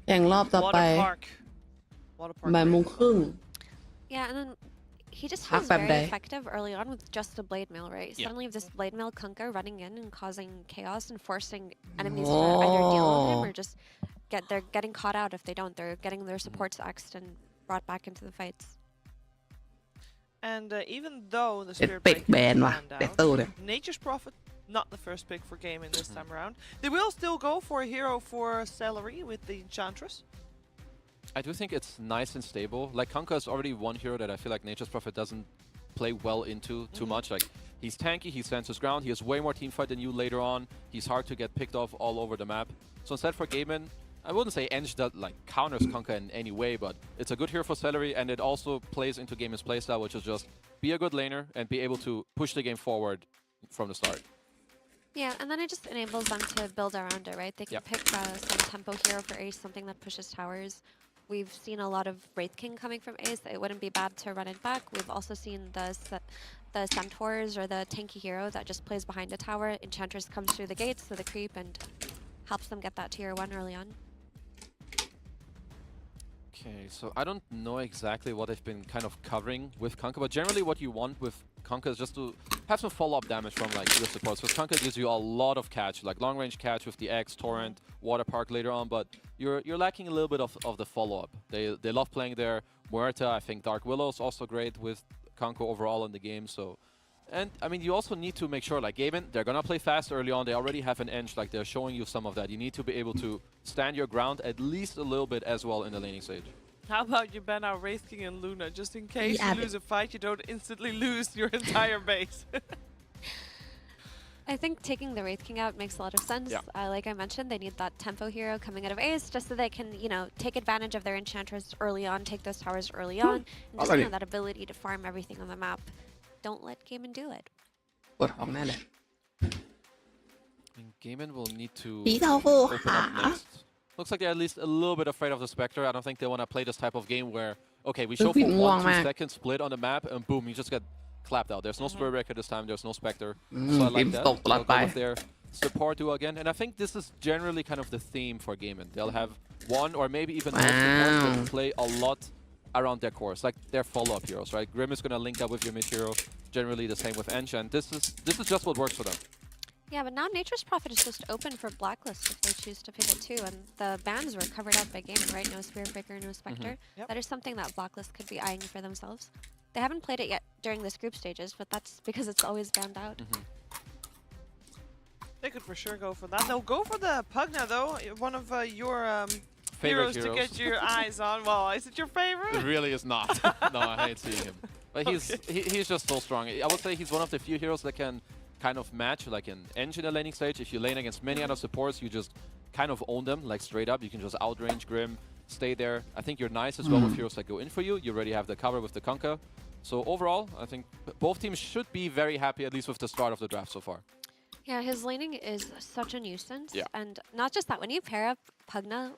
อย่างรอบต่อไปบ่ายโมงครึ่ง Yeah, and then he just was very effective early on with just the blade mail, right? Suddenly you have this blade mail Kunkka running in and causing chaos and forcing enemies to either deal with him or just they're getting caught out if they don't. They're getting their supports axed and brought back into the fights. And even though the Spirit Breaker is banned out, Nature's Prophet, not the first pick for Gaming this time around. They will still go for a hero for Celery with the Enchantress. I do think it's nice and stable. Kunkka is already one hero that I feel like Nature's Prophet doesn't play well into too much. He's tanky, he stands his ground, he has way more team fight than you later on. He's hard to get picked off all over the map. So instead for Gaming, I wouldn't say Eng that counters Kunkka in any way, but it's a good hero for Celery, and it also plays into Gaming's playstyle, which is just be a good laner and be able to push the game forward from the start. Yeah, and then it just enables them to build around it, right? They can pick some tempo hero for Ace, something that pushes towers. We've seen a lot of Wraith King coming from Ace. It wouldn't be bad to run it back. We've also seen the Centaurs or the tanky hero that just plays behind a tower. Enchantress comes through the gates, so the creep, and helps them get that tier 1 early on. Okay, so I don't know exactly what they've been kind of covering with Kunkka, but generally what you want with Kunkka is just to have some follow-up damage from like your supports. Because Kunkka gives you a lot of catch, like long-range catch with the X, Torrent, Water Park later on, but you're lacking a little bit of the follow-up. They love playing their Muerta. I think Dark Willow is also great with Kunkka overall in the game. So, and I mean, you also need to make sure, like Gavin, they're gonna play fast early on. They already have an edge, like they're showing you some of that. You need to be able to stand your ground at least a little bit as well in the laning stage. How about you ban out Wraith King and Luna, just in case you lose a fight, you don't instantly lose your entire base. I think taking the Wraith King out makes a lot of sense. Yeah. Like I mentioned, they need that tempo hero coming out of Ace just so they can, you know, take advantage of their Enchantress early on, take those towers early on, and just, you know, that ability to farm everything on the map. Don't let Gaimin do it. ปวดท้องแน่เลย I mean, Gaimin will need to open up next. Looks like they're at least a little bit afraid of the Spectre. I don't think they want to play this type of game where, okay, we show for 1-2 second split on the map and boom, you just get clapped out. There's no Spirit Breaker this time, there's no Spectre. So I like that. They'll go with their support duo again. And I think this is generally kind of the theme for Gaimin. They'll have one or maybe even more supports that play a lot around their cores, like their follow-up heroes, right? Grim is going to link up with your mid hero, generally the same with Ench, and this is just what works for them. Yeah, but now Nature's Prophet is just open for Blacklist if they choose to pick it too, and the bans were covered up by Gaimin, right? No Spirit Breaker, no Spectre. That is something that Blacklist could be eyeing for themselves. They haven't played it yet during this group stages, but that's because it's always banned out. They could for sure go for that. They'll go for the Pugna though, one of your heroes to get your eyes on. Well, is it your favorite? It really is not. No, I hate seeing him. But he's just so strong. I would say he's one of the few heroes that can kind of match like an Ench in the laning stage. If you lane against many other supports, you just kind of own them like straight up. You can just outrange Grim, stay there. I think you're nice as well with heroes that go in for you. You already have the cover with the Kunkka. So overall, I think both teams should be very happy, at least with the start of the draft so far. Yeah, his laning is such a nuisance. Yeah. And not just that, when you pair up Pugna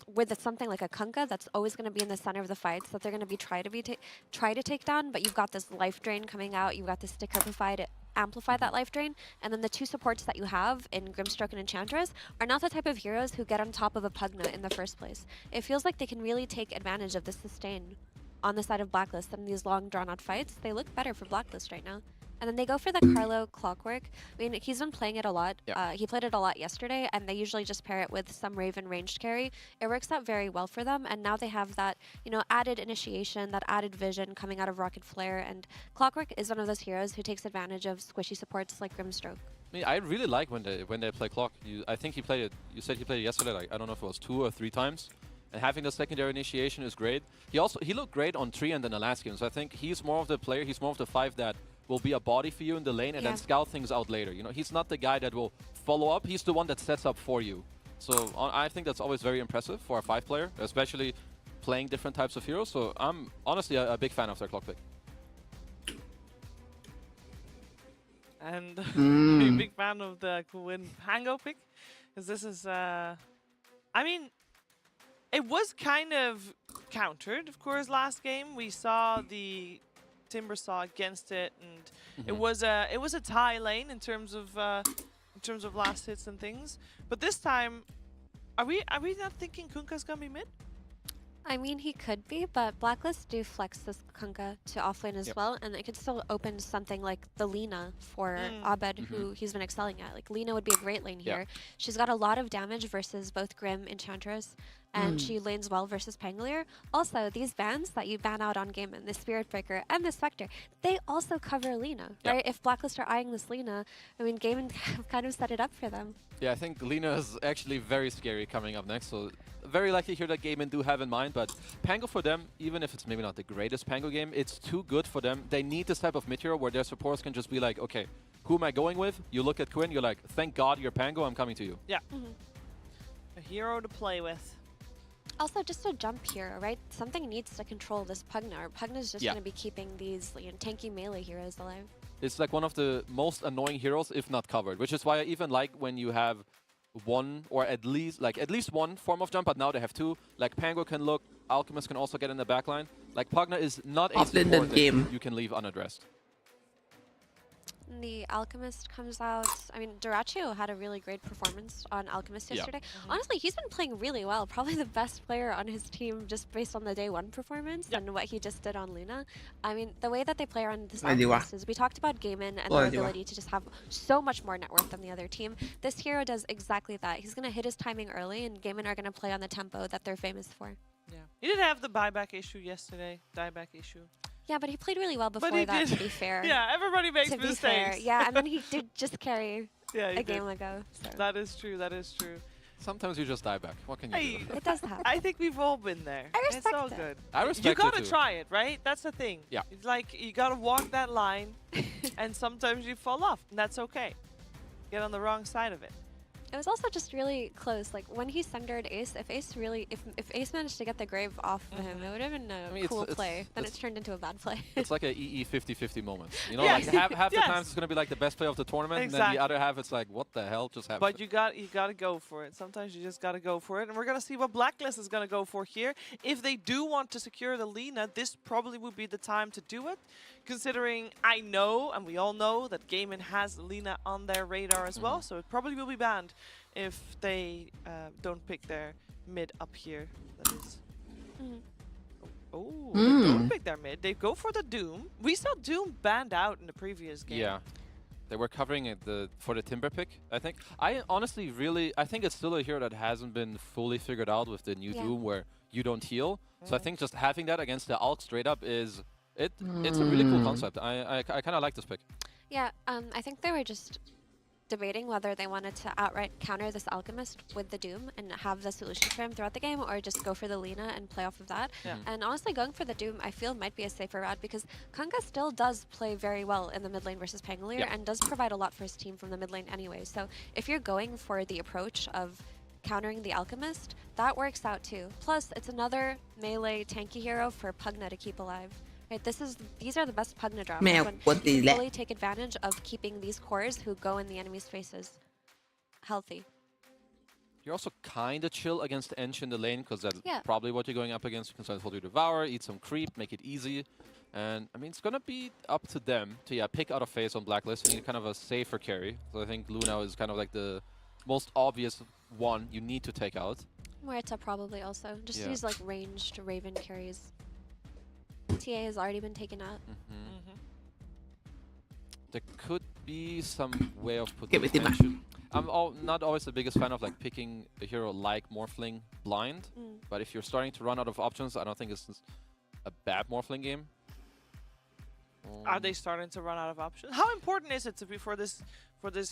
with something like a Kunkka that's always going to be in the center of the fights that they're going to be try to take down, but you've got this life drain coming out, you've got this stick herbified to amplify that life drain, and then the two supports that you have in Grimstroke and Enchantress are not the type of heroes who get on top of a Pugna in the first place. It feels like they can really take advantage of the sustain on the side of Blacklist in these long drawn-out fights. They look better for Blacklist right now. And then they go for the Carlo Clockwork. I mean, he's been playing it a lot. Yeah. He played it a lot yesterday, and they usually just pair it with some Raven ranged carry. It works out very well for them, and now they have that, you know, added initiation, that added vision coming out of Rocket Flare, and Clockwork is one of those heroes who takes advantage of squishy supports like Grimstroke. I mean, I really like when they play Clock. I think he played it. You said he played it yesterday. Like I don't know if it was 2 or 3 times. And having the secondary initiation is great. He looked great on Treant in the last game. So I think he's more of the player. He's more of the 5 that will be a body for you in the lane and then scout things out later. You know, he's not the guy that will follow up. He's the one that sets up for you. So I think that's always very impressive for a 5 player, especially playing different types of heroes. So I'm honestly a big fan of their Clock pick. And big fan of the Quinn Pango pick, because this is, I mean, it was kind of countered, of course, last game. We saw the Timber saw against it, and it was a tie lane in terms of last hits and things. But this time, are we not thinking Kunkka's gonna be mid? I mean, he could be, but Blacklist do flex this Kunkka to offlane as well, and it could still open something like the Lina for Abed, who he's been excelling at. Like, Lina would be a great lane here. She's got a lot of damage versus both Grim, Enchantress, and she lanes well versus Pangolier. Also, these bans that you ban out on Gaimin, the Spirit Breaker and the Spectre, they also cover Lina, right? If Blacklist are eyeing this Lina, I mean, Gaimin kind of set it up for them. Yeah, I think Lina is actually very scary coming up next, so very likely here that Gaimin do have in mind, but Pango for them, even if it's maybe not the greatest Pango game, it's too good for them. They need this type of mid hero where their supports can just be like, okay, who am I going with? You look at Quinn, you're like, thank God you're Pango, I'm coming to you. Yeah. A hero to play with. Also, just a jump hero, right? Something needs to control this Pugna, or Pugna's just going to be keeping these tanky melee heroes alive. It's like one of the most annoying heroes, if not covered, which is why I even like when you have one or at least one form of jump, but now they have two. Like Pango can look, Alchemist can also get in the backline. Like Pugna is not a support that you can leave unaddressed. The Alchemist comes out. I mean, Duraccio had a really great performance on Alchemist yesterday. Honestly, he's been playing really well. Probably the best player on his team just based on the day one performance and what he just did on Luna. I mean, the way that they play around this Alchemist is we talked about Gaimin and their ability to just have so much more net worth than the other team. This hero does exactly that. He's going to hit his timing early and Gaimin are going to play on the tempo that they're famous for. Yeah. He did have the buyback issue yesterday. Dieback issue. Yeah, but he played really well before that, to be fair. Yeah, everybody makes mistakes. Yeah, and then he did just carry a game ago. So. That is true, that is true. Sometimes you just die back. What can you do? It does happen. I think we've all been there. I respect it's all it. good. I respect you it gotta too. try it, right? That's the thing. Yeah. It's like you gotta walk that line and sometimes you fall off, and that's okay. Get on the wrong side of it. It was also just really close. Like when he sundered Ace, if Ace managed to get the grave off of him, it would have been a cool play. Then it's turned into a bad play. It's like a EE 50-50 moment. You know, like half the times it's gonna be like the best play of the tournament, and then the other half it's like, what the hell just happened? But you gotta go for it. Sometimes you just gotta go for it, and we're gonna see what Blacklist is gonna go for here. If they do want to secure the Lina, this probably would be the time to do it. Considering I know, and we all know, that Gaimin has Lina on their radar as well, so it probably will be banned if they don't pick their mid up here. That is. Oh, they don't pick their mid. They go for the Doom. We saw Doom banned out in the previous game. Yeah. They were covering it for the Timber pick, I think. I honestly I think it's still a hero that hasn't been fully figured out with the new Doom where you don't heal. So I think just having that against the Alk straight up is, it's a really cool concept. I kind of like this pick. Yeah, I think they were just debating whether they wanted to outright counter this Alchemist with the Doom and have the solution for him throughout the game, or just go for the Lina and play off of that. And honestly, going for the Doom, I feel might be a safer route because Kanga still does play very well in the mid lane versus Pangolier and does provide a lot for his team from the mid lane anyway. So if you're going for the approach of countering the Alchemist, that works out too. Plus, it's another melee tanky hero for Pugna to keep alive. Right, these are the best Pugna drops when you fully take advantage of keeping these cores who go in the enemy's faces healthy. You're also kind of chill against Ench in the lane because that's probably what you're going up against. You can hold you Devour, eat some creep, make it easy. And I mean, it's going to be up to them to pick out a phase on Blacklist. You need kind of a safer carry. So I think Luna is kind of like the most obvious one you need to take out. Muerta probably also. Just use like ranged Raven carries. TA has already been taken out. There could be some way of putting tension. I'm not always the biggest fan of like picking a hero like Morphling blind, but if you're starting to run out of options, I don't think it's a bad Morphling game. Are they starting to run out of options? How important is it to be for this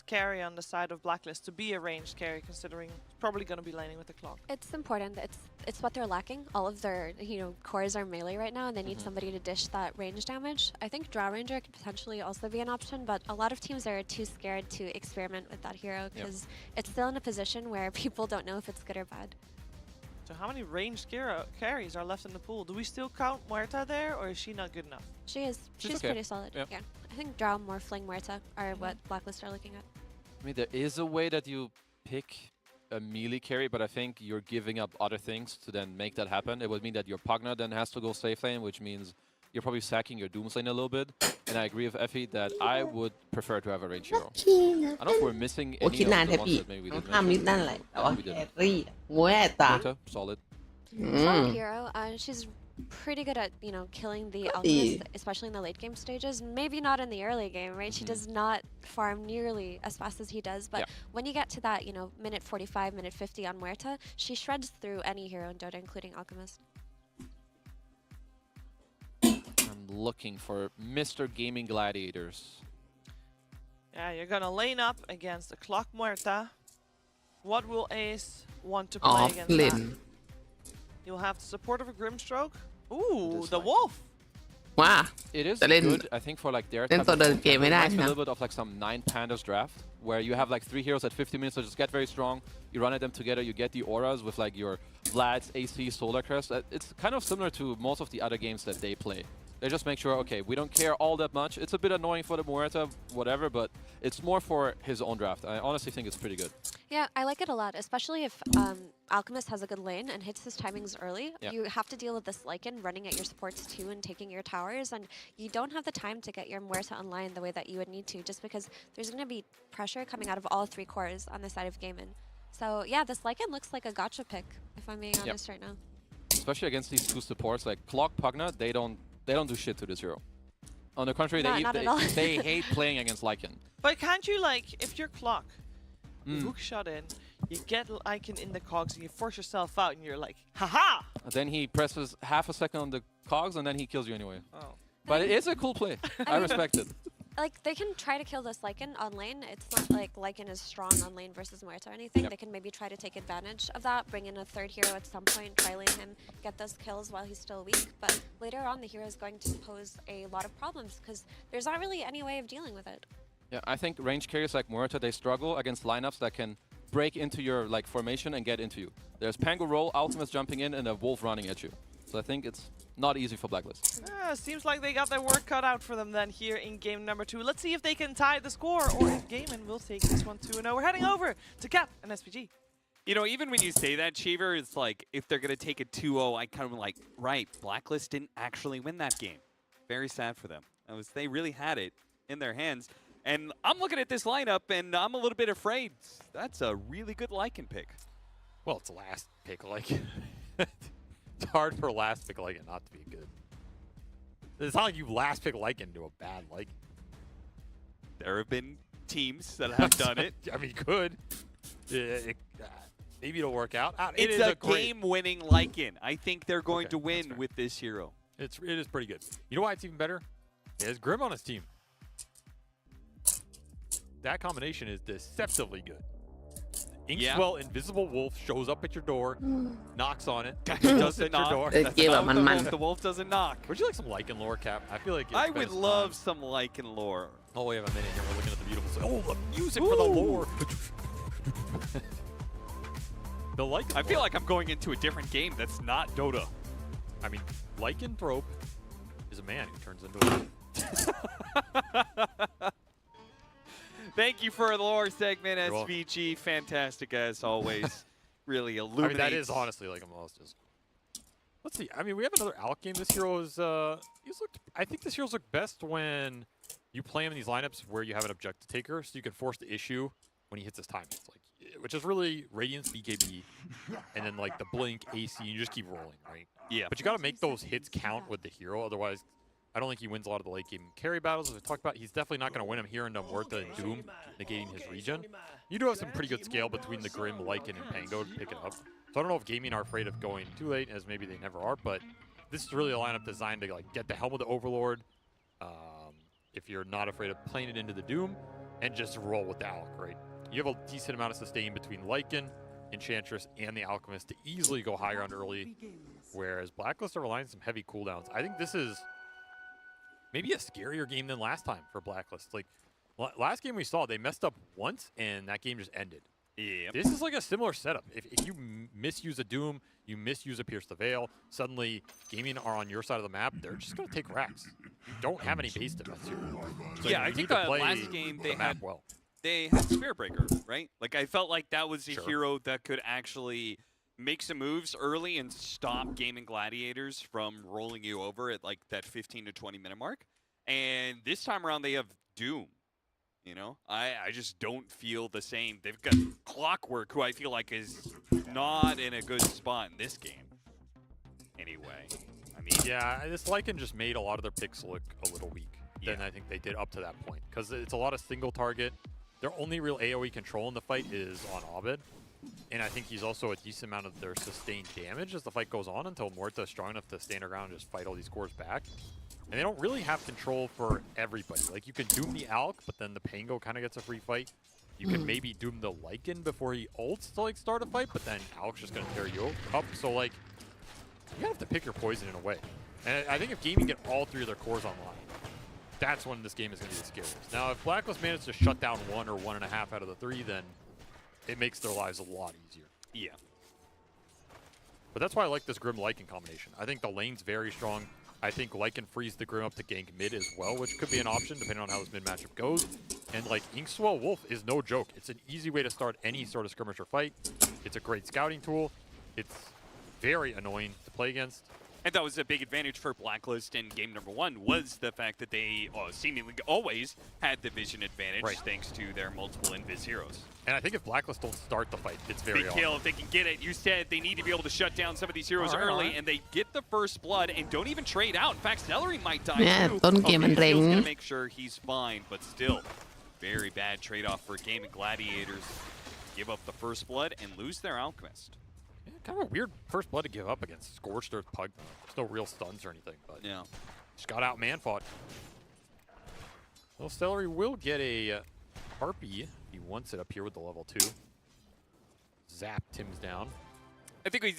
carry on the side of Blacklist to be a ranged carry, considering it's probably going to be laning with the clock? It's important. It's what they're lacking. All of their cores are melee right now, and they need somebody to dish that range damage. I think Drow Ranger could potentially also be an option, but a lot of teams are too scared to experiment with that hero because it's still in a position where people don't know if it's good or bad. So how many ranged carries are left in the pool? Do we still count Muerta there, or is she not good enough? She is. She's okay. Pretty solid. Yeah. I think Drow, Morphling, Muerta are what Blacklist are looking at. I mean, there is a way that you pick a melee carry, but I think you're giving up other things to then make that happen. It would mean that your Pugna then has to go safe lane, which means you're probably sacking your Doom lane a little bit. And I agree with Effie that I would prefer to have a range hero. I don't know if we're missing any of the ones that maybe we didn't mention. Muerta, solid. Solid hero. She's pretty good at killing the Alchemist, especially in the late game stages. Maybe not in the early game, right? She does not farm nearly as fast as he does, but when you get to that minute 45, minute 50 on Muerta, she shreds through any hero in Dota, including Alchemist. I'm looking for Mr. Gaming Gladiators. Yeah, you're gonna lane up against the Clock Muerta. What will Ace want to play against that? You'll have the support of a Grimstroke. Ooh, the Wolf! Wow. It is good, I think, for like their type of game. It reminds me a little bit of like some 9 Pandas draft, where you have like 3 heroes at 50 minutes that just get very strong. You run at them together, you get the auras with like your Vlad's, AC, Solar Crest. It's kind of similar to most of the other games that they play. They just make sure, okay, we don't care all that much. It's a bit annoying for the Muerta, whatever, but it's more for his own draft. I honestly think it's pretty good. Yeah, I like it a lot, especially if Alchemist has a good lane and hits his timings early. Yeah. You have to deal with this Lycan running at your supports too and taking your towers, and you don't have the time to get your Muerta online the way that you would need to, just because there's going to be pressure coming out of all three cores on the side of Gaimin. So yeah, this Lycan looks like a gotcha pick, if I'm being honest right now. Especially against these two supports, like Clock, Pugna, they don't do shit to this hero. On the contrary, they hate playing against Lycan. But can't you, like, if you're Clock, you hook shot in, you get Lycan in the cogs, and you force yourself out, and you're like, haha! And then he presses half a second on the cogs, and then he kills you anyway. Oh. But it is a cool play. I respect it. Like, they can try to kill this Lycan on lane. It's not like Lycan is strong on lane versus Muerta or anything. They can maybe try to take advantage of that, bring in a third hero at some point, tri-lane him, get those kills while he's still weak. But later on, the hero is going to pose a lot of problems because there's not really any way of dealing with it. Yeah, I think range carriers like Muerta, they struggle against lineups that can break into your like formation and get into you. There's Pango roll, Ultimates jumping in, and a Wolf running at you. So I think it's not easy for Blacklist. Seems like they got their work cut out for them then here in game number 2. Let's see if they can tie the score or if Gaimin will take this one 2-0. We're heading over to Cap and SPG. You know, even when you say that, Cheever, it's like, if they're going to take a 2-0, I kind of like, right, Blacklist didn't actually win that game. Very sad for them. They really had it in their hands. And I'm looking at this lineup, and I'm a little bit afraid. That's a really good Lycan pick. Well, it's last pick Lycan. It's hard for last pick Lycan not to be good. It's not like you last pick Lycan into a bad Lycan. There have been teams that have done it. I mean, you could. Maybe it'll work out. It's a game-winning Lycan. I think they're going to win with this hero. It is pretty good. You know why it's even better? He has Grim on his team. That combination is deceptively good. Inkswell, Invisible Wolf shows up at your door, knocks on it, doesn't knock. Your door. The wolf doesn't knock. Would you like some Lycan lore, Cap? I feel like I would love some Lycan lore. Oh, we have a minute here. We're looking at the beautiful. Oh, the music for the lore. The Lycan. I feel like I'm going into a different game that's not Dota. I mean, Lycanthrope is a man who turns into a. Thank you for the lore segment, SVG. Fantastic as always. Really illuminates. I mean, that is honestly like a most. Let's see. I mean, we have another Alc game. This hero is. I think this hero's look best when you play him in these lineups where you have an objective taker, so you can force the issue when he hits his time. It's like, which is really Radiance, BKB, and then like the Blink, AC. And you just keep rolling, right? Yeah. But you got to make those hits count with the hero, otherwise. I don't think he wins a lot of the late game carry battles. As we talked about, he's definitely not going to win them here in Muerta and Doom, negating his regen. You do have some pretty good scale between the Grim, Lycan, and Pango to pick it up. So I don't know if Gaming are afraid of going too late, as maybe they never are, but this is really a lineup designed to like get the helm of the Overlord, if you're not afraid of playing it into the Doom, and just roll with the Alc, right? You have a decent amount of sustain between Lycan, Enchantress, and the Alchemist to easily go higher on early, whereas Blacklist are relying on some heavy cooldowns. I think this is maybe a scarier game than last time for Blacklist. Like, last game we saw, they messed up once, and that game just ended. Yeah. This is like a similar setup. If you misuse a Doom, you misuse a Pierce the Veil, suddenly Gaming are on your side of the map, they're just going to take racks. You don't have any base defense here. So yeah, I think last game they had Spirit Breaker, right? Like, I felt like that was a hero that could actually make some moves early and stop Gaming Gladiators from rolling you over at like that 15 to 20 minute mark. And this time around they have Doom. You know, I just don't feel the same. They've got Clockwork, who I feel like is not in a good spot in this game. Anyway, I mean, yeah, this Lycan just made a lot of their picks look a little weak than I think they did up to that point, because it's a lot of single target. Their only real AoE control in the fight is on Abed. And I think he's also a decent amount of their sustained damage as the fight goes on until Muerta is strong enough to stand around and just fight all these cores back. And they don't really have control for everybody. Like, you can Doom the Alc, but then the Pango kind of gets a free fight. You can maybe Doom the Lycan before he ults to, like, start a fight, but then Alc's just going to tear you up. So, like, you have to pick your poison in a way. And I think if Gaming get all three of their cores online, that's when this game is going to be the scariest. Now, if Blacklist managed to shut down 1 or 1.5 out of the 3, then it makes their lives a lot easier. Yeah. But that's why I like this Grim Lycan combination. I think the lane's very strong. I think Lycan frees the Grim up to gank mid as well, which could be an option depending on how this mid matchup goes. And like Inkswell Wolf is no joke. It's an easy way to start any sort of skirmish or fight. It's a great scouting tool. It's very annoying to play against. And that was a big advantage for Blacklist in game number 1 was the fact that they seemingly always had the vision advantage thanks to their multiple invis heroes. And I think if Blacklist don't start the fight, it's very big kill if they can get it. You said they need to be able to shut down some of these heroes early, and they get the first blood and don't even trade out. In fact, Celery might die too. ต้นเกมมันเร็ง He's gonna make sure he's fine, but still, very bad trade-off for Game of Gladiators. Give up the first blood and lose their Alchemist. Kind of a weird first blood to give up against Scorched Earth Pug. There's no real stuns or anything, but yeah, just got out man fought. Well, Celery will get a Harpy. He wants it up here with the level 2. Zap Tim's down. I think we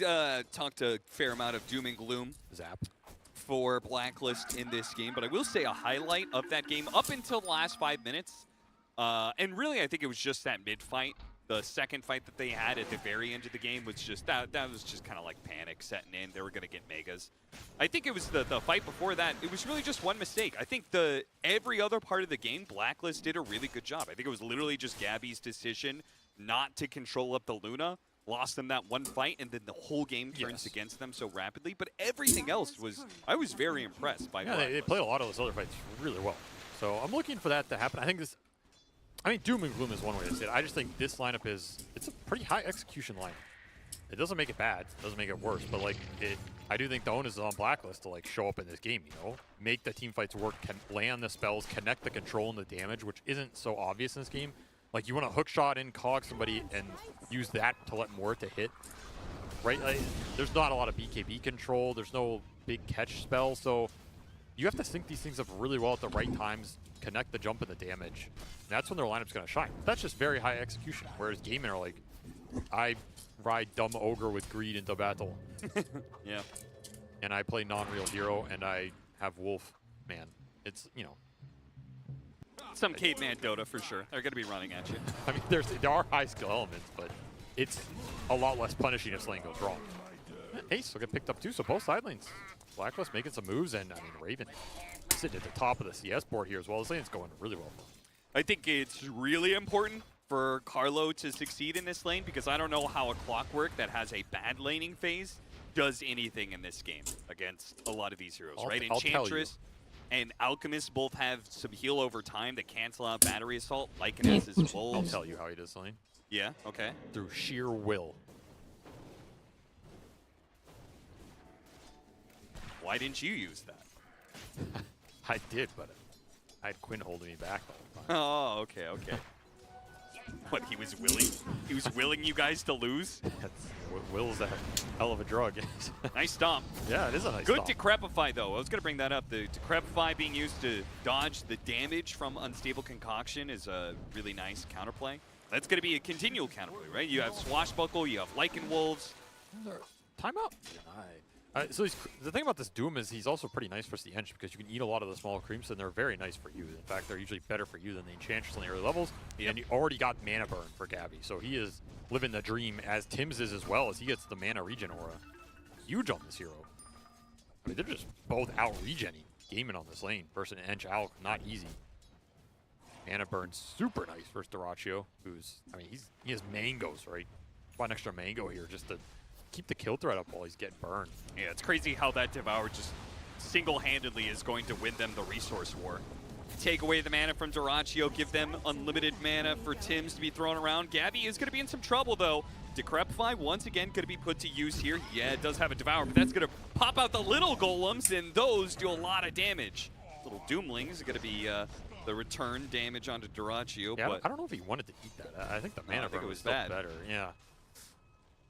talked a fair amount of doom and gloom. Zap. For Blacklist in this game, but I will say a highlight of that game up until the last 5 minutes, and really I think it was just that mid fight. The second fight that they had at the very end of the game was just that was just kind of like panic setting in. They were going to get megas. I think it was the fight before that. It was really just one mistake. I think every other part of the game, Blacklist did a really good job. I think it was literally just Gabby's decision not to control up the Luna. Lost them that one fight, and then the whole game turns against them so rapidly. But everything else I was very impressed by. Yeah, they play a lot of those other fights really well. So I'm looking for that to happen. I mean, doom and gloom is one way to say it. I just think this lineup it's a pretty high execution lineup. It doesn't make it bad, it doesn't make it worse, but like I do think the onus is on Blacklist to like show up in this game, you know? Make the team fights work, land the spells, connect the control and the damage, which isn't so obvious in this game. Like you want to hook shot in, cog somebody, and use that to let more to hit. Right? Like, there's not a lot of BKB control, there's no big catch spell, so you have to sync these things up really well at the right times, connect the jump and the damage. And that's when their lineup's going to shine. That's just very high execution. Whereas Gaimin are like, I ride dumb ogre with greed into battle. Yeah. And I play non-real hero and I have wolf. Man, it's, you know. Some caveman Dota for sure. They're going to be running at you. I mean, there are high skill elements, but it's a lot less punishing if something goes wrong. Ace will get picked up too, so both side lanes. Blacklist making some moves, and I mean, Raven sitting at the top of the CS board here as well. This lane's going really well for him. I think it's really important for Carlo to succeed in this lane because I don't know how a Clockwork that has a bad laning phase does anything in this game against a lot of these heroes, right? Enchantress and Alchemist both have some heal over time that cancel out Battery Assault, Lycan has his wolves. I'll tell you how he does lane. Yeah, okay. Through sheer will. Why didn't you use that? I did, but I had Quinn holding me back the whole time. Oh, okay, okay. What, he was willing? He was willing you guys to lose? Will's a hell of a drug. Nice stomp. Yeah, it is a nice Good stomp. Decrepify, though. I was going to bring that up. The Decrepify being used to dodge the damage from Unstable Concoction is a really nice counterplay. That's going to be a continual counterplay, right? You have Swashbuckle, you have Lycan Wolves. Timeout. So the thing about this Doom is he's also pretty nice versus the Ench because you can eat a lot of the small creeps and they're very nice for you. In fact, they're usually better for you than the Enchantress on the early levels. And you already got mana burn for Gabby. So he is living the dream as Tim's is as well as he gets the mana regen aura. Huge on this hero. I mean, they're just both out regenning. Gaming on this lane versus an Ench Alc, not easy. Mana burn super nice versus Duraccio, who's, I mean, he has mangoes, right? Bought an extra mango here just to keep the kill threat up while he's getting burned. Yeah, it's crazy how that Devour just single-handedly is going to win them the resource war. Take away the mana from Duraccio, give them unlimited mana for Tims to be thrown around. Gabby is going to be in some trouble, though. Decrepify, once again, going to be put to use here. Yeah, it does have a Devour, but that's going to pop out the little golems, and those do a lot of damage. Little Doomlings are going to be the return damage onto Duraccio. Yeah, but I don't know if he wanted to eat that. I think the mana burn was still bad. better. Yeah.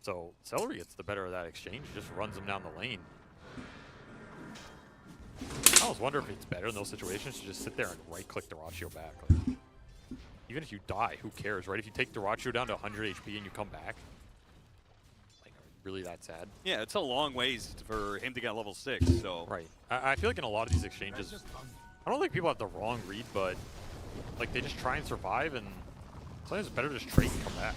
So Celery gets the better of that exchange, just runs him down the lane. I always wonder if it's better in those situations to just sit there and right-click Duraccio back. Like, even if you die, who cares, right? If you take Duraccio down to 100 HP and you come back, like, really that sad? Yeah, it's a long ways for him to get level 6, so... Right. I feel like in a lot of these exchanges, I don't think people have the wrong read, but like they just try and survive, and sometimes it's better to just trade and come back.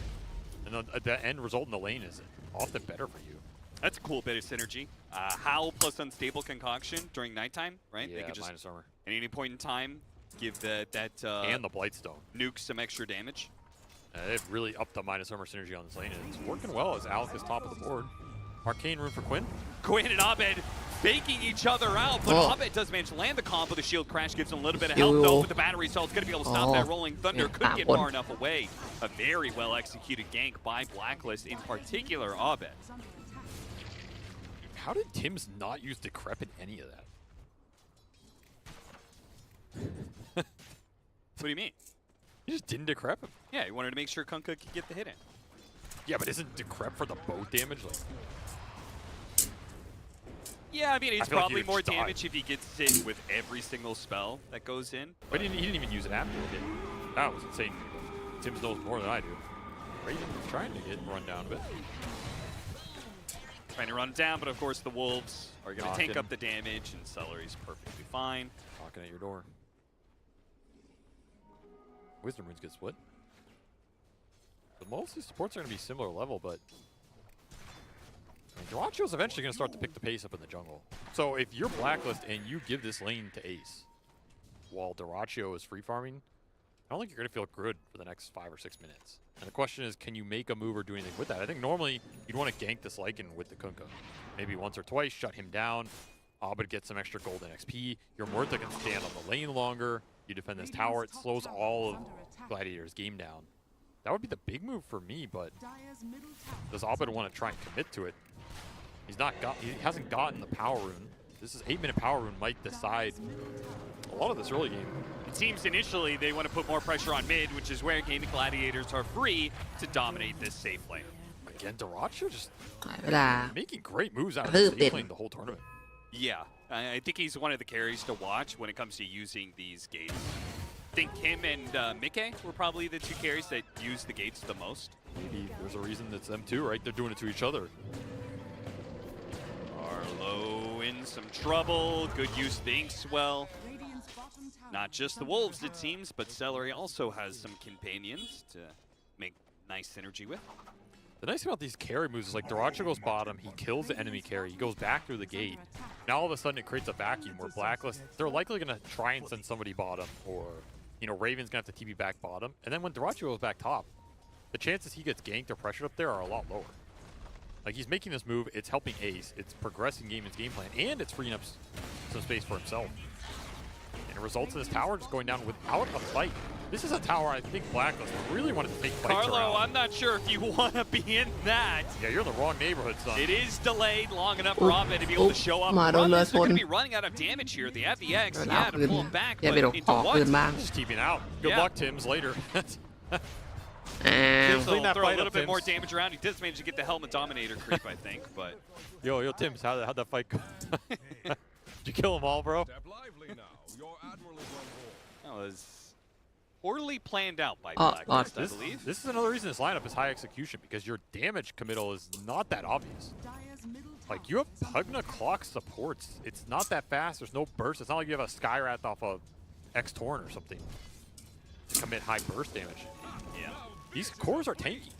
And the end result in the lane is often better for you. That's a cool bit of synergy. Howl plus Unstable Concoction during nighttime, right? Yeah, they could just, minus armor. at any point in time, give that and the Blightstone. Nuke some extra damage. They've really upped the minus armor synergy on this lane, and it's working well as Alec is top of the board. Arcane rune for Quinn. Quinn and Abed baking each other out, but Abed does manage to land the combo. The shield crash gives him a little bit of help, though, with the battery cell. It's going to be able to stop that Rolling Thunder. Couldn't get far enough away. A very well-executed gank by Blacklist, in particular, Abed. How did Tims not use Decrep in any of that? What do you mean? He just didn't Decrep him. Yeah, he wanted to make sure Kunkka could get the hit in. Yeah, but isn't Decrep for the boat damage? Like, yeah, I mean, it's probably like more damage if he gets hit with every single spell that goes in. But he didn't even use it after he did. That was insane. Tims knows more than I do. Raven trying to get run down a bit. Trying to run it down, but of course the Wolves are going to tank up the damage, and Celery's perfectly fine. Knocking at your door. Wisdom runes get split. But most of these supports are going to be similar level, but I mean, Duracio's eventually going to start to pick the pace up in the jungle. So if you're Blacklist and you give this lane to Ace while Duracio is free farming, I don't think you're going to feel good for the next 5 or 6 minutes. And the question is, can you make a move or do anything with that? I think normally you'd want to gank this Lycan with the Kunkka. Maybe once or twice, shut him down. Abed gets some extra golden XP. Your Murtha can stand on the lane longer. You defend this tower. It slows all of Gladiator's game down. That would be the big move for me, but does Abed want to try and commit to it? He hasn't gotten the power rune. This is 8-minute power rune might decide a lot of this early game. It seems initially they want to put more pressure on mid, which is where Gaming Gladiators are free to dominate this safe lane. Again, Duracio just making great moves out of the safe lane the whole tournament. Yeah, I think he's one of the carries to watch when it comes to using these gates. I think him and Mickey were probably the two carries that use the gates the most. Maybe there's a reason it's them too, right? They're doing it to each other. Arlo in some trouble. Good use of the Inkswell. Not just the Wolves, it seems, but Celery also has some companions to make nice synergy with. The nice thing about these carry moves is like Duracio goes bottom, he kills the enemy carry, he goes back through the gate. Now all of a sudden it creates a vacuum where Blacklist, they're likely going to try and send somebody bottom, or you know, Raven's going to have to TP back bottom. And then when Duracio goes back top, the chances he gets ganked or pressured up there are a lot lower. Like, he's making this move, it's helping Ace, it's progressing Game's game plan, and it's freeing up some space for himself. And it results in this tower just going down without a fight. This is a tower I think Blacklist really wanted to take fights Carlo, around. I'm not sure if you want to be in that. Yeah, you're in the wrong neighborhood, son. It is delayed long enough for Abed to be able to show up. They're going to be running out of damage here. They have the X, yeah, to pull him back, but into what? Just keeping out. Good luck, Tims, later. Tims will throw a little bit more damage around. He does manage to get the Helmet Dominator creep, I think, but... Yo, Tims, how'd that fight go? Did you kill them all, bro? That was poorly planned out by Blacklist, I believe. This is another reason this lineup is high execution, because your damage committal is not that obvious. Like, you have Pugna Clock supports. It's not that fast. There's no burst. It's not like you have a Skyrath off of X-Torn or something to commit high burst damage. Yeah. These cores are tanky.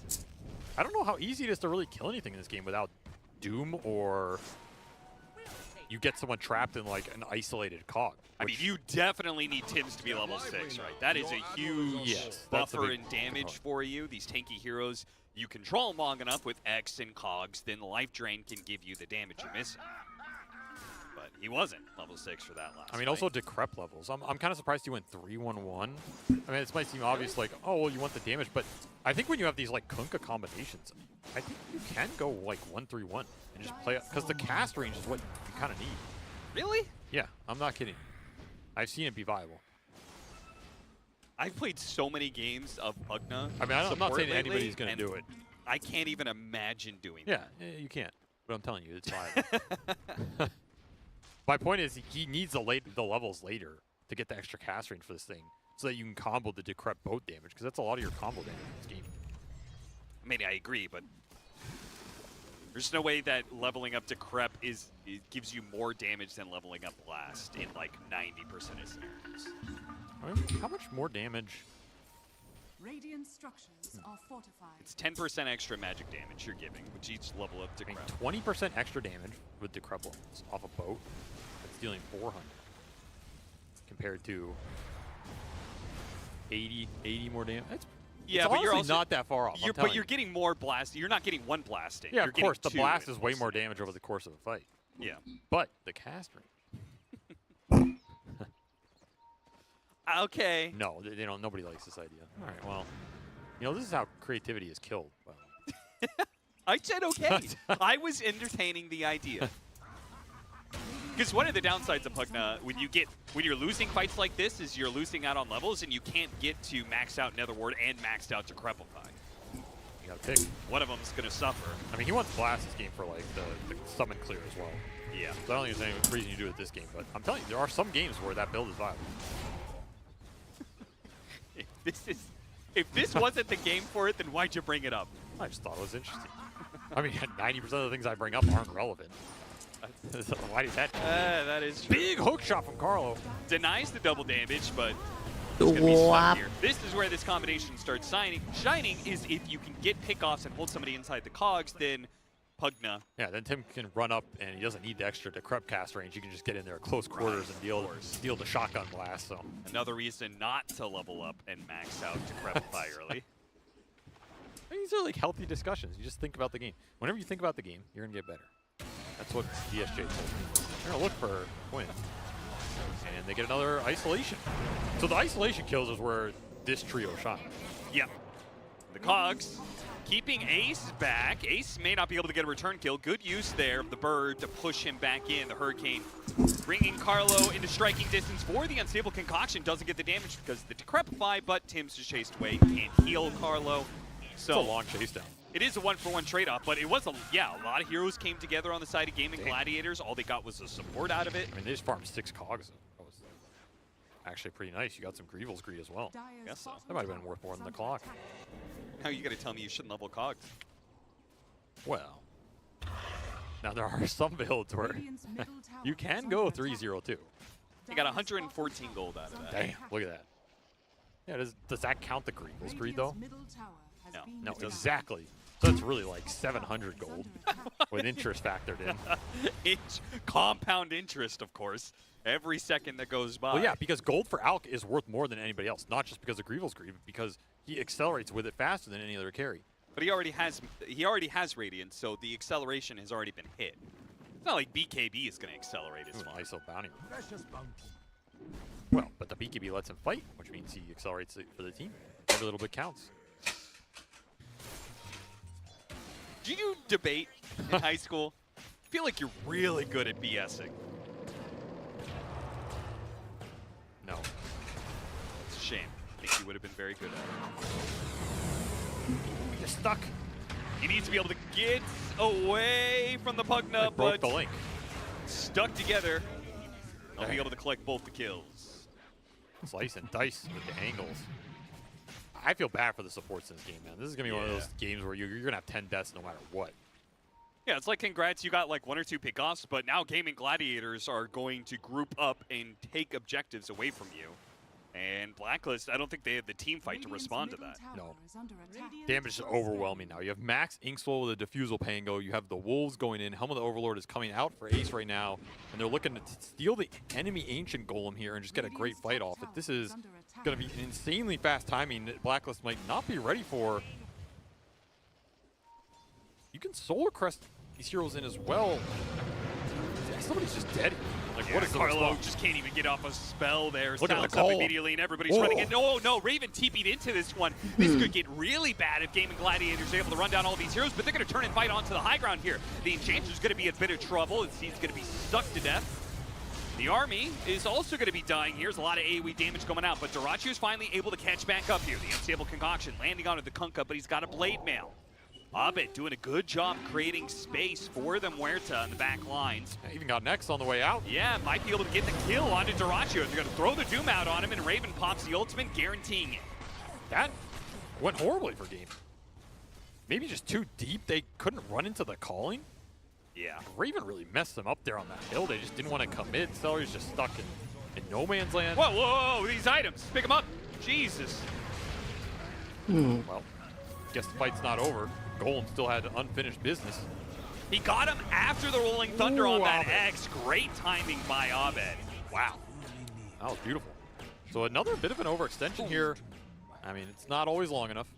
I don't know how easy it is to really kill anything in this game without Doom, or you get someone trapped in like an isolated cog. I mean, you definitely need Tims to be level 6, right? That is a huge buffer in damage for you. These tanky heroes, you control them long enough with X and cogs, then Life Drain can give you the damage you're missing. But he wasn't level 6 for that last I mean, fight. also Decrep levels. I'm kind of surprised you went 3-1-1. I mean, this might seem obvious, like, oh, well, you want the damage, but I think when you have these like Kunkka combinations, I think you can go like 1-3-1 and just play it, because the cast range is what you kind of need. Really? Yeah, I'm not kidding. I've seen it be viable. I've played so many games of Pugna. I mean, I'm not saying anybody's going to do it. I can't even imagine doing that. Yeah, you can't. But I'm telling you, it's viable. My point is, he needs the levels later to get the extra cast range for this thing, so that you can combo the Decrep boat damage, because that's a lot of your combo damage in this game. I mean, I agree, but there's no way that leveling up Decrep gives you more damage than leveling up Blast in like 90% of scenarios. I mean, how much more damage? Radiant structures are fortified. It's 10% extra magic damage you're giving with each level of I mean, Decrep. 20% extra damage with Decrep off a boat. That's dealing 400 compared to 80 more damage. Yeah, it's but you're also not that far off. But you're getting more blast. You're not getting one blasting. Yeah, you're of course. The two blast is with way this. more damage over the course of the fight. Yeah. But the cast rate. Okay. No, nobody likes this idea. All right, well, this is how creativity is killed. Well, I said okay. I was entertaining the idea. Because one of the downsides of Pugna, when you're losing fights like this, is you're losing out on levels, and you can't get to max out Nether Ward and maxed out Decrepify. You gotta pick. One of them's gonna suffer. I mean, he wants blast this game for like the summon clear as well. Yeah. So I don't think there's any reason you do it this game, but I'm telling you, there are some games where that build is viable. If this wasn't the game for it, then why'd you bring it up? I just thought it was interesting. I mean, 90% of the things I bring up aren't relevant. Why did that? That is true. Big hook shot from Carlo. Denies the double damage, but it's gonna be stuck here. This is where this combination starts shining. Is if you can get pickoffs and hold somebody inside the cogs, then Pugna. Yeah, then Tim can run up, and he doesn't need the extra Decrep cast range. He can just get in there at close quarters and deal the shotgun blast. So another reason not to level up and max out Decrepify early. I mean, these are like healthy discussions. You just think about the game. Whenever you think about the game, you're gonna get better. That's what DSJ told me. They're gonna look for Quinn, and they get another isolation. So the isolation kills is where this trio shine. Yep. The cogs. Keeping Ace back. Ace may not be able to get a return kill. Good use there of the bird to push him back in. The Hurricane bringing Carlo into striking distance for the Unstable Concoction. Doesn't get the damage because of the Decrepify, but Tim's just chased away. Can't heal Carlo. So it's a long chase down. It is a one-for-one trade-off, but it was a lot of heroes came together on the side of Gaming Gladiators. All they got was the support out of it. I mean, they just farmed 6 cogs. That was actually pretty nice. You got some Greevil's Greed as well. Guess so. That might have been worth more than the clock. Now you gotta tell me you shouldn't level cogs. Well, now there are some builds where you can go 3-0-2. You got 114 gold out of that. Damn, look at that. Yeah, does that count the Greevil's Greed though? No, exactly. So that's really like 700 gold with interest factored in. Compound interest, of course. Every second that goes by. Well, yeah, because gold for Alk is worth more than anybody else. Not just because of Greevil's Greed, but because he accelerates with it faster than any other carry. But he already has Radiance, so the acceleration has already been hit. It's not like BKB is going to accelerate as much. ISO bounty. Well, but the BKB lets him fight, which means he accelerates it for the team. Every little bit counts. Did you debate in high school? I feel like you're really good at BSing. No. It's a shame. I think you would have been very good at it. You're stuck. He needs to be able to get away from the Pugna, Broke but the link. Stuck together. They'll be able to collect both the kills. Slice and dice with the angles. I feel bad for the supports in this game, man. This is going to be one of those games where you're going to have 10 deaths no matter what. Yeah, it's like congrats, you got like 1 or 2 pickoffs, but now Gaming Gladiators are going to group up and take objectives away from you. And Blacklist, I don't think they have the team fight to respond to that. No. Damage is overwhelming now. You have Max Inkswell with a Diffusal Pango. You have the Wolves going in. Helm of the Overlord is coming out for Ace right now. And they're looking to steal the enemy Ancient Golem here and just get a great fight off it. This is going to be an insanely fast timing that Blacklist might not be ready for. You can Solar Crest these heroes in as well. Somebody's just dead. Like, what is Carlo just can't even get off a spell there. Look at the Sounds call. up immediately, and everybody's running in. Oh, no, Raven TP'd into this one. This could get really bad if Gaming Gladiators are able to run down all these heroes, but they're going to turn and fight onto the high ground here. The Enchanter's going to be in a bit of trouble. He's going to be stuck to death. The army is also going to be dying here. There's a lot of AoE damage coming out, but Duracio is finally able to catch back up here. The Unstable Concoction landing onto the Kunkka, but he's got a Blade Mail. Abed doing a good job creating space for the Muerta in the back lines. Even got Nex on the way out. Yeah, might be able to get the kill onto Duracio. They're going to throw the Doom out on him, and Raven pops the ultimate, guaranteeing it. That went horribly for Game. Maybe just too deep. They couldn't run into the calling. Yeah. Raven really messed them up there on that hill. They just didn't want to commit. Celery's just stuck in no man's land. Whoa, whoa, whoa, these items. Pick them up. Jesus. Well, guess the fight's not over. Golem still had unfinished business. He got him after the Rolling Thunder on that Abed. X. Great timing by Abed. Wow. That was beautiful. So another bit of an overextension here. I mean, it's not always long enough.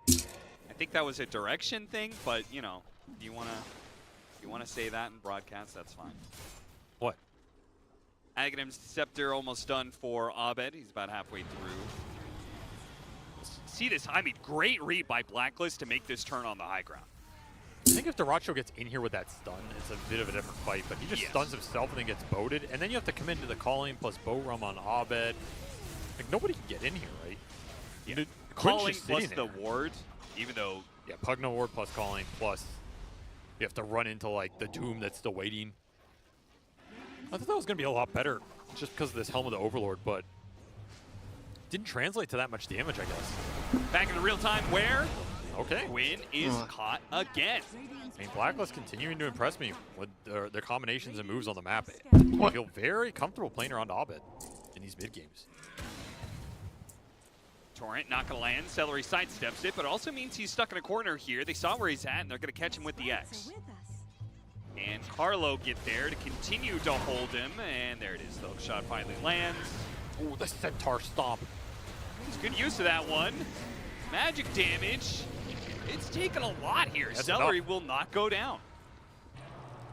I think that was a direction thing, but you know, you wanna say that in broadcast, that's fine. What? Aghanim's Scepter almost done for Abed. He's about halfway through. See this? I mean, great read by Blacklist to make this turn on the high ground. I think if Duracho gets in here with that stun, it's a bit of a different fight, but he just stuns himself and then gets boated, and then you have to come into the calling plus bow rum on Abed. Like, nobody can get in here, right? Yeah. Calling plus the ward, even though... Yeah, Pugno ward plus calling plus you have to run into, like, the Doom that's still waiting. I thought that was going to be a lot better just because of this Helm of the Overlord, but didn't translate to that much damage, I guess. Back in real time where... Okay. Quinn is caught again. I mean, Blacklist continuing to impress me with their combinations and moves on the map. I feel very comfortable playing around Abed in these mid games. Torrent not going to land. Celery sidesteps it, but it also means he's stuck in a corner here. They saw where he's at, and they're going to catch him with the X. And Carlo get there to continue to hold him, and there it is. The hook shot finally lands. Ooh, the Centaur Stomp. It's good use of that one. Magic damage. It's taken a lot here. That's Celery enough. will not go down.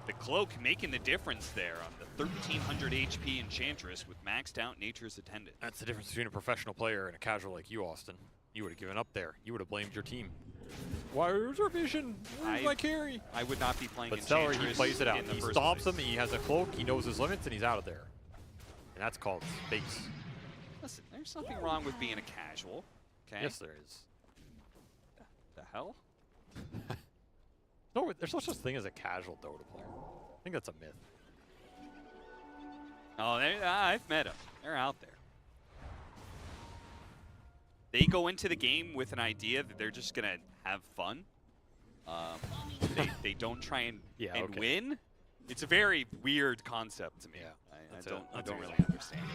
The Cloak making the difference there on the 1300 HP Enchantress with maxed out Nature's Attendant. That's the difference between a professional player and a casual like you, Austin. You would have given up there. You would have blamed your team. Where's our vision? Where's my carry? I would not be playing But Celery, Enchantress he plays it out. in the He first stomps place. him, he has a cloak, he knows his limits, and he's out of there. And that's called space. Listen, there's nothing wrong with being a casual. Okay. Yes, there is. The hell? No, there's no such thing as a casual Dota player. I think that's a myth. Oh, I've met them. They're out there. They go into the game with an idea that they're just gonna have fun. They don't try and win. It's a very weird concept to me. Yeah, I don't really understand it.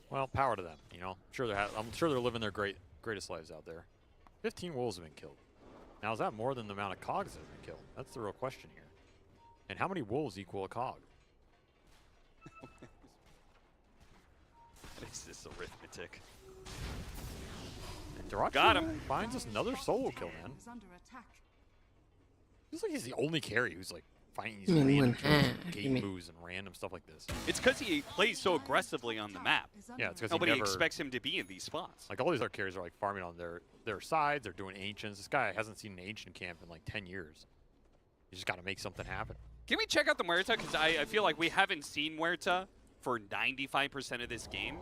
Well, power to them. You know, I'm sure they're living their greatest lives out there. 15 wolves have been killed. Now, is that more than the amount of cogs that have been killed? That's the real question here. And how many wolves equal a cog? What is this arithmetic? And Duracho Got him. finds us another solo kill, man. Feels like he's the only carry who's like finding these random gate moves and random stuff like this. It's because he plays so aggressively on the map. Yeah, it's because nobody expects him to be in these spots. Like all these other carries are like farming on their sides. They're doing ancients. This guy hasn't seen an ancient camp in like 10 years. You just got to make something happen. Can we check out the Muerta? Because I feel like we haven't seen Muerta for 95% of this game.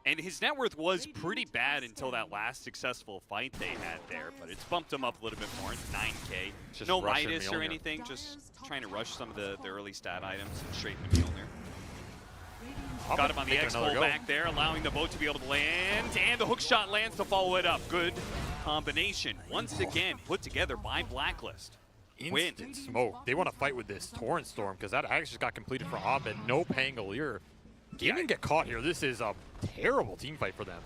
And his net worth was pretty bad until that last successful fight they had there, but it's bumped him up a little bit more. It's 9K. Just No rushing Midas or Mjolnir. anything, just trying to rush some of the early stat items and straight into Mjolnir. Got him on the X pull back there, allowing the boat to be able to land, and the hook shot lands to follow it up. Good combination. Once again, put together by Blacklist. Instant smoke. They want to fight with this Torrent Storm because that actually just got completed for Abed. No Pangolier. Gaming get caught here. This is a terrible team fight for them.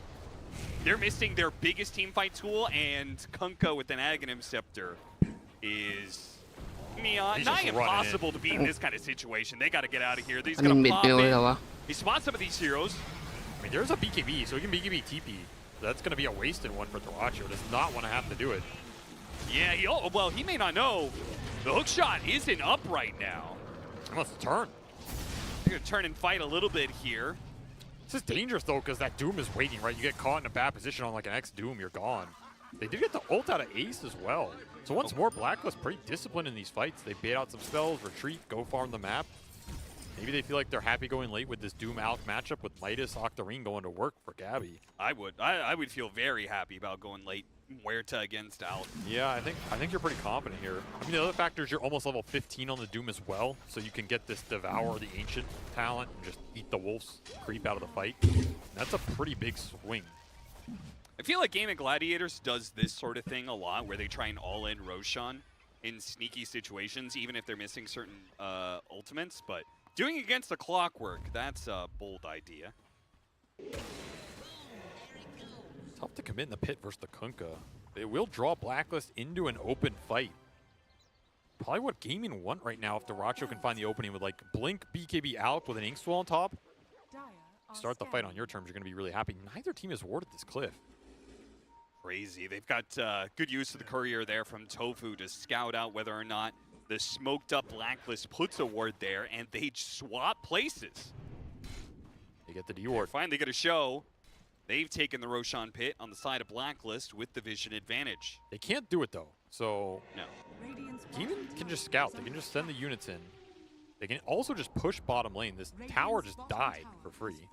They're missing their biggest team fight tool, and Kunkka with an Aghanim Scepter is not impossible to beat in this kind of situation. They got to get out of here. He's going to pop in. He spots some of these heroes. I mean, there's a BKB, so he can BKB TP. That's going to be a wasted one for Duracho. Does not want to have to do it. Yeah, he may not know. The hook shot isn't up right now. He wants to turn. They're going to turn and fight a little bit here. This is dangerous, though, because that Doom is waiting, right? You get caught in a bad position on, like, an X-Doom, you're gone. They did get the ult out of Ace as well. So once more, Blacklist pretty disciplined in these fights. They bait out some spells, retreat, go farm the map. Maybe they feel like they're happy going late with this Doom-Alk matchup with Midas, Octarine going to work for Gabby. I would feel very happy about going late Muerta against Alk. Yeah, I think you're pretty confident here. I mean, the other factor is you're almost level 15 on the Doom as well, so you can get this Devour the Ancient talent and just eat the wolves, creep out of the fight. That's a pretty big swing. I feel like Game of Gladiators does this sort of thing a lot, where they try and all-in Roshan in sneaky situations, even if they're missing certain ultimates, but Doing against the clockwork, that's a bold idea. Tough to commit in the pit versus the Kunkka. They will draw Blacklist into an open fight. Probably what Gaming want right now if Daracho can find the opening with like Blink, BKB out with an Inkswell on top. Start the fight on your terms, you're going to be really happy. Neither team has warded this cliff. Crazy. They've got good use of the courier there from Tofu to scout out whether or not the smoked up Blacklist puts a ward there, and they swap places. They get the D ward. Finally get a show. They've taken the Roshan pit on the side of Blacklist with the vision advantage. They can't do it though, so no. Demon can just scout. They can just send the units in. They can also just push bottom lane. This tower just died for free.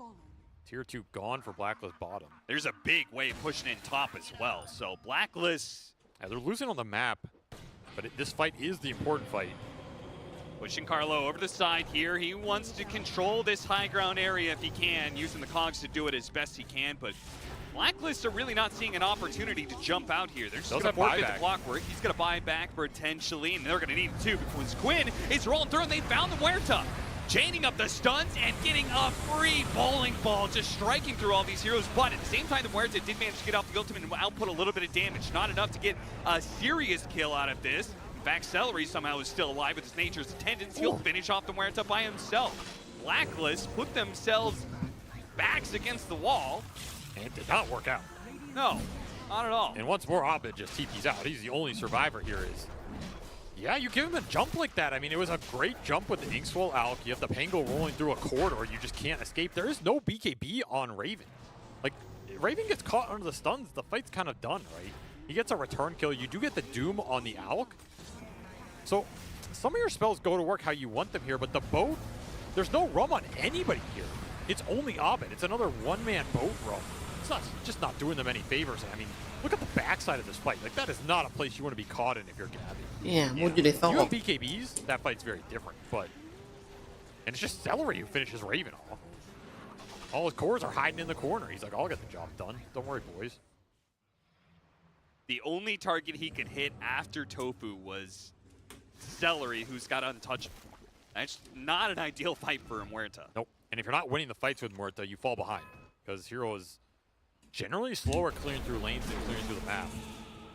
Tier 2 gone for Blacklist bottom. There's a big wave pushing in top as well. So Blacklist... Yeah, they're losing on the map, but this fight is the important fight. Pushing Carlo over the side here. He wants to control this high ground area if he can, using the cogs to do it as best he can, but Blacklist are really not seeing an opportunity to jump out here. They're just going to forfeit the clockwork. He's going to buy back potentially, and they're going to need it too because Quinn is rolling through, and they found the Huerta. Chaining up the stuns and getting a free bowling ball, just striking through all these heroes. But at the same time, the Huerta did manage to get off the ultimate and output a little bit of damage. Not enough to get a serious kill out of this. In fact, Celery somehow is still alive with his nature's attendance. He'll finish off the Huerta by himself. Blacklist put themselves backs against the wall. And it did not work out. No, not at all. And once more, Abed just TP's out. He's the only survivor here. Yeah, you give him a jump like that. I mean, it was a great jump with the Inkswell Alk. You have the Pango rolling through a corridor. You just can't escape. There is no BKB on Raven. Like, Raven gets caught under the stuns. The fight's kind of done, right? He gets a return kill. You do get the Doom on the Alk. So, some of your spells go to work how you want them here, but the boat, there's no roam on anybody here. It's only Abed. It's another one-man boat roam. It's not just not doing them any favors. I mean, look at the backside of this fight. Like, that is not a place you want to be caught in if you're Gabby. Yeah, what do they thought? You have BKBs, that fight's very different, but... And it's just Celery who finishes Raven off. All his cores are hiding in the corner. He's like, I'll get the job done. Don't worry, boys. The only target he could hit after Tofu was Celery, who's got untouchable. That's not an ideal fight for Huerta. Nope. And if you're not winning the fights with Huerta, you fall behind. Because Hero is generally slower clearing through lanes than clearing through the map.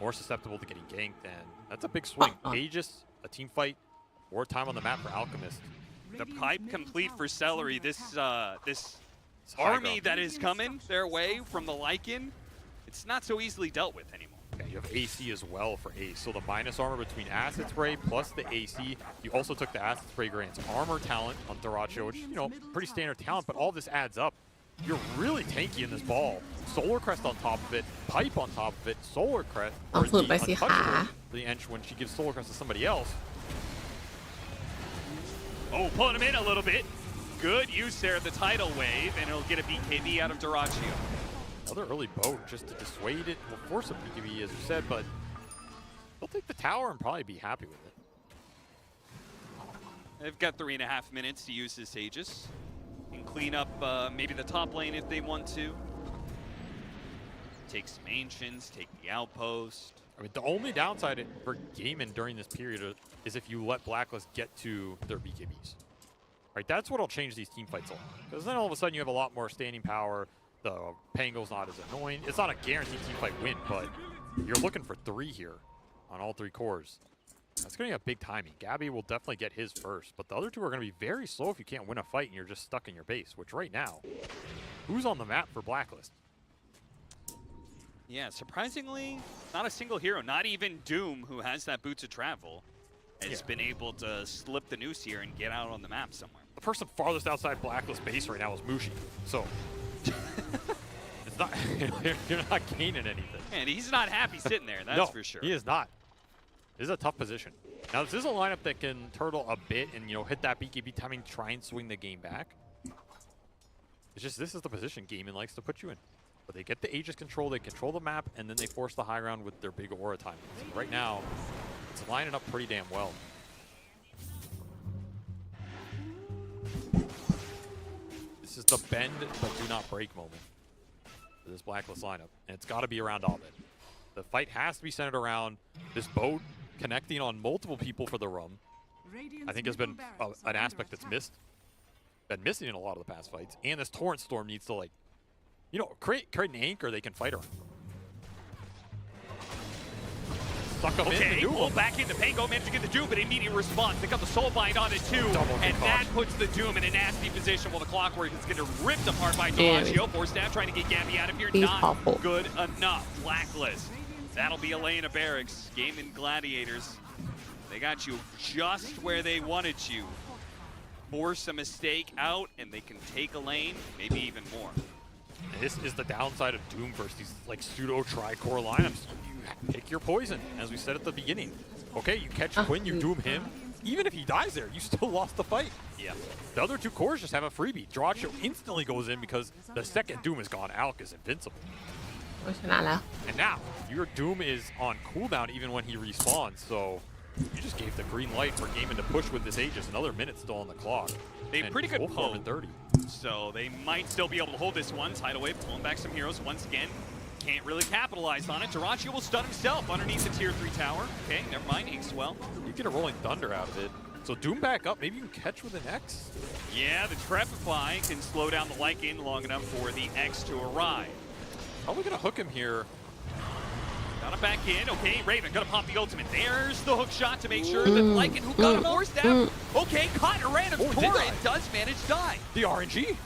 More susceptible to getting ganked, and that's a big swing. Aegis, a team fight, more time on the map for Alchemist. The pipe complete for Celery. This army that is coming their way from the Lycan, it's not so easily dealt with anymore. Yeah, you have AC as well for Ace. So the minus armor between Acid Spray plus the AC. You also took the Acid Spray grants armor talent on Daracho, which, you know, pretty standard talent, but all this adds up. You're really tanky in this ball. Solar Crest on top of it, Pipe on top of it, Solar Crest, or the untouchable, the Ench when she gives Solar Crest to somebody else. Oh, pulling him in a little bit. Good use there of the tidal wave, and it'll get a BKB out of Daracho. Another early boat just to dissuade it. Will force a BKB, as you said, but they'll take the tower and probably be happy with it. They've got 3.5 minutes to use this Aegis and clean up maybe the top lane if they want to. Take some Ancients, take the Outpost. I mean, the only downside for Gaiman during this period is if you let Blacklist get to their BKBs. Right, that's what'll change these team fights a lot. Because then all of a sudden you have a lot more standing power. The Pango's not as annoying. It's not a guaranteed team fight win, but you're looking for 3 here on all 3 cores. That's going to be a big timing. Gabby will definitely get his first, but the other 2 are going to be very slow if you can't win a fight and you're just stuck in your base, which right now, who's on the map for Blacklist? Yeah, surprisingly, not a single hero, not even Doom, who has that Boots of Travel, has been able to slip the noose here and get out on the map somewhere. The person farthest outside Blacklist base right now is Mushi, so it's not, you're not gaining anything. And he's not happy sitting there, that's for sure. He is not. This is a tough position. Now, this is a lineup that can turtle a bit and, you know, hit that BKB timing, try and swing the game back. It's just, this is the position Gaiman likes to put you in. But they get the Aegis control, they control the map, and then they force the high ground with their big aura timing. So right now, it's lining up pretty damn well. This is the bend but do not break moment for this Blacklist lineup. And it's got to be around Abed. The fight has to be centered around this boat connecting on multiple people for the rum. I think has been an aspect that's missed been missing in a lot of the past fights. And this Torrent Storm needs to, like, you know, create an anchor they can fight around. Suck them in to well, back in the Pango managed to get the Doom, but immediate response. They got the Soul Bind on it too, and that puts the Doom in a nasty position while the Clockwork is getting ripped apart by Duraggio. Force down, trying to get Gabby out of here. Not good enough. Blacklist. That'll be Elena Barracks. Game in Gladiators. They got you just where they wanted you. Force a mistake out, and they can take a lane, maybe even more. This is the downside of Doom versus these like pseudo tri-core lineups. You pick your poison, as we said at the beginning. Okay, you catch Quinn, you doom him. Even if he dies there, you still lost the fight. Yeah. The other two cores just have a freebie. Duraggio instantly goes in because the second Doom is gone. Alec is invincible. And now, your Doom is on cooldown even when he respawns, so you just gave the green light for Gaimin to push with this Aegis. Another minute still on the clock. They have pretty good poke in 30. So they might still be able to hold this one. Tidal Wave pulling back some heroes once again. Can't really capitalize on it. Duraggio will stun himself underneath the tier 3 tower. Okay, never mind. Inks well. You get a Rolling Thunder out of it. So Doom back up. Maybe you can catch with an X. Yeah, the Trepify can slow down the Lycan long enough for the X to arrive. How are we going to hook him here? Got him back in. Okay, Raven gonna pop the ultimate. There's the hook shot to make sure that Lycan, who got him forced down. Okay, caught a random torrent. Does manage to die. The RNG.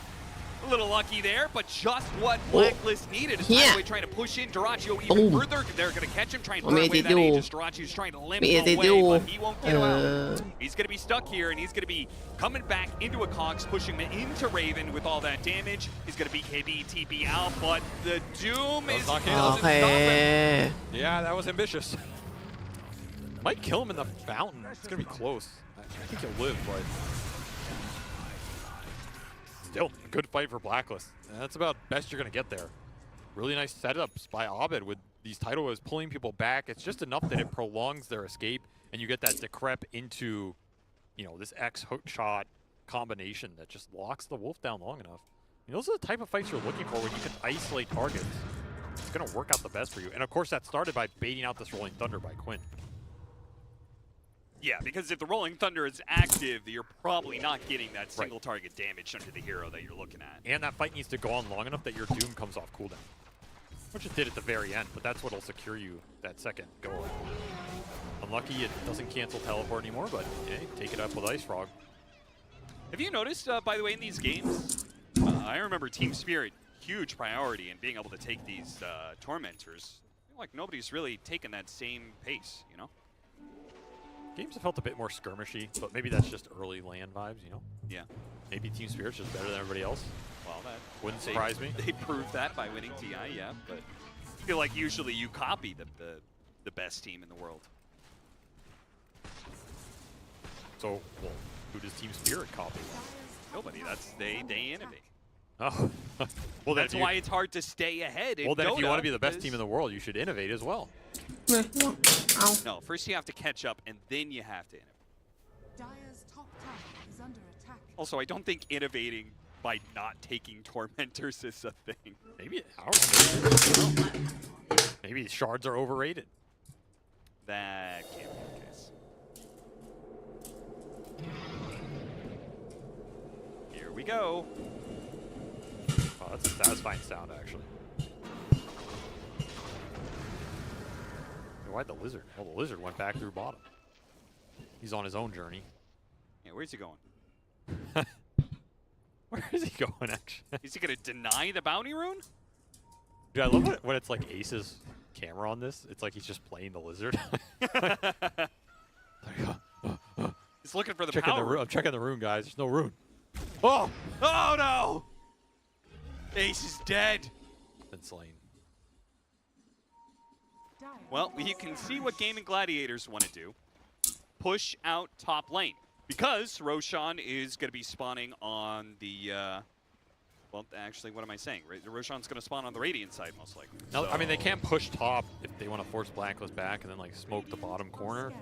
A little lucky there, but just what Blacklist needed. Is Tidal trying to push in Duraggio even further. They're going to catch him, trying to burn away that Aegis. Duraggio's trying to limp away, but he won't get out. He's going to be stuck here, and he's going to be coming back into a Cox, pushing him into Raven with all that damage. He's going to BKB, TP out, but the Doom is doesn't stop him. Yeah, that was ambitious. Might kill him in the fountain. It's going to be close. I think he'll live, but... Still, good fight for Blacklist. And that's about best you're going to get there. Really nice setups by Abed with these Tidal Waves pulling people back. It's just enough that it prolongs their escape, and you get that decrep into, you know, this X hook shot combination that just locks the Wolf down long enough. You know, those are the type of fights you're looking for when you can isolate targets. It's going to work out the best for you. And of course, that started by baiting out this Rolling Thunder by Quinn. Yeah, because if the Rolling Thunder is active, you're probably not getting that single target damage under the hero that you're looking at. And that fight needs to go on long enough that your Doom comes off cooldown. Which it did at the very end, but that's what'll secure you that second go around. Unlucky it doesn't cancel teleport anymore, but yeah, take it up with Ice Frog. Have you noticed, by the way, in these games, I remember Team Spirit, huge priority in being able to take these Tormentors. I feel like nobody's really taken that same pace, you know? Games have felt a bit more skirmishy, but maybe that's just early land vibes, you know? Yeah. Maybe Team Spirit's just better than everybody else. Well, that wouldn't surprise me. They proved that by winning TI, yeah, but I feel like usually you copy the best team in the world. So, well, who does Team Spirit copy? Nobody. They innovate. Oh. Well, that's why it's hard to stay ahead in Well, then Dota, if you want to be the best team in the world, you should innovate as well. No, first you have to catch up, and then you have to innovate. Dire's top tower is under attack. Also, I don't think innovating by not taking Tormentors is a thing. Maybe, I don't know. Maybe shards are overrated. That can't be the case. Here we go. Oh, that's a satisfying sound, actually. Why'd the Lizard? Well, the Lizard went back through bottom. He's on his own journey. Yeah, where's he going? Where is he going, actually? Is he going to deny the bounty rune? Dude, I love it when it's like Ace's camera on this. It's like he's just playing the Lizard. He's looking for the checking power. I'm checking the rune, guys. There's no rune. Oh! Oh, no! Ace is dead. Been slain. Well, you can see what Gaming Gladiators want to do. Push out top lane. Because Roshan is going to be spawning on the... well, actually, what am I saying? Roshan's going to spawn on the Radiant side, most likely. No, So, I mean, they can't push top if they want to force Blacklist back and then, like, smoke the bottom corner.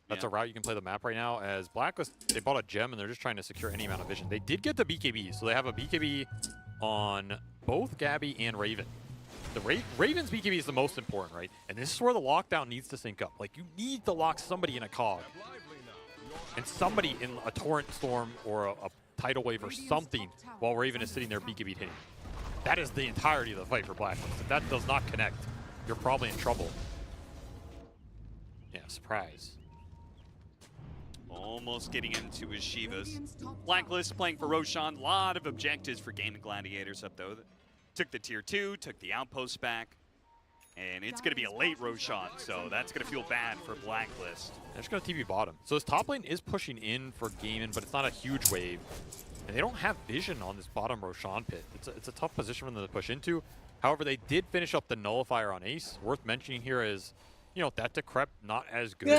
That's a route you can play the map right now. As Blacklist, they bought a gem, and they're just trying to secure any amount of vision. They did get the BKB, so they have a BKB on both Gabby and Raven. The Raven's BKB is the most important, right? And this is where the lockdown needs to sync up. Like, you need to lock somebody in a cog. And somebody in a Torrent Storm or a tidal wave or something while Raven is sitting there BKB hitting. That is the entirety of the fight for Blacklist. If that does not connect, you're probably in trouble. Yeah, surprise. Almost getting into his Shivas. Blacklist playing for Roshan. A lot of objectives for Gaming Gladiators up though. Took the tier 2, took the outpost back. And it's going to be a late Roshan, so that's going to feel bad for Blacklist. They're just going to TP bottom. So his top lane is pushing in for Gaimin, but it's not a huge wave. And they don't have vision on this bottom Roshan pit. It's a tough position for them to push into. However, they did finish up the Nullifier on Ace. Worth mentioning here is, you know, that Decrep not as good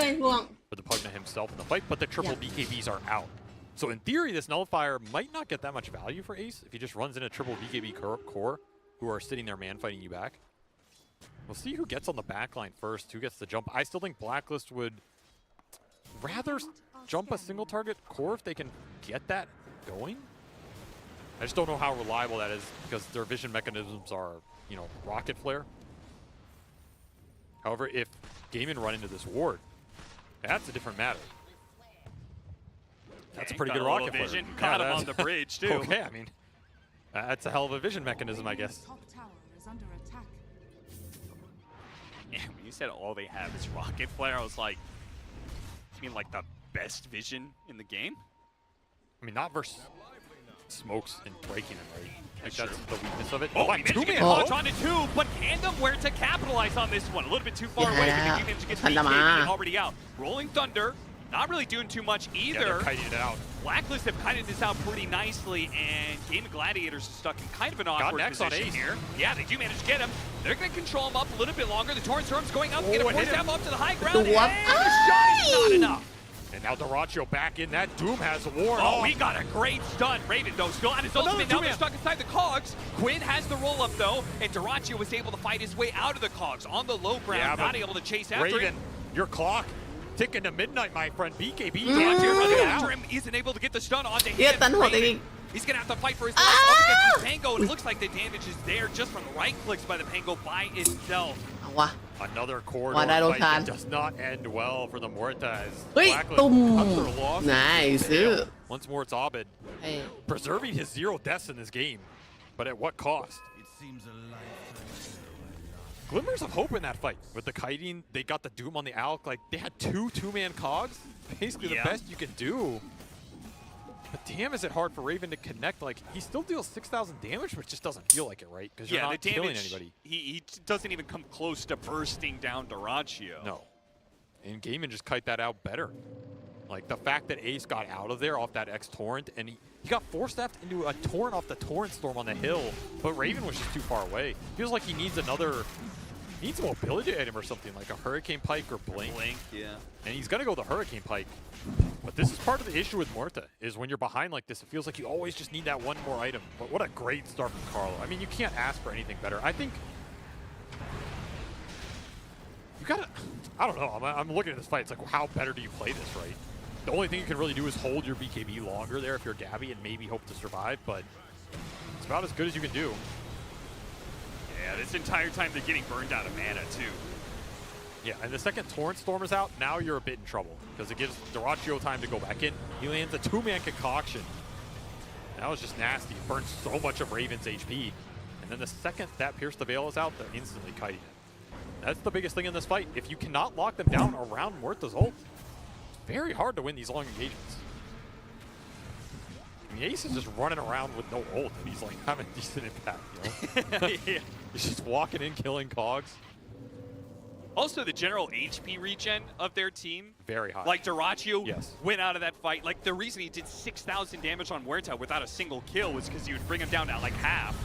for the Pugna himself in the fight, but the triple BKBs are out. So in theory, this Nullifier might not get that much value for Ace if he just runs in a triple BKB core who are sitting there man-fighting you back. We'll see who gets on the backline first, who gets the jump. I still think Blacklist would rather jump a single target core if they can get that going. I just don't know how reliable that is because their vision mechanisms are, you know, rocket flare. However, if Gaimin run into this ward, that's a different matter. That's a pretty good rocket flare. Vision. Caught him on the bridge too. Okay, I mean, that's a hell of a vision mechanism, I guess. Yeah, when you said all they have is rocket flare, I was like, you mean like the best vision in the game? I mean, not versus smokes and breaking them, right? Like Sure. that's the weakness of it. Oh, like he managed to get Hodge onto two, but Kandom where to capitalize on this one? A little bit too far away, but he managed to get BKB already out. Rolling Thunder, not really doing too much either. Yeah, they're kiting it out. Blacklist have kited this out pretty nicely, and Gaming Gladiators is stuck in kind of an awkward position on Ace here. Yeah, they do manage to get him. They're going to control him up a little bit longer. The Torrent Storm's going up, going to force him up to the high ground, and the shot is not enough. And now Dyrachyo back in. That Doom has a ward. Oh, he got a great stun. Raven, though, still on his ultimate. Now they're stuck inside the cogs. Quinn has the roll-up, though, and Dyrachyo was able to fight his way out of the cogs on the low ground, not able to chase after Raven, him. your clock ticking to midnight, my friend. BKB. Dyrachyo running after him isn't able to get the stun onto him. Raven, he's going to have to fight for his life up against Pango. It looks like the damage is there just from the right clicks by the Pango by itself. Another corridor fight that does not end well for the Muertas. Nice. Once more, it's Abed preserving his 0 deaths in this game, but at what cost? It seems a lifetime. Glimmers of hope in that fight. With the kiting, they got the Doom on the Alk. Like, they had two-man cogs. Basically the best you can do. But damn, is it hard for Raven to connect. Like, he still deals 6,000 damage, but it just doesn't feel like it, right? Because you're not killing anybody. He doesn't even come close to bursting down Dyrachyo. No. And Gaimin just kite that out better. Like, the fact that Ace got out of there off that X-Torrent, and he got force-staffed into a Torrent off the Torrent Storm on the hill, but Raven was just too far away. Feels like he needs another... needs a mobility item or something, like a Hurricane Pike or Blink. Yeah. And he's going to go the Hurricane Pike. But this is part of the issue with Muerta, is when you're behind like this, it feels like you always just need that one more item. But what a great start from Carlo. I mean, you can't ask for anything better. I think... you gotta... I don't know. I'm looking at this fight. It's like, how better do you play this, right? The only thing you can really do is hold your BKB longer there if you're Gabby and maybe hope to survive, but it's about as good as you can do. Yeah, this entire time they're getting burned out of mana, too. Yeah, and the second Torrent Storm is out, now you're a bit in trouble, because it gives Dyrachyo time to go back in. He lands a two-man concoction. That was just nasty. It burns so much of Raven's HP. And then the second that Pierce the Veil is out, they're instantly kiting it. That's the biggest thing in this fight. If you cannot lock them down around Muerta's ult, it's very hard to win these long engagements. I mean, Ace is just running around with no ult, and he's like having decent impact, you know? Yeah. He's just walking in, killing cogs. Also, the general HP regen of their team. Very high. Like, Dyrachyo went out of that fight. Like, the reason he did 6,000 damage on Muerta without a single kill was because he would bring him down to, like, half.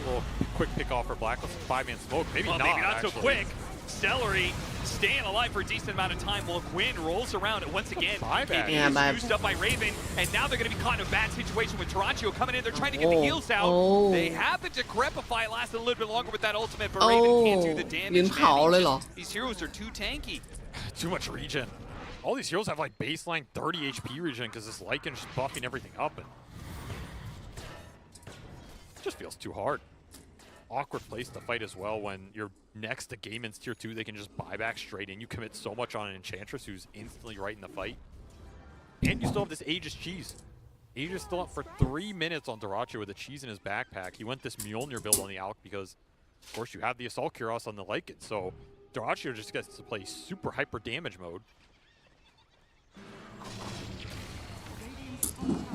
A little quick pick off for Blacklist. 5-man smoke. Maybe not, maybe not actually. so quick. Celery staying alive for a decent amount of time while Quinn rolls around. And once again, BKB is used up by Raven. And now they're going to be caught in a bad situation with Dyrachyo coming in. They're trying to get the heals out. They have the Decrepify last a little bit longer with that ultimate, but Raven can't do the damage. These heroes are too tanky. Too much regen. All these heroes have like baseline 30 HP regen because this Lycan's just buffing everything up. And it just feels too hard. Awkward place to fight as well when you're next to Gaimin's tier 2. They can just buy back straight in. You commit so much on an Enchantress who's instantly right in the fight. And you still have this Aegis cheese. Aegis still up for 3 minutes on Daracho with a cheese in his backpack. He went this Mjolnir build on the Alk because, of course, you have the Assault Kuros on the Lycan. So Daracho just gets to play super hyper damage mode.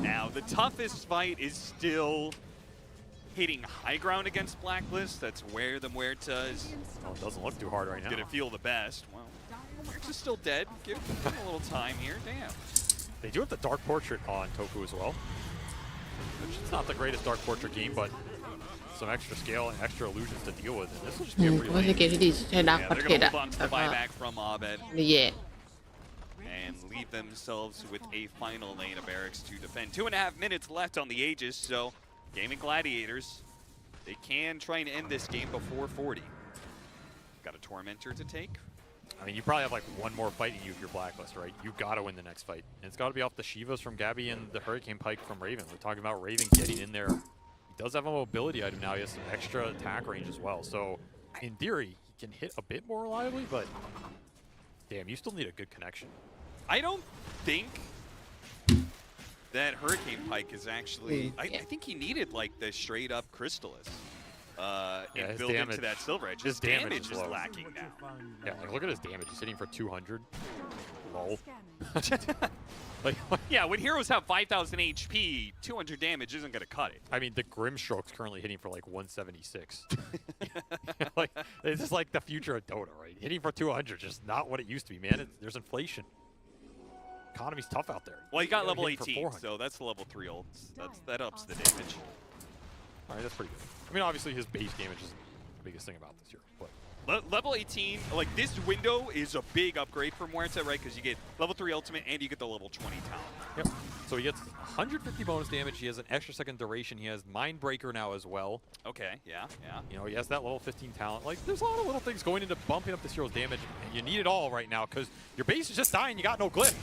Now, the toughest fight is still hitting high ground against Blacklist. That's where the Muerta is. Oh, it doesn't look too hard right now. Gonna feel the best. Well, Muerta's still dead. Give him a little time here. Damn. They do have the Dark Portrait on Toku as well. Which is not the greatest Dark Portrait game, but some extra scale and extra illusions to deal with. And this will just be a pretty ไม่ใช่เกมที่ดีใช้ดาร์ก Yeah, พอ they're เท gonna สอะ hold on to แล้ the วก็ buyback from Abed ไม่แย่ and leave themselves with a final lane of barracks to defend. 2.5 minutes left on the Aegis, so Gaming Gladiators, they can try and end this game before 40. Got a Tormentor to take. I mean, you probably have like one more fight in you if you're Blacklist, right? You've got to win the next fight. And it's got to be off the Shivas from Gabby and the Hurricane Pike from Raven. We're talking about Raven getting in there. He does have a mobility item now. He has some extra attack range as well. So, in theory, he can hit a bit more reliably, but damn, you still need a good connection. I don't think that Hurricane Pike is actually... I think he needed like the straight up Crystallis. And build into that Silver Edge. His damage is lacking now. Yeah, like look at his damage. He's hitting for 200. Lol. Like, yeah, when heroes have 5,000 HP, 200 damage isn't going to cut it. I mean, the Grimstroke's currently hitting for like 176. Like, this is like the future of Dota, right? Hitting for 200, just not what it used to be, man. There's inflation. Economy's tough out there. Well, you got level 18, so that's the level 3 ults. That ups the damage. All right, that's pretty good. I mean, obviously his base damage is the biggest thing about this year. But level 18, like this window is a big upgrade for Muerta, right? Because you get level 3 ultimate and you get the level 20 talent. Yep. So he gets 150 bonus damage. He has an extra second duration. He has Mindbreaker now as well. Okay, yeah. You know, he has that level 15 talent. Like, there's a lot of little things going into bumping up this hero's damage, and you need it all right now because your base is just dying. You got no glyph.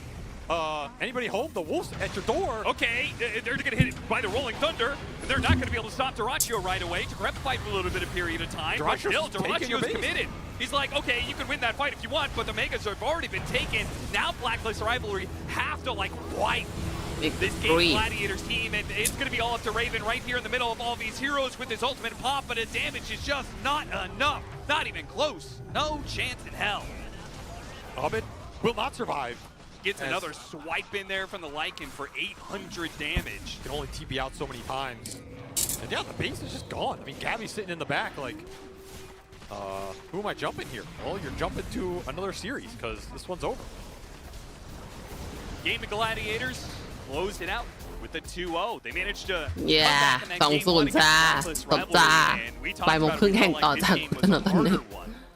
Anybody home? The wolves at your door. Okay, they're going to get hit by the Rolling Thunder. They're not going to be able to stop Daracho right away. To grab the fight for a little bit of period of time. But still, Daracho's committed. He's like, okay, you can win that fight if you want, but the Megas have already been taken. Now Blacklist Rivalry have to, like, wipe this Game Gladiators team, and it's going to be all up to Raven right here in the middle of all these heroes with his ultimate pop, but his damage is just not enough. Not even close. No chance in hell. Abed will not survive. Gets another swipe in there from the Lycan for 800 damage. Can only TP out so many times. And yeah, the base is just gone. I mean, Gabby's sitting in the back like, who am I jumping here? Well, you're jumping to another series because this one's over. Gaming Gladiators closed it out with the 2-0. They managed to 2-0 จ้าจบจ้าบ่ายโมงครึ่งแข่งต่อจากถนนตอนนี้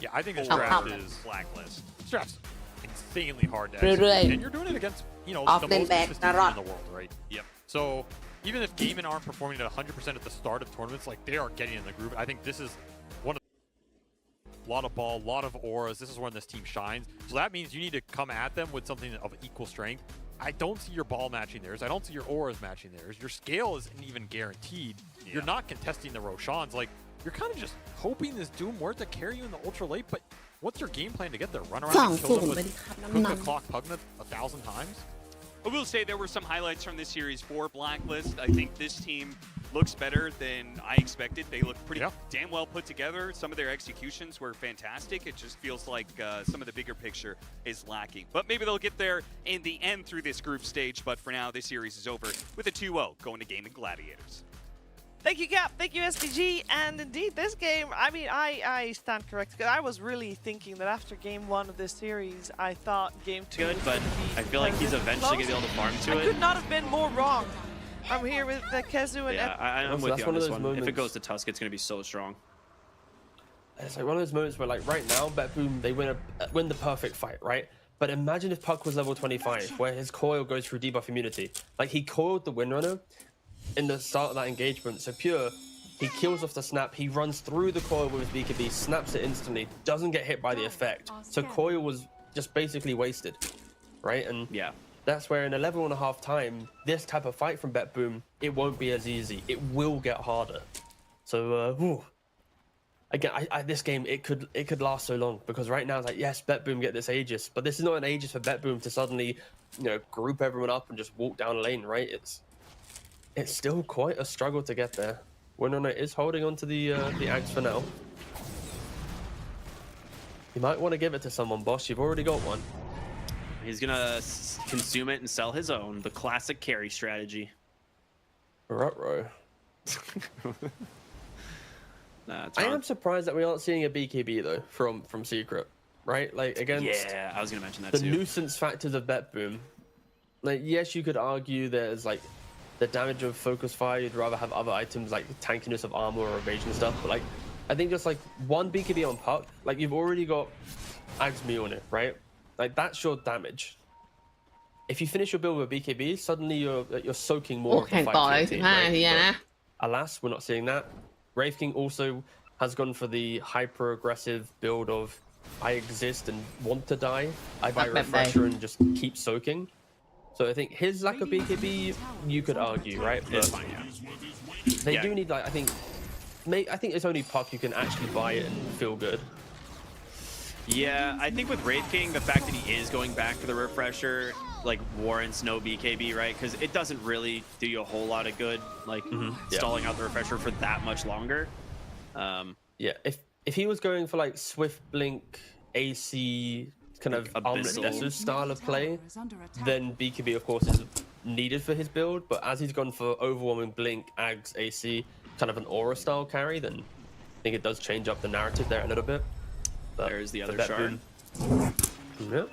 Yeah, I think this draft is Blacklist. This draft's insanely hard to เรื่อย execute, and you're doing it against, you know, the most consistent team in the world, right? Yep. So even if Gaiman aren't performing at 100% at the start of tournaments, like they are getting in the groove. I think this is one of a lot of ball, a lot of auras. This is when this team shines. So that means you need to come at them with something of equal strength. I don't see your ball matching theirs. I don't see your auras matching theirs. Your scale isn't even guaranteed. Yeah. You're not contesting the Roshans. Like, you're kind of just hoping this Doom were to carry you in the ultra late, but what's your game plan to get there? Run around and kill them with cook the clock Pugna 1,000 times? I will say there were some highlights from this series for Blacklist. I think this team looks better than I expected. They look pretty damn well put together. Some of their executions were fantastic. It just feels like some of the bigger picture is lacking. But maybe they'll get there in the end through this group stage. But for now, this series is over with a 2-0 going to Gaming Gladiators. Thank you, Cap. Thank you, SPG. And indeed, this game, I mean, I stand corrected. Because I was really thinking that after game 1 of this series, I thought game 2 good, but I feel like he's eventually going to be able to farm to it. I could not have been more wrong. I'm here with Kezu and... Yeah, I'm with you on this one. If it goes to Tusk, it's going to be so strong. It's like one of those moments where, like, right now, BetBoom, they win the perfect fight, right? But imagine if Puck was level 25, where his coil goes through debuff immunity. Like, he coiled the Windrunner in the start of that engagement. So Pure, he kills off the snap, he runs through the coil with his BKB, snaps it instantly, doesn't get hit by the effect. So coil was just basically wasted, right? And yeah, that's where in a level and a half time, this type of fight from BetBoom, it won't be as easy. It will get harder. So again, this game, it could last so long because right now it's like, yes, BetBoom get this Aegis, but this is not an Aegis for BetBoom to suddenly, you know, group everyone up and just walk down a lane, right? it's still quite a struggle to get there. Winona is holding on to the axe for now. You might want to give it to someone, boss. You've already got one. He's gonna consume it and sell his own. The classic carry strategy. Ruh-roh. I am surprised that we aren't seeing a BKB though from Secret, right? Like against I was gonna mention that the too. nuisance factors of Bet Boom. Like yes, you could argue there's like the damage of focus fire. You'd rather have other items like tankiness of armor or evasion stuff. But like I think just like one BKB on Puck, like you've already got Ags Me on it, right? Like that's your damage. If you finish your build with a BKB, suddenly you're soaking more of the fight to your team, right? Alas, we're not seeing that. Wraith King also has gone for the hyper-aggressive build of I exist and want to die. I buy Refresher and just keep soaking. So I think his lack of BKB, you could argue, right? But they do need like I think it's only Puck you can actually buy it and feel good. Yeah, I think with Wraith King, the fact that he is going back for the Refresher like warrants no BKB, right? Because it doesn't really do you a whole lot of good, like stalling out the Refresher for that much longer. Yeah, if he was going for like Swift Blink, AC, kind of Armlet Nessus style of play, then BKB of course is needed for his build. But as he's gone for overwhelming Blink, Ags, AC, kind of an aura style carry, then I think it does change up the narrative there a little bit. But there's the other shard. Yep.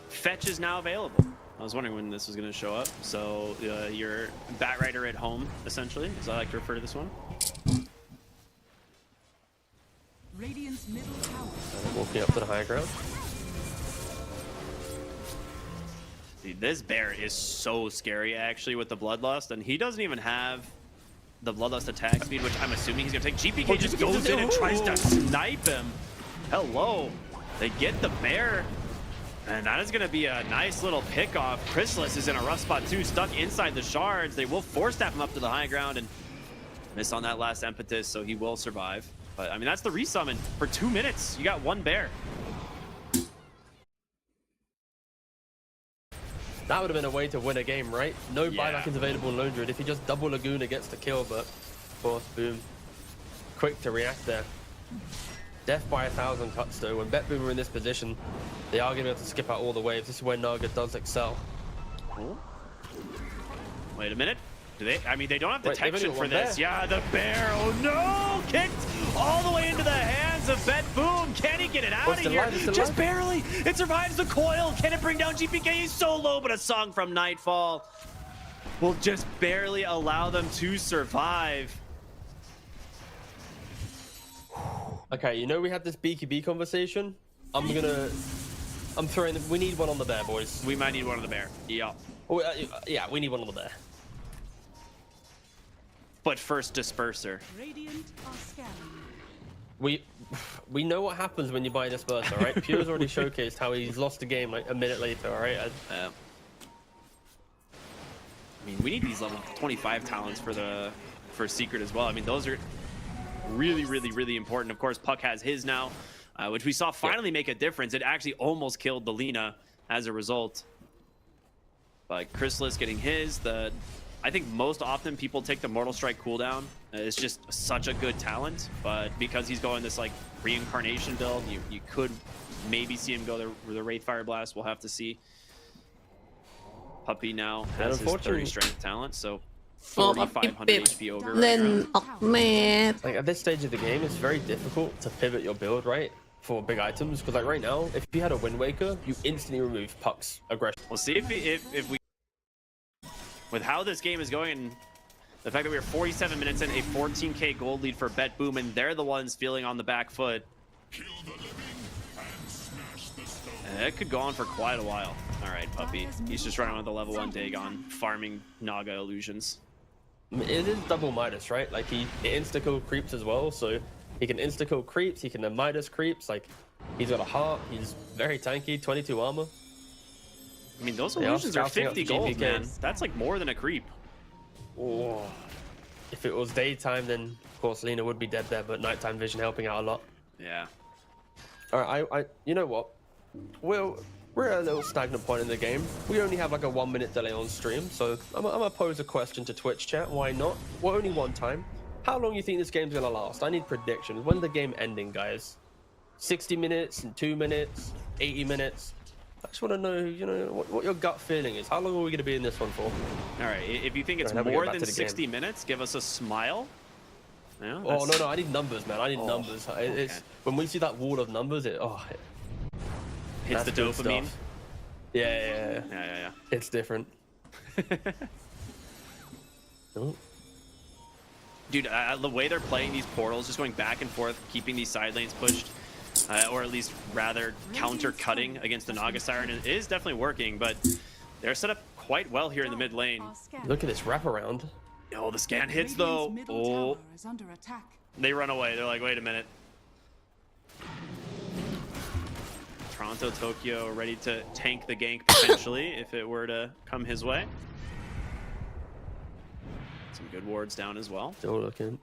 Fetch is now available. I was wondering when this was going to show up. So your Batrider at home, essentially, as I like to refer to this one. Radiant's middle tower. Walking up to the high ground. Dude, this bear is so scary, actually, with the Bloodlust, and he doesn't even have the Bloodlust attack speed, which I'm assuming he's going to take. GPK just goes in and tries to snipe him. Hello. They get the bear. And that is going to be a nice little pick off. Chrysalis is in a rough spot too, stuck inside the shards. They will force tap him up to the high ground and miss on that last impetus, so he will survive. But I mean, that's the resummon for 2 minutes. You got one bear. That would have been a way to win a game, right? No buyback is available in Lone Druid. If he just double Laguna gets the kill, but of course, boom. Quick to react there. Death by 1,000 cuts though. When Bet Boom are in this position, they are going to be able to skip out all the waves. This is where Naga does excel. Wait a minute. Do they? I mean, they don't have detection for this. Yeah, the bear. Oh no! Kicked all the way into the hands of Bet Boom. Can he get it out of here? Just barely. It survives the coil. Can it bring down GPK? He's so low, but a song from Nightfall will just barely allow them to survive. Okay, you know we had this BKB conversation. I'm throwing. We need one on the bear, boys. We might need one on the bear. Yeah. Oh, yeah, we need one on the bear. But first, Disperser. Radiant are scanning. We know what happens when you buy Disperser, right? Pure's already showcased how he's lost the game like a minute later, all right? I mean, we need these level 25 talents for Secret as well. I mean, those are really, really, really important. Of course, Puck has his now, which we saw finally make a difference. It actually almost killed the Lina as a result. But Chrysalis getting his. I think most often people take the Mortal Strike cooldown. It's just such a good talent, but because he's going this like reincarnation build, you could maybe see him go the Wraith Fire Blast. We'll have to see. Puppy now has his 30 strength talent, so 4,500 HP over right now. Like at this stage of the game, it's very difficult to pivot your build, right? For big items, because like right now, if you had a Wind Waker, you instantly remove Puck's aggression. We'll see if we, with how this game is going, and the fact that we are 47 minutes in, a 14k gold lead for Bet Boom, and they're the ones feeling on the back foot. It could go on for quite a while. All right, Puppy. He's just running with the level 1 Dagon, farming Naga illusions. It is double Midas, right? Like he insta-kill creeps as well, so he can insta-kill creeps, he can Midas creeps. Like he's got a heart, he's very tanky, 22 armor. I mean, those illusions are 50 gold, man. That's like more than a creep. Oh. If it was daytime, then of course Lina would be dead there, but nighttime vision helping out a lot. Yeah. All right, you know what? We're we're at a little stagnant point in the game. We only have like a 1 minute delay on stream, so I'm gonna pose a question to Twitch chat. Why not? Well, only one time. How long do you think this game's gonna last? I need predictions. When's the game ending, guys? 60 minutes, in 2 minutes, 80 minutes? I just want to know, you know, what your gut feeling is. How long are we going to be in this one for? All right, if you think it's more than 60 minutes, give us a smile. Yeah, oh, no, I need numbers, man. I need numbers. It's when we see that wall of numbers, it hits the dopamine. Yeah. It's different. Oh. Dude, the way they're playing these portals, just going back and forth, keeping these side lanes pushed, or at least rather counter-cutting against the Naga Siren is definitely working, but they're set up quite well here in the mid lane. Look at this wraparound. Oh, the scan hits though. Oh, they run away. They're like, wait a minute. Toronto, Tokyo ready to tank the gank potentially if it were to come his way. Some good wards down as well. Still looking.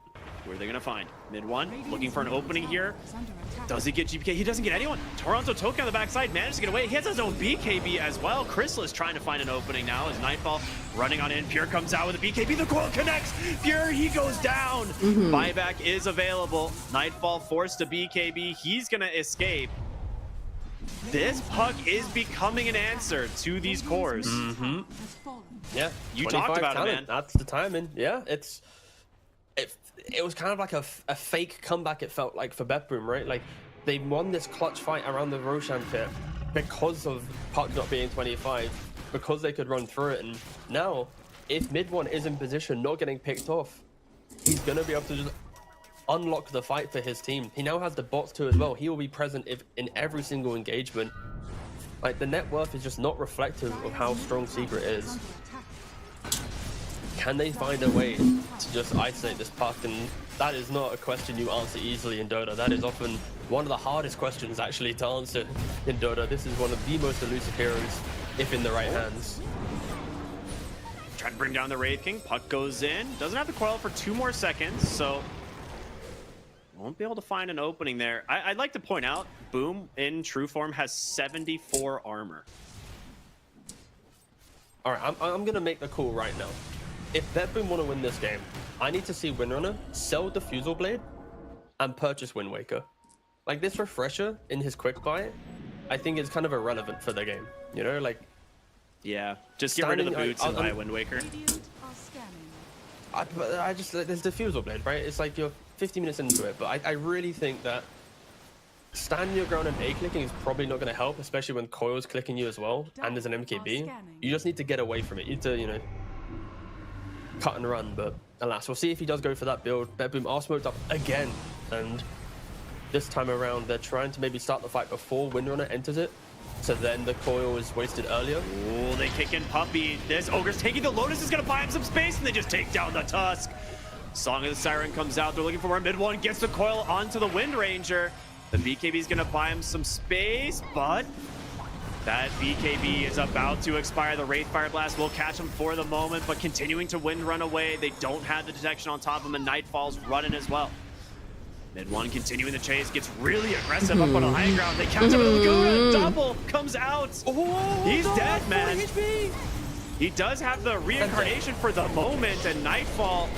Where are they gonna find? Mid one, looking for an opening here. Does he get GPK? He doesn't get anyone. Toronto Tokyo on the backside manages to get away. He has his own BKB as well. Chrysalis trying to find an opening now as Nightfall running on in. Pure comes out with a BKB. The coil connects. Pure, he goes down. Buyback is available. Nightfall forced to BKB. He's gonna escape. This puck is becoming an answer to these cores. Yeah, you talked about talent. it, man. That's the timing. Yeah, it was kind of like a fake comeback, it felt like, for Betboom, right? Like, they won this clutch fight around the Roshan pit because of Puck not being 25, because they could run through it. And now, if mid one is in position, not getting picked off, he's going to be able to just unlock the fight for his team. He now has the bots too as well. He will be present in every single engagement. Like, the net worth is just not reflective of how strong Secret is. Can they find a way to just isolate this puck? And that is not a question you answer easily in Dota. That is often one of the hardest questions actually to answer in Dota. This is one of the most elusive heroes if in the right hands. Trying to bring down the Wraith King. Puck goes in. Doesn't have the coil for 2 more seconds, so won't be able to find an opening there. I'd like to point out, Boom in true form has 74 armor. All right, I'm going to make the call right now. If Betboom want to win this game, I need to see Windrunner sell Diffusal Blade and purchase Wind Waker. Like, this refresher in his quick buy, I think is kind of irrelevant for the game. You know, like... Yeah, just get rid of the boots and buy Wind Waker. I just... There's Diffusal Blade, right? It's like you're 50 minutes into it, but I really think that standing your ground and A-clicking is probably not going to help, especially when Coil's clicking you as well, and there's an MKB. You just need to get away from it. You need to, you know, cut and run, but alas, we'll see if he does go for that build. Betboom are smoked up again, and this time around they're trying to maybe start the fight before Windrunner enters it, so then the coil is wasted earlier. Oh, they kick in Puppy. This Ogre's taking the Lotus, is gonna buy him some space, and they just take down the Tusk. Song of the Siren comes out. They're looking for more. Mid one gets the coil onto the Wind Ranger. The BKB is gonna buy him some space, but that BKB is about to expire. The Wraith Fire Blast will catch him for the moment, but continuing to wind run away. They don't have the detection on top of him, and Nightfall's running as well. Mid one continuing the chase, gets really aggressive up on a high ground. They catch him with a Laguna. Double comes out. He's dead, man. He does have the reincarnation for the moment, and Nightfall,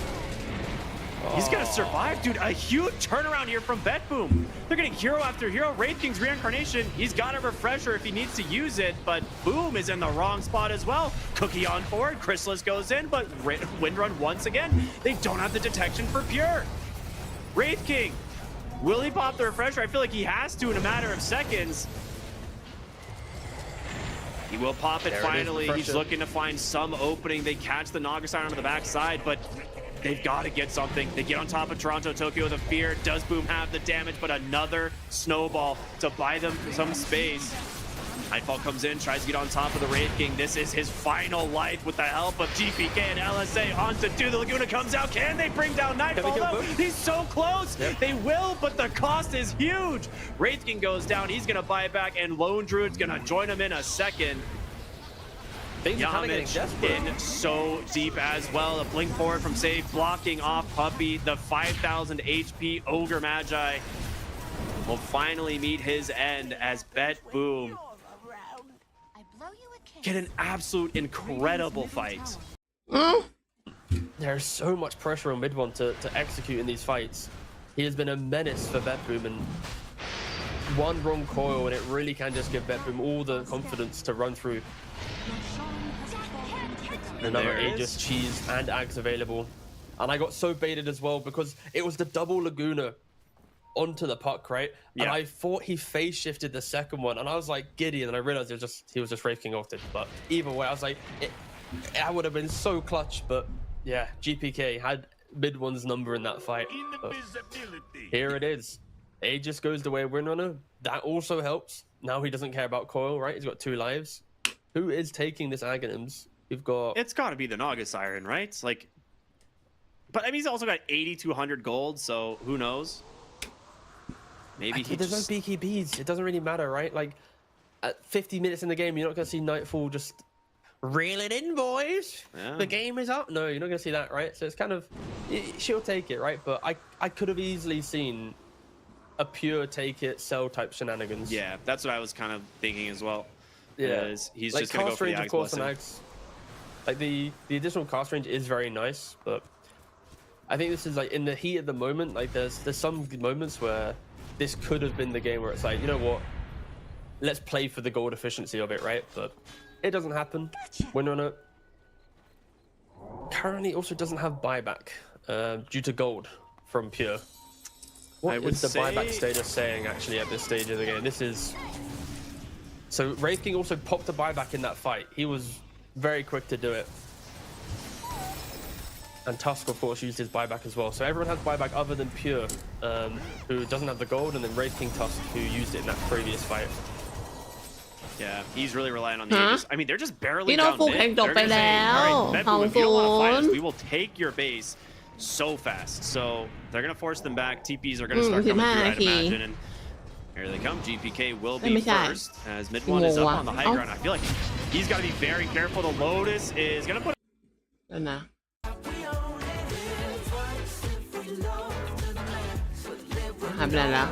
he's gonna survive, dude. A huge turnaround here from Betboom. They're getting hero after hero. Wraith King's reincarnation, he's got a refresher if he needs to use it, but Boom is in the wrong spot as well. Cookie on forward, Chrysalis goes in, but Windrun once again, they don't have the detection for Pure. Wraith King, will he pop the refresher? I feel like he has to in a matter of seconds. He will pop it finally. He's looking to find some opening. They catch the Naga Siren on the backside, but they've got to get something. They get on top of Toronto Tokyo with a fear. Does Boom have the damage, but another snowball to buy them some space. Nightfall comes in, tries to get on top of the Wraith King. This is his final life with the help of GPK and LSA. On to 2. The Laguna comes out. Can they bring down Nightfall though? He's so close. Yep. They will, but the cost is huge. Wraith King goes down. He's going to buy it back, and Lone Druid's going to join him in a second. Yamich in so deep as well. A blink forward from Save, blocking off Puppy. The 5,000 HP Ogre Magi will finally meet his end as Betboom get an absolute incredible fight. There's so much pressure on mid one to execute in these fights. He has been a menace for Betboom, and one wrong coil and it really can just give Betboom all the confidence to run through. Another Aegis, Cheese, and Ags available. And I got so baited as well because it was the double Laguna onto the puck, right? Yeah. And I thought he phase shifted the second one, and I was like giddy, and I realized he was just Wraith King off it. But either way, I was like, I would have been so clutch. But yeah, GPK had mid one's number in that fight. But here it is. Aegis goes the way of Windrunner. That also helps. Now he doesn't care about coil, right? He's got 2 lives. Who is taking this Aghanims? We've got... It's got to be the Naga Siren, right? Like, but I mean, he's also got 8,200 gold, so who knows? Maybe there's no BKBs. It doesn't really matter, right? Like, at 50 minutes in the game, you're not going to see Nightfall just reel it in, boys. Yeah. The game is up. No, you're not going to see that, right? So it's kind of... She'll take it, right? But I could have easily seen a pure take it, sell type shenanigans. Yeah, that's what I was kind of thinking as well. Yeah. He's like, just going to go for the Ags, Ags of course, blessing. and Ags. Like, the additional cast range is very nice, but I think this is like in the heat of the moment. Like there's some moments where this could have been the game where it's like, you know what, let's play for the gold efficiency of it, right? But it doesn't happen. Windrunner currently also doesn't have buyback due to gold from Pure. What is the buyback status saying actually at this stage of the game? This is... So Wraith King also popped a buyback in that fight. He was very quick to do it. And Tusk, of course, used his buyback as well. So everyone has buyback other than Pure, who doesn't have the gold, and then Wraith King Tusk, who used it in that previous fight. Yeah, he's really relying on the Aegis. I mean, they're just barely down mid. เองจบไปแล้ว Bedboom, if you don't want to fight us, we will take your base so fast. So they're going to force them back. TPs are going to start coming through, I'd imagine. And here they come. GPK will be first as mid one is up on the high ground. I feel like he's got to be very careful. The Lotus is going to put... นะหายไปไหนแล้ว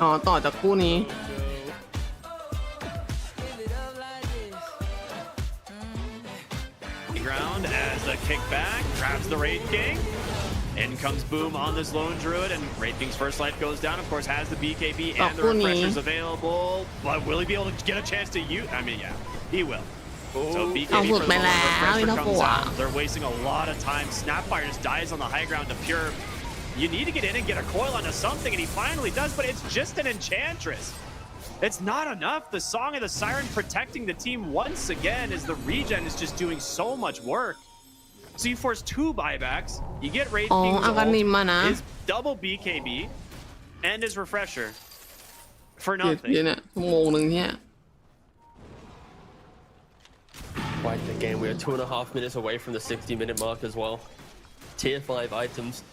อ๋อต่อจากคู่นี้ ground as the kickback grabs the Wraith King. In comes Boom on this lone druid, and Wraith King's first life goes down. Of course, has the BKB and the refreshers available, but will he be able to get a chance to use? I mean, yeah, he will. So BKB for the refresher comes out. They're wasting a lot of time. Snapfire just dies on the high ground to Pure. You need to get in and get a coil onto something, and he finally does, but it's just an Enchantress. It's not enough. The Song of the Siren protecting the team once again as the regen is just doing so much work. So you force 2 buybacks, you get Wraith King's ult, his double BKB, and his refresher for nothing. Quite the game. We are 2.5 minutes away from the 60-minute mark as well. Tier 5 items.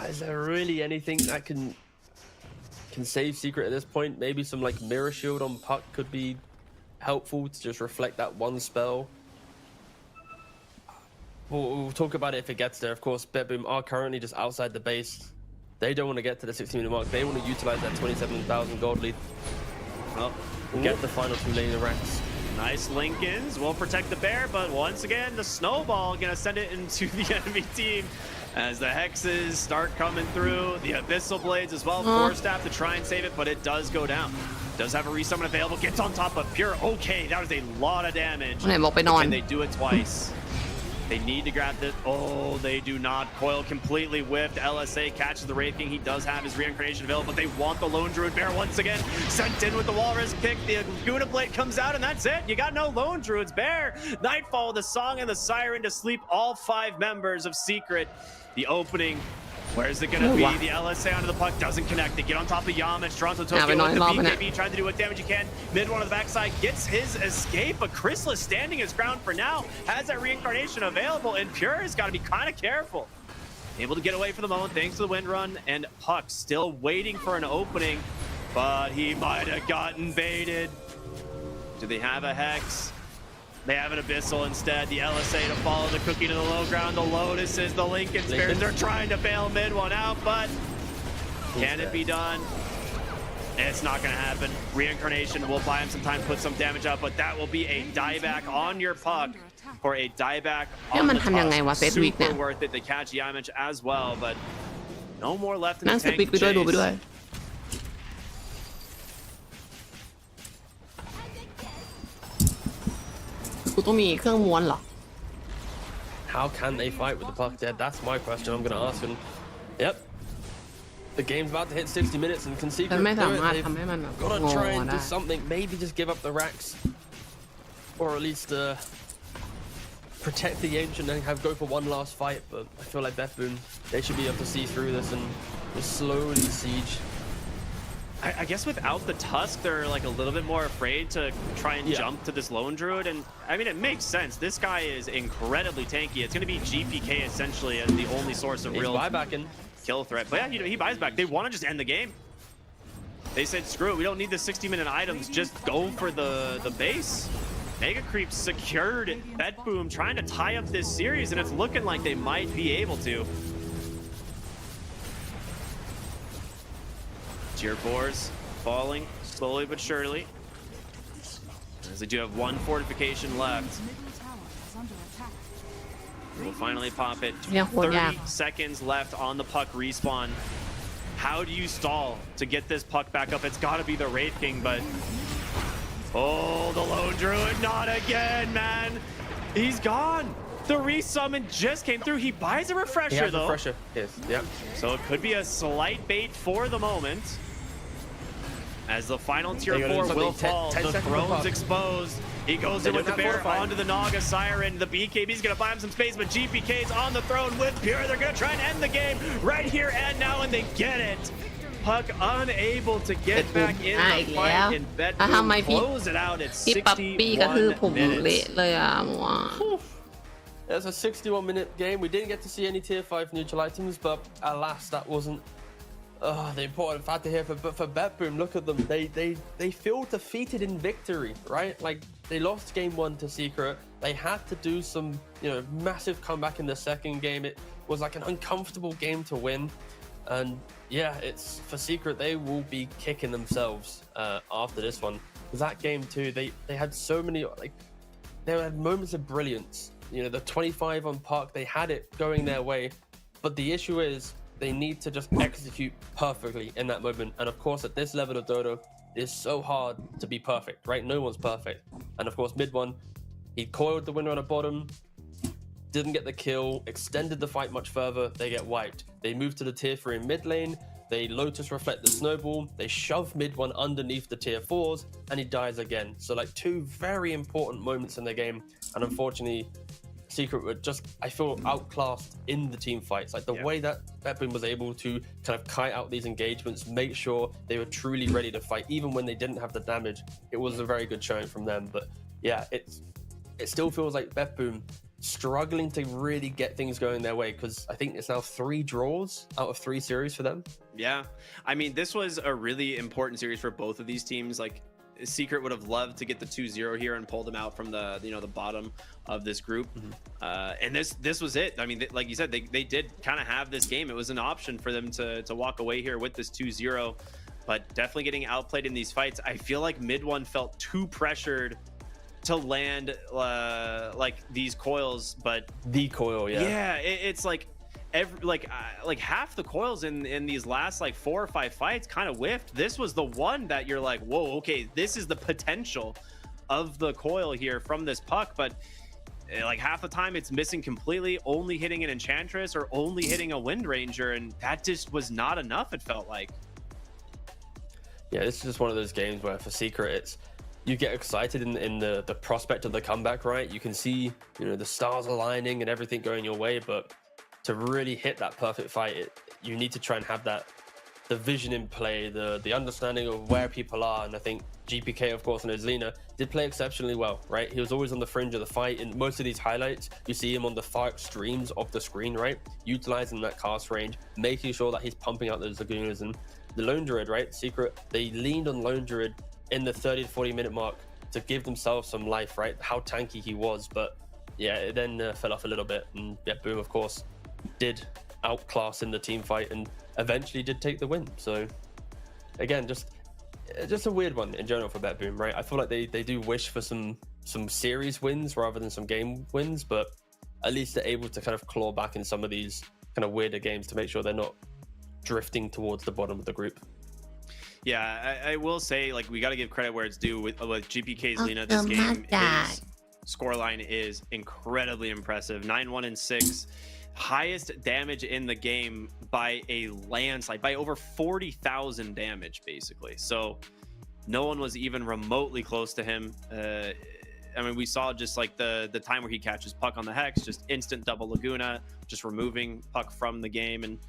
Is there really anything that can save Secret at this point? Maybe some like Mirror Shield on Puck could be helpful to just reflect that one spell. We'll talk about it if it gets there. Of course, Betboom are currently just outside the base. They don't want to get to the 60-minute mark. They want to utilize that 27,000 gold lead. Well, get the final 2 laner ranks. Nice Lincolns will protect the bear, but once again, the snowball gonna send it into the enemy team as the hexes start coming through. The Abyssal Blades as well, Core Staff to try and save it, but it does go down. Does have a resummon available, gets on top of Pure. Okay, that was a lot of damage. Can they do it twice? They need to grab this. Oh, they do not. Coil completely whipped. LSA catches the Wraith King. He does have his reincarnation available, but they want the Lone Druid Bear once again. Sent in with the Walrus kick. The Laguna Blade comes out, and that's it. You got no Lone Druids. Bear. Nightfall, the Song and the Siren to sleep all 5 members of Secret. The opening. Where's it going to be? The LSA onto the puck doesn't connect. They get on top of Yamich. Toronto Tokyo with the BKB trying to do what damage he can. Mid one on the backside gets his escape, but Chrysalis standing his ground for now. Has that reincarnation available, and Pure has got to be kind of careful. Able to get away for the moment thanks to the wind run, and Puck still waiting for an opening, but he might have gotten baited. Do they have a Hex? They have an Abyssal instead. The LSA to follow the cookie to the low ground. The Lotuses, the Lincoln Spears. They're trying to bail mid one out, but can it be done? It's not going to happen. Reincarnation will buy him some time, put some damage out, but that will be a dieback on your puck for a dieback on the top. Super worth it. They catch Yamich as well, but no more left in the tank to chase. กูต้องมีเครื่องม้วนเหรอ How can they fight with the puck dead? That's my question I'm going to ask. And yep, the game's about to hit 60 minutes and can Secret ฉันไม่สามารถ do it. ทำให้มันแบบ Gotta งง try and ได้ do something. Maybe just give up the racks, or at least protect the ancient and have go for one last fight. But I feel like Bethune, they should be able to see through this and just slowly siege. I guess without the Tusk, they're like a little bit more afraid to try and jump to this Lone Druid. And I mean, it makes sense. This guy is incredibly tanky. It's going to be GPK essentially as the only source of real kill threat. But yeah, he buys back. They want to just end the game. They said, screw it. We don't need the 60-minute items. Just go for the base. Mega Creep secured Bedboom, trying to tie up this series, and it's looking like they might be able to. Tier 4s falling slowly but surely, as they do have one fortification left. We'll finally pop it. 30 seconds left on the puck respawn. How do you stall to get this puck back up? It's got to be the Wraith King, but oh, the Lone Druid, not again, man. He's gone. The resummon just came through. He buys a refresher, though. Refresher, yes, yep. So it could be a slight bait for the moment. As the final tier 4 will fall, the throne's exposed. He goes in with the bear onto the Naga Siren. The BKB's gonna buy him some space, but GPK's on the throne with Pure. They're gonna try and end the game right here and now, and they get it. Puck unable to get back in the fight, and Bedboom close it out at 61 minutes. That's a 61-minute game. We didn't get to see any tier 5 neutral items, but alas, that wasn't the important factor here. But for Bedboom, look at them. They feel defeated in victory, right? Like, they lost game 1 to Secret. They had to do some, massive comeback in the second game. It was like an uncomfortable game to win. And yeah, it's for Secret, they will be kicking themselves after this one. Because that game too, they had so many, like, they had moments of brilliance. The 25 on puck, they had it going their way. But the issue is, they need to just execute perfectly in that moment. And of course, at this level of Dota, it's so hard to be perfect, right? No one's perfect. And of course, mid one, he coiled the winner on the bottom, didn't get the kill, extended the fight much further, they get wiped. They move to the tier 3 in mid lane, they Lotus reflect the snowball, they shove mid one underneath the tier 4s, and he dies again. So like 2 very important moments in the game, and unfortunately, Secret were just, I feel, outclassed in the team fights. Like the way that Bedboom was able to kind of kite out these engagements, make sure they were truly ready to fight, even when they didn't have the damage. It was a very good showing from them. But yeah, it still feels like Bedboom struggling to really get things going their way, because I think it's now 3 draws out of 3 series for them. Yeah, I mean, this was a really important series for both of these teams. Like, Secret would have loved to get the 2-0 here and pull them out from the the bottom of this group. And this was it. I mean, like you said, they did kind of have this game. It was an option for them to walk away here with this 2-0, but definitely getting outplayed in these fights. I feel like mid one felt too pressured to land like these coils, but the coil, it's like like half the coils in these last like 4 or 5 fights kind of whiffed. This was the one that you're like, whoa, okay, this is the potential of the coil here from this puck, but like half the time it's missing completely, only hitting an Enchantress or only hitting a Wind Ranger, and that just was not enough, it felt like. Yeah, this is just one of those games where for Secret, it's, you get excited in the prospect of the comeback, right? You can see, the stars aligning and everything going your way, but to really hit that perfect fight, you need to try and have the vision in play, the understanding of where people are. And I think GPK, of course, and Izlina did play exceptionally well, right? He was always on the fringe of the fight. In most of these highlights, you see him on the far extremes of the screen, right? Utilizing that cast range, making sure that he's pumping out those Lagunas. And the Lone Druid, right? Secret, they leaned on Lone Druid in the 30 to 40 minute mark to give themselves some life, right? How tanky he was, but yeah, it then fell off a little bit. And yeah, Boom, of course, did outclass in the team fight and eventually did take the win. So again, just a weird one in general for BetBoom, right? I feel like they do wish for some series wins rather than some game wins, but at least they're able to kind of claw back in some of these kind of weirder games to make sure they're not drifting towards the bottom of the group. Yeah, I will say, like, we got to give credit where it's due with GPK's Lena. This game, his scoreline is incredibly impressive. 9-1 and 6, highest damage in the game by a landslide, by over 40,000 damage, basically. So no one was even remotely close to him. I mean, we saw just like the time where he catches Puck on the Hex, just instant double Laguna, just removing Puck from the game, and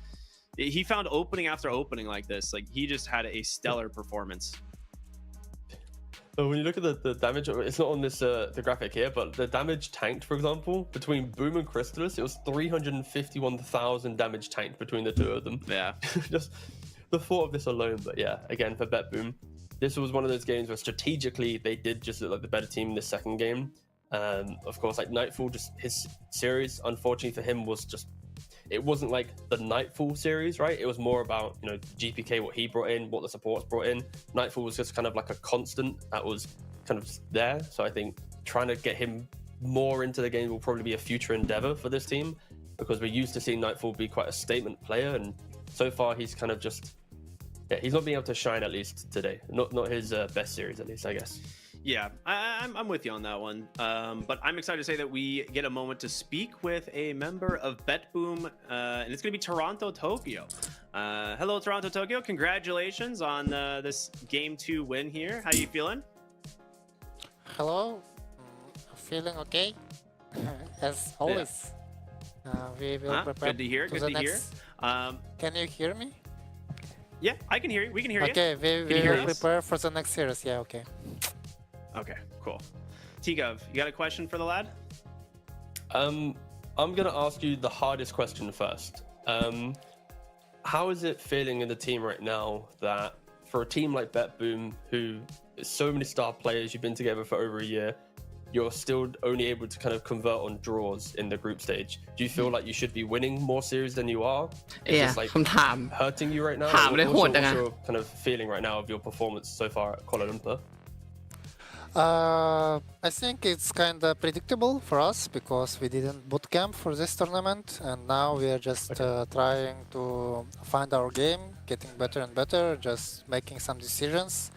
he found opening after opening like this. Like, he just had a stellar performance. But when you look at the damage, it's not on this the graphic here, but the damage tanked, for example, between Boom and Crystallis, it was 351,000 damage tanked between the two of them. Yeah. Just the thought of this alone. But yeah, again, for BetBoom, this was one of those games where strategically they did just look like the better team in the second game. Of course, like Nightfall, just his series, unfortunately for him, was just, it wasn't like the Nightfall series, right? It was more about, you know, GPK, what he brought in, what the supports brought in. Nightfall was just kind of like a constant that was kind of there. So I think trying to get him more into the game will probably be a future endeavor for this team, because we're used to seeing Nightfall be quite a statement player, and so far he's kind of just, yeah, he's not being able to shine, at least today. Not his best series, at least, I guess. Yeah, I'm with you on that one. But I'm excited to say that we get a moment to speak with a member of BetBoom, and it's going to be Toronto Tokyo. Hello, Toronto Tokyo. Congratulations on this Game 2 win here. How you feeling? Hello. Feeling okay, as always. We will prepare. Good to hear. Good to hear. Can you hear me? Yeah, I can hear you. We can hear you. Okay, we will prepare for the next series. Yeah, okay. Okay, cool. T-Gov, you got a question for the lad? I'm gonna ask you the hardest question first. How is it feeling in the team right now that for a team like BetBoom, who is so many star players, you've been together for over a year, you're still only able to kind of convert on draws in the group stage? Do you feel like you should be winning more series than you are? It's just like hurting you right now? What's your kind of feeling right now of your performance so far at Kuala Lumpur? I think it's kind of predictable for us because we didn't bootcamp for this tournament, and now we are just trying to find our game, getting better and better, just making some decisions.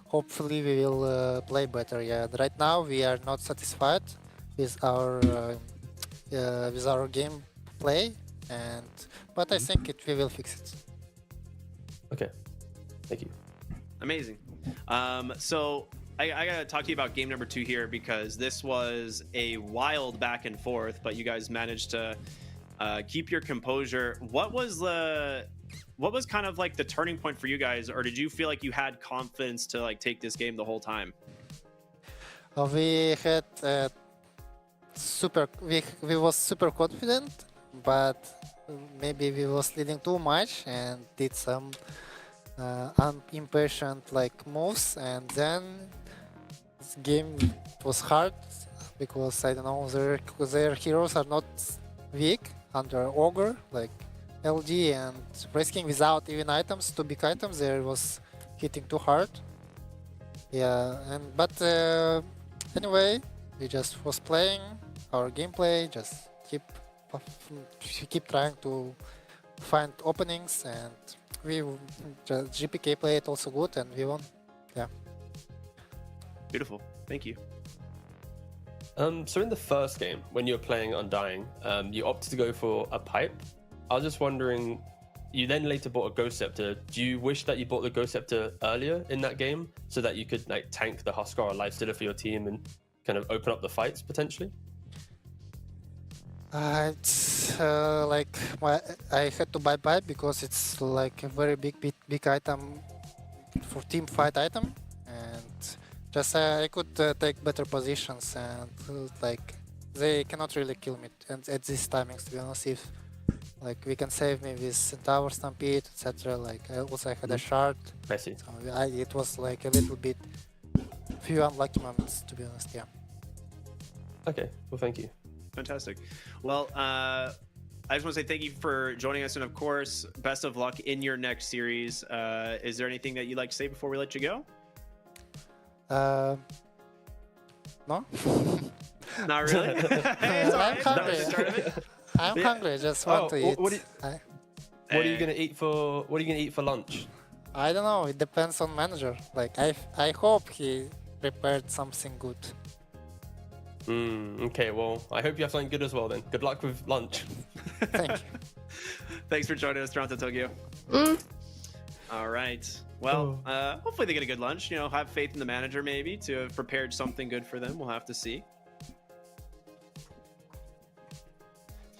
Hopefully we will play better. Yeah, right now we are not satisfied with our game play, but I think we will fix it. Okay, thank you. Amazing. So I gotta talk to you about game number 2 here, because this was a wild back and forth, but you guys managed to keep your composure. What was kind of like the turning point for you guys, or did you feel like you had confidence to like take this game the whole time? We had we was super confident, but maybe we was leading too much and did some impatient like moves, and then this game was hard because I don't know, their heroes are not weak under Ogre, like LG and risking without even items, 2 big items, there was hitting too hard. Yeah, but anyway, we just was playing our gameplay, just keep trying to find openings, and GPK played also good, and we won. Yeah. Beautiful. Thank you. So in the first game, when you were playing Undying, you opted to go for a pipe. I was just wondering, you then later bought a Ghost Scepter. Do you wish that you bought the Ghost Scepter earlier in that game so that you could like tank the Huskar or Lifestealer for your team and kind of open up the fights potentially? It's like I had to buy pipe because it's like a very big item for team fight item, and just I could take better positions, and like they cannot really kill me at these timings, to be honest. If like we can save me with Centaur Stampede, etc. Like I also had a shard. I see. So it was like a little bit few unlucky moments, to be honest. Yeah. Okay. Well, thank you. Fantastic. Well, I just want to say thank you for joining us, and of course, best of luck in your next series. Is there anything that you'd like to say before we let you go? No. Not really. I'm hungry. I'm hungry. I just want to eat. What are you gonna eat for? What are you gonna eat for lunch? I don't know. It depends on manager. Like I hope he prepared something good. Okay. Well, I hope you have something good as well. Then good luck with lunch. Thank you. Thanks for joining us, Toronto Tokyo. All right. Well, hopefully they get a good lunch. You know, have faith in the manager maybe to have prepared something good for them. We'll have to see.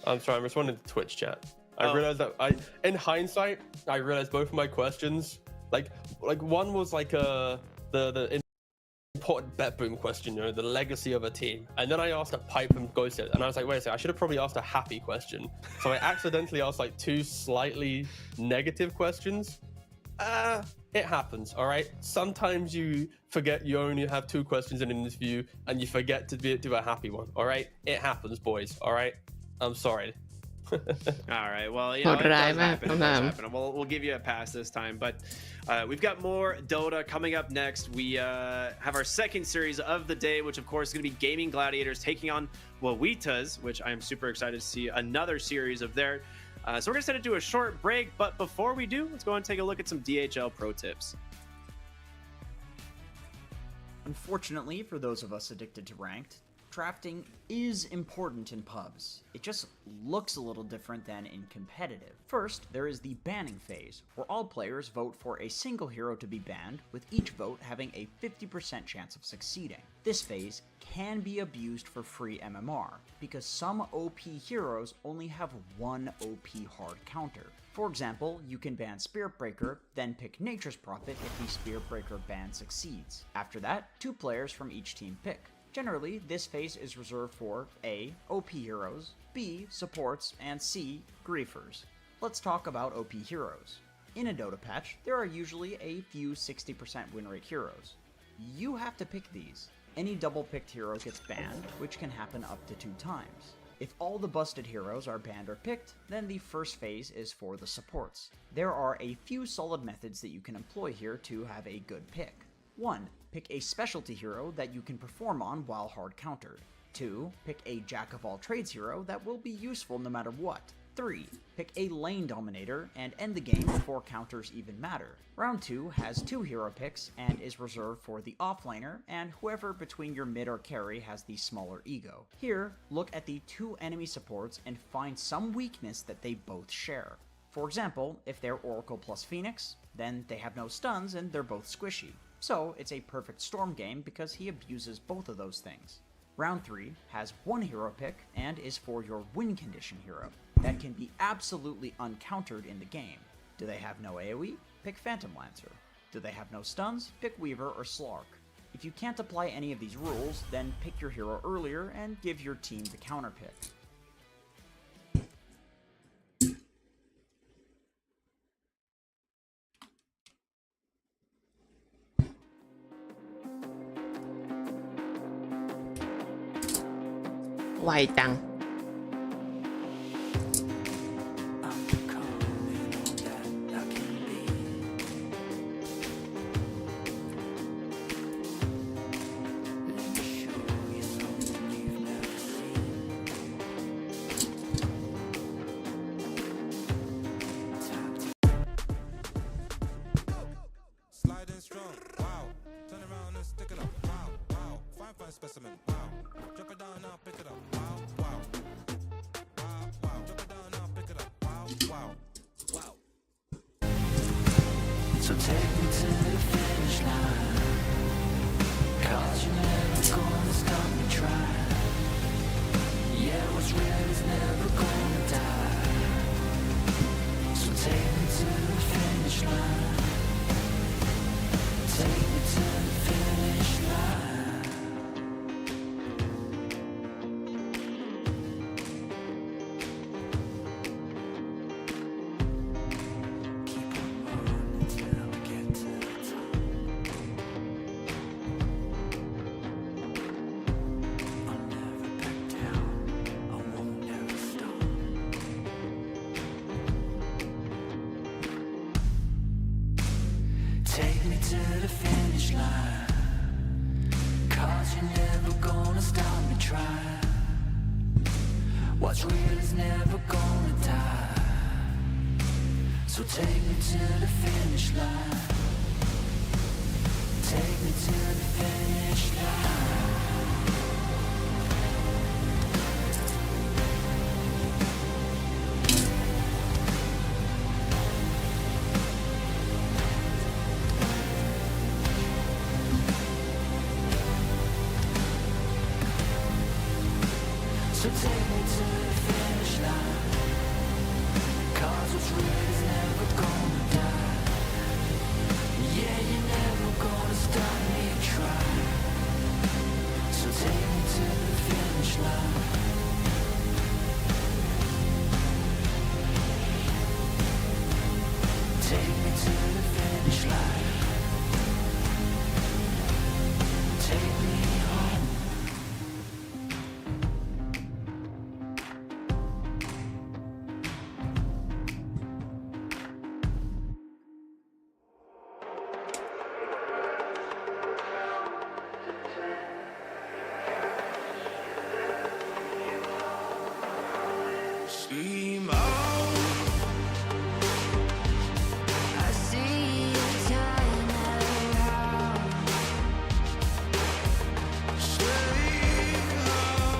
I'm sorry. I'm responding to Twitch chat. I realized that in hindsight, I realized both of my questions, like one was like the important bet boom question, you know, the legacy of a team, and then I asked a pipe and ghosted, and I was like, wait a second, I should have probably asked a happy question. So I accidentally asked like two slightly negative questions. It happens, all right? Sometimes you forget you only have two questions in an interview, and you forget to do a happy one, all right? It happens, boys, all right? I'm sorry. All right. Well, you know, it does happen. It does happen. We'll give you a pass this time, but we've got more Dota coming up next. We have our second series of the day, which of course is going to be Gaming Gladiators taking on Wawitas, which I am super excited to see another series of their. So we're going to send it to a short break, but before we do, let's go and take a look at some DHL pro tips. Unfortunately, for those of us addicted to ranked, drafting is important in pubs. It just looks a little different than in competitive. First, there is the banning phase, where all players vote for a single hero to be banned, with each vote having a 50% chance of succeeding. This phase can be abused for free MMR, because some OP heroes only have one OP hard counter. For example, you can ban Spirit Breaker, then pick Nature's Prophet if the Spirit Breaker ban succeeds. After that, 2 players from each team pick. Generally, this phase is reserved for A. OP heroes, B. supports, and C. griefers. Let's talk about OP heroes. In a Dota patch, there are usually a few 60% win rate heroes. You have to pick these. Any double picked hero gets banned, which can happen up to 2 times. If all the busted heroes are banned or picked, then the first phase is for the supports. There are a few solid methods that you can employ here to have a good pick. 1. Pick a specialty hero that you can perform on while hard countered. 2. Pick a jack-of-all-trades hero that will be useful no matter what. 3. Pick a lane dominator and end the game before counters even matter. Round 2 has 2 hero picks and is reserved for the offlaner and whoever between your mid or carry has the smaller ego. Here, look at the 2 enemy supports and find some weakness that they both share. For example, if they're Oracle plus Phoenix, then they have no stuns and they're both squishy. So it's a perfect Storm game because he abuses both of those things. Round 3 has 1 hero pick and is for your win condition hero that can be absolutely uncountered in the game. Do they have no AoE? Pick Phantom Lancer. Do they have no stuns? Pick Weaver or Slark. If you can't apply any of these rules, then pick your hero earlier and give your team the counter pick. ไวจัง Sliding strong, wow. Turn around and stick it up, wow, wow. Fine specimen, wow. Drop it down now, pick it up, wow, wow. to the finish line, 'cause you're never gonna stop me trying. What's real is never gonna die, so take me to the finish line, take me to the finish line. So take me to the finish line, 'cause what's real is never gonna die. Yeah, you're never gonna stop me trying. So take me to the finish line. Take me to the finish line. Take me home. Steam out. I see you turning around. Steam out.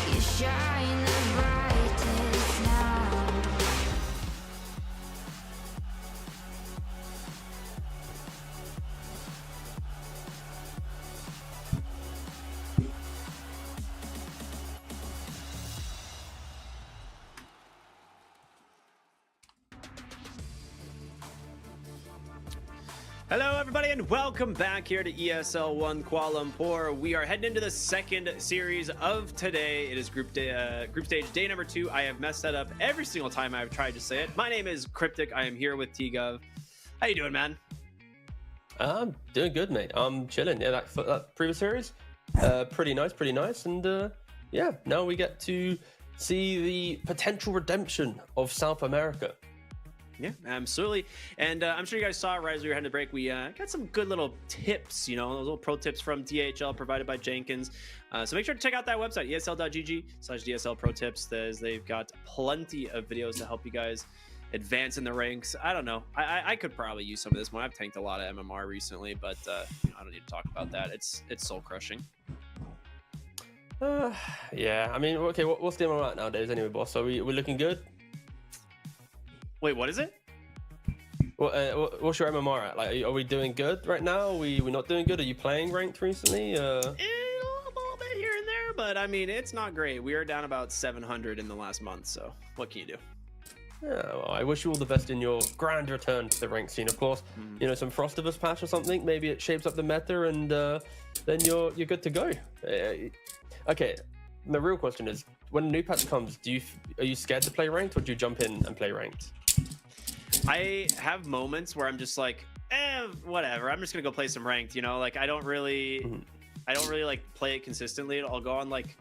You shine the brightest now. Hello, everybody, and welcome back here to ESL 1 Kuala Lumpur. We are heading into the second series of today. It is group stage day number 2. I have messed that up every single time I've tried to say it. My name is Cryptic. I am here with T-Gov. How you doing, man? I'm doing good, mate. I'm chilling. Yeah, that previous series, pretty nice. And yeah, now we get to see the potential redemption of South America. Yeah, absolutely. And I'm sure you guys saw right as we were heading to break, we got some good little tips, you know, those little pro tips from DHL provided by Jenkins. So make sure to check out that website, esl.gg/DSL pro tips. They've got plenty of videos to help you guys advance in the ranks. I don't know. I could probably use some of this more. I've tanked a lot of MMR recently, but you know, I don't need to talk about that. It's soul crushing. Yeah, I mean, okay, what's the MMR at nowadays anyway, boss? Are we looking good? Wait, what is it? What's your MMR at? Like, are we doing good right now? Are we not doing good? Are you playing ranked recently? A little bit here and there, but I mean, it's not great. We are down about 700 in the last month, so what can you do? Yeah, well, I wish you all the best in your grand return to the ranked scene. Of course, you know, some Frostivus patch or something. Maybe it shapes up the meta, and then you're good to go. Okay, the real question is, when a new patch comes, are you scared to play ranked, or do you jump in and play ranked? I have moments where I'm just like, whatever. I'm just gonna go play some ranked. You know, like I don't really like play it consistently. I'll go on like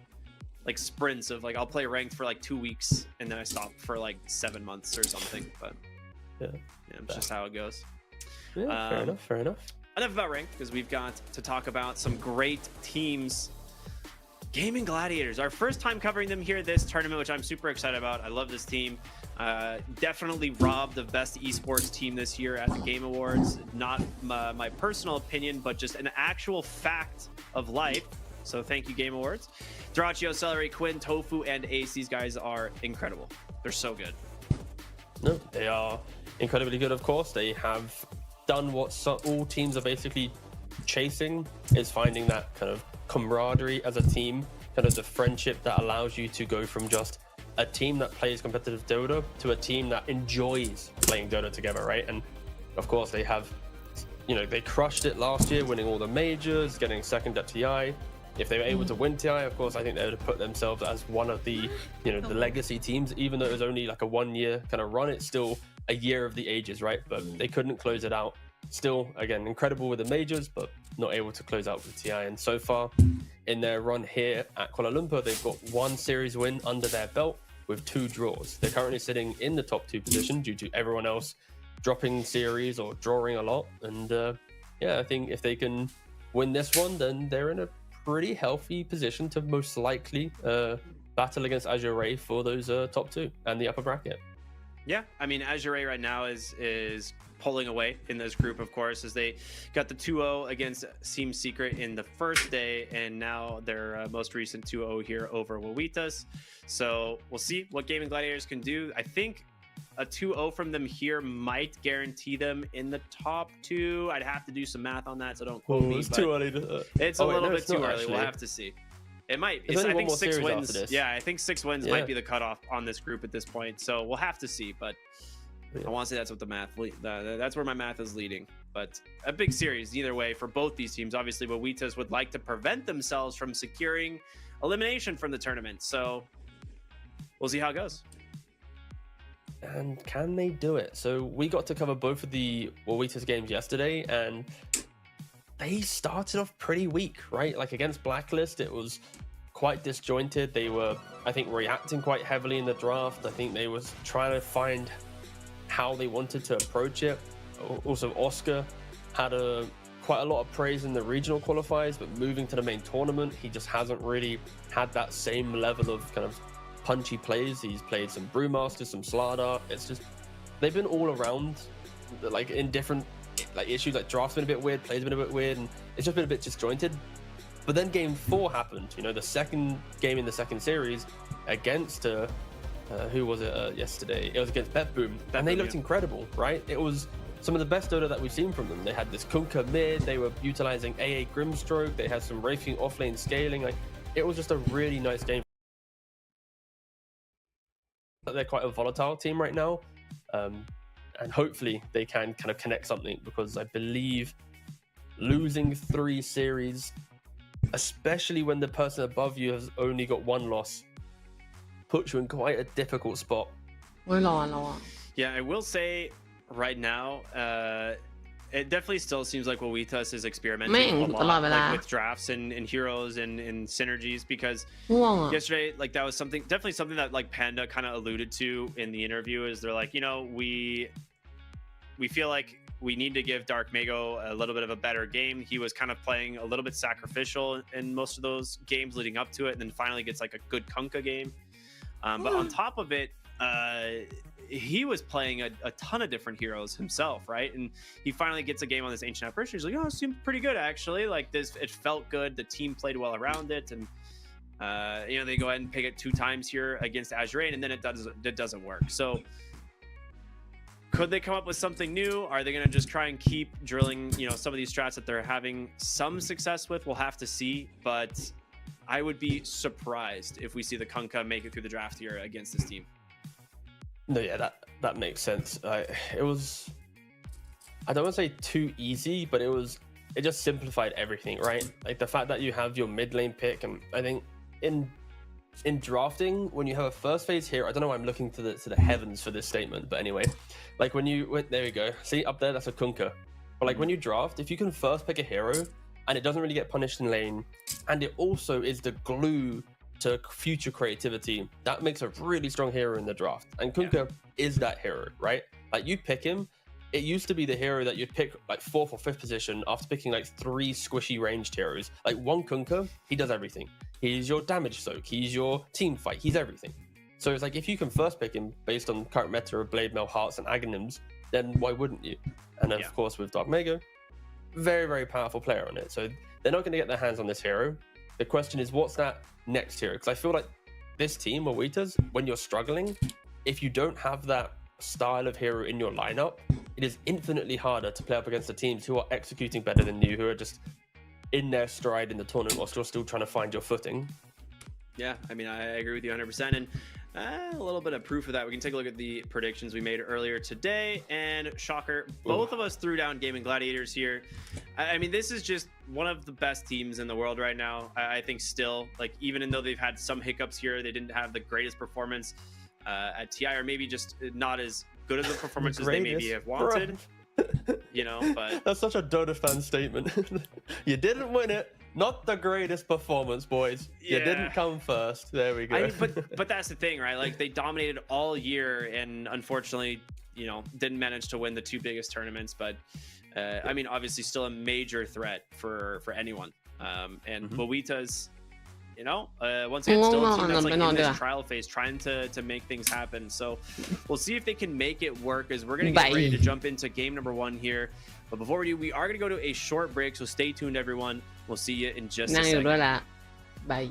sprints of like I'll play ranked for like 2 weeks and then I stop for like 7 months or something. But yeah, it's just how it goes. Yeah, fair enough. Enough about ranked, because we've got to talk about some great teams. Gaming Gladiators, our first time covering them here this tournament, which I'm super excited about. I love this team. Definitely robbed of best esports team this year at the Game Awards. Not my personal opinion, but just an actual fact of life. So thank you, Game Awards. Drachio, Celery, Quinn, Tofu, and Ace. These guys are incredible. They're so good. No, they are incredibly good, of course. They have done what all teams are basically chasing, is finding that kind of camaraderie as a team, kind of the friendship that allows you to go from just a team that plays competitive Dota to a team that enjoys playing Dota together, right? And of course they have, you know, they crushed it last year, winning all the majors, getting second at TI. If they were able to win TI, of course, I think they would have put themselves as one of the, you know, the legacy teams. Even though it was only like a 1 year kind of run, it's still a year of the ages, right? But they couldn't close it out. Still, again, incredible with the majors, but not able to close out with TI. And so far in their run here at Kuala Lumpur, they've got 1 series win under their belt with 2 draws. They're currently sitting in the top 2 position due to everyone else dropping series or drawing a lot. And yeah, I think if they can win this one, then they're in a pretty healthy position to most likely battle against Azure for those top 2 and the upper bracket. Yeah, I mean, Azure right now is pulling away in this group, of course, as they got the 2-0 against Seam Secret in the first day, and now their most recent 2-0 here over Wawitas. So we'll see what Gaming Gladiators can do. I think a 2-0 from them here might guarantee them in the top 2. I'd have to do some math on that, so don't quote me. It's too early. It's a little bit too early. Actually. We'll have to see. It might. I think 6 wins. Yeah, I think 6 wins might be the cutoff on this group at this point. So we'll have to see. But I want to say that's what the math. That's where my math is leading. But a big series either way for both these teams. Obviously, Wawitas would like to prevent themselves from securing elimination from the tournament. So we'll see how it goes. And can they do it? So we got to cover both of the Wawitas games yesterday, and they started off pretty weak, right? Like against Blacklist, it was quite disjointed. They were, I think, reacting quite heavily in the draft. I think they was trying to find how they wanted to approach it. Also, Oscar had quite a lot of praise in the regional qualifiers, but moving to the main tournament, he just hasn't really had that same level of kind of punchy plays. He's played some Brewmaster, some Slardar. It's just, they've been all around, like in different like issues. Like draft's been a bit weird, plays been a bit weird, and it's just been a bit disjointed. But then game 4 happened, you know, the second game in the second series against who was it yesterday? It was against BetBoom, and they looked incredible, right? It was some of the best Dota that we've seen from them. They had this Kunkka mid, they were utilizing AA Grimstroke, they had some Wraithing offlane scaling. Like, it was just a really nice game. They're quite a volatile team right now, and hopefully they can kind of connect something, because I believe losing 3 series, especially when the person above you has only got 1 loss, puts you in quite a difficult spot. Yeah, I will say right now, it definitely still seems like Wawitas is experimenting a lot, like with drafts and heroes and synergies, because yesterday, like, that was definitely something that like Panda kind of alluded to in the interview, is they're like, you know, we feel like we need to give Dark Mago a little bit of a better game. He was kind of playing a little bit sacrificial in most of those games leading up to it, and then finally gets like a good Kunkka game. But on top of it, he was playing a ton of different heroes himself, right? And he finally gets a game on this Ancient Apparition. He's like, oh, it seemed pretty good, actually. Like, this, it felt good. The team played well around it. And, you know, they go ahead and pick it 2 times here against Azure, and then it doesn't work. So could they come up with something new? Are they going to just try and keep drilling, you know, some of these strats that they're having some success with? We'll have to see. But I would be surprised if we see the Kunkka make it through the draft here against this team. No, yeah, that makes sense. It was, I don't want to say too easy, but it just simplified everything, right? Like the fact that you have your mid lane pick, and I think in drafting, when you have a first phase hero, I don't know why I'm looking to the heavens for this statement, but anyway, like there we go. See up there, that's a Kunkka. But like when you draft, if you can first pick a hero and it doesn't really get punished in lane, and it also is the glue to future creativity, that makes a really strong hero in the draft. And Kunkka is that hero, right? Like, you pick him, it used to be the hero that you'd pick like 4th or 5th position after picking like 3 squishy ranged heroes. Like, one Kunkka, he does everything. He's your damage soak, he's your team fight, he's everything. So it's like, if you can first pick him based on current meta of Blade Mail, Hearts, and Aghanims, then why wouldn't you? And of course, with Dark Mago, very, very powerful player on it. So they're not going to get their hands on this hero. The question is, what's that next hero? Because I feel like this team, Wawitas, when you're struggling, if you don't have that style of hero in your lineup, it is infinitely harder to play up against the teams who are executing better than you, who are just in their stride in the tournament whilst you're still trying to find your footing. Yeah, I mean, I agree with you 100%. And a little bit of proof of that, we can take a look at the predictions we made earlier today. And shocker, both of us threw down Gaming Gladiators here. I mean, this is just one of the best teams in the world right now. I think still, like, even though they've had some hiccups here, they didn't have the greatest performance at TI, or maybe just not as good as a performance as they maybe have wanted. You know, but that's such a Dota fan statement. You didn't win it. Not the greatest performance, boys. You didn't come first. There we go. But that's the thing, right? Like, they dominated all year, and unfortunately, you know, didn't manage to win the 2 biggest tournaments, but I mean, obviously still a major threat for anyone. And Boita's, you know, once again, still a team that's like in this trial phase, trying to make things happen. So we'll see if they can make it work, as we're going to get ready to jump into game number 1 here. But before we do, we are going to go to a short break, so stay tuned, everyone. We'll see you in just a second. Bye.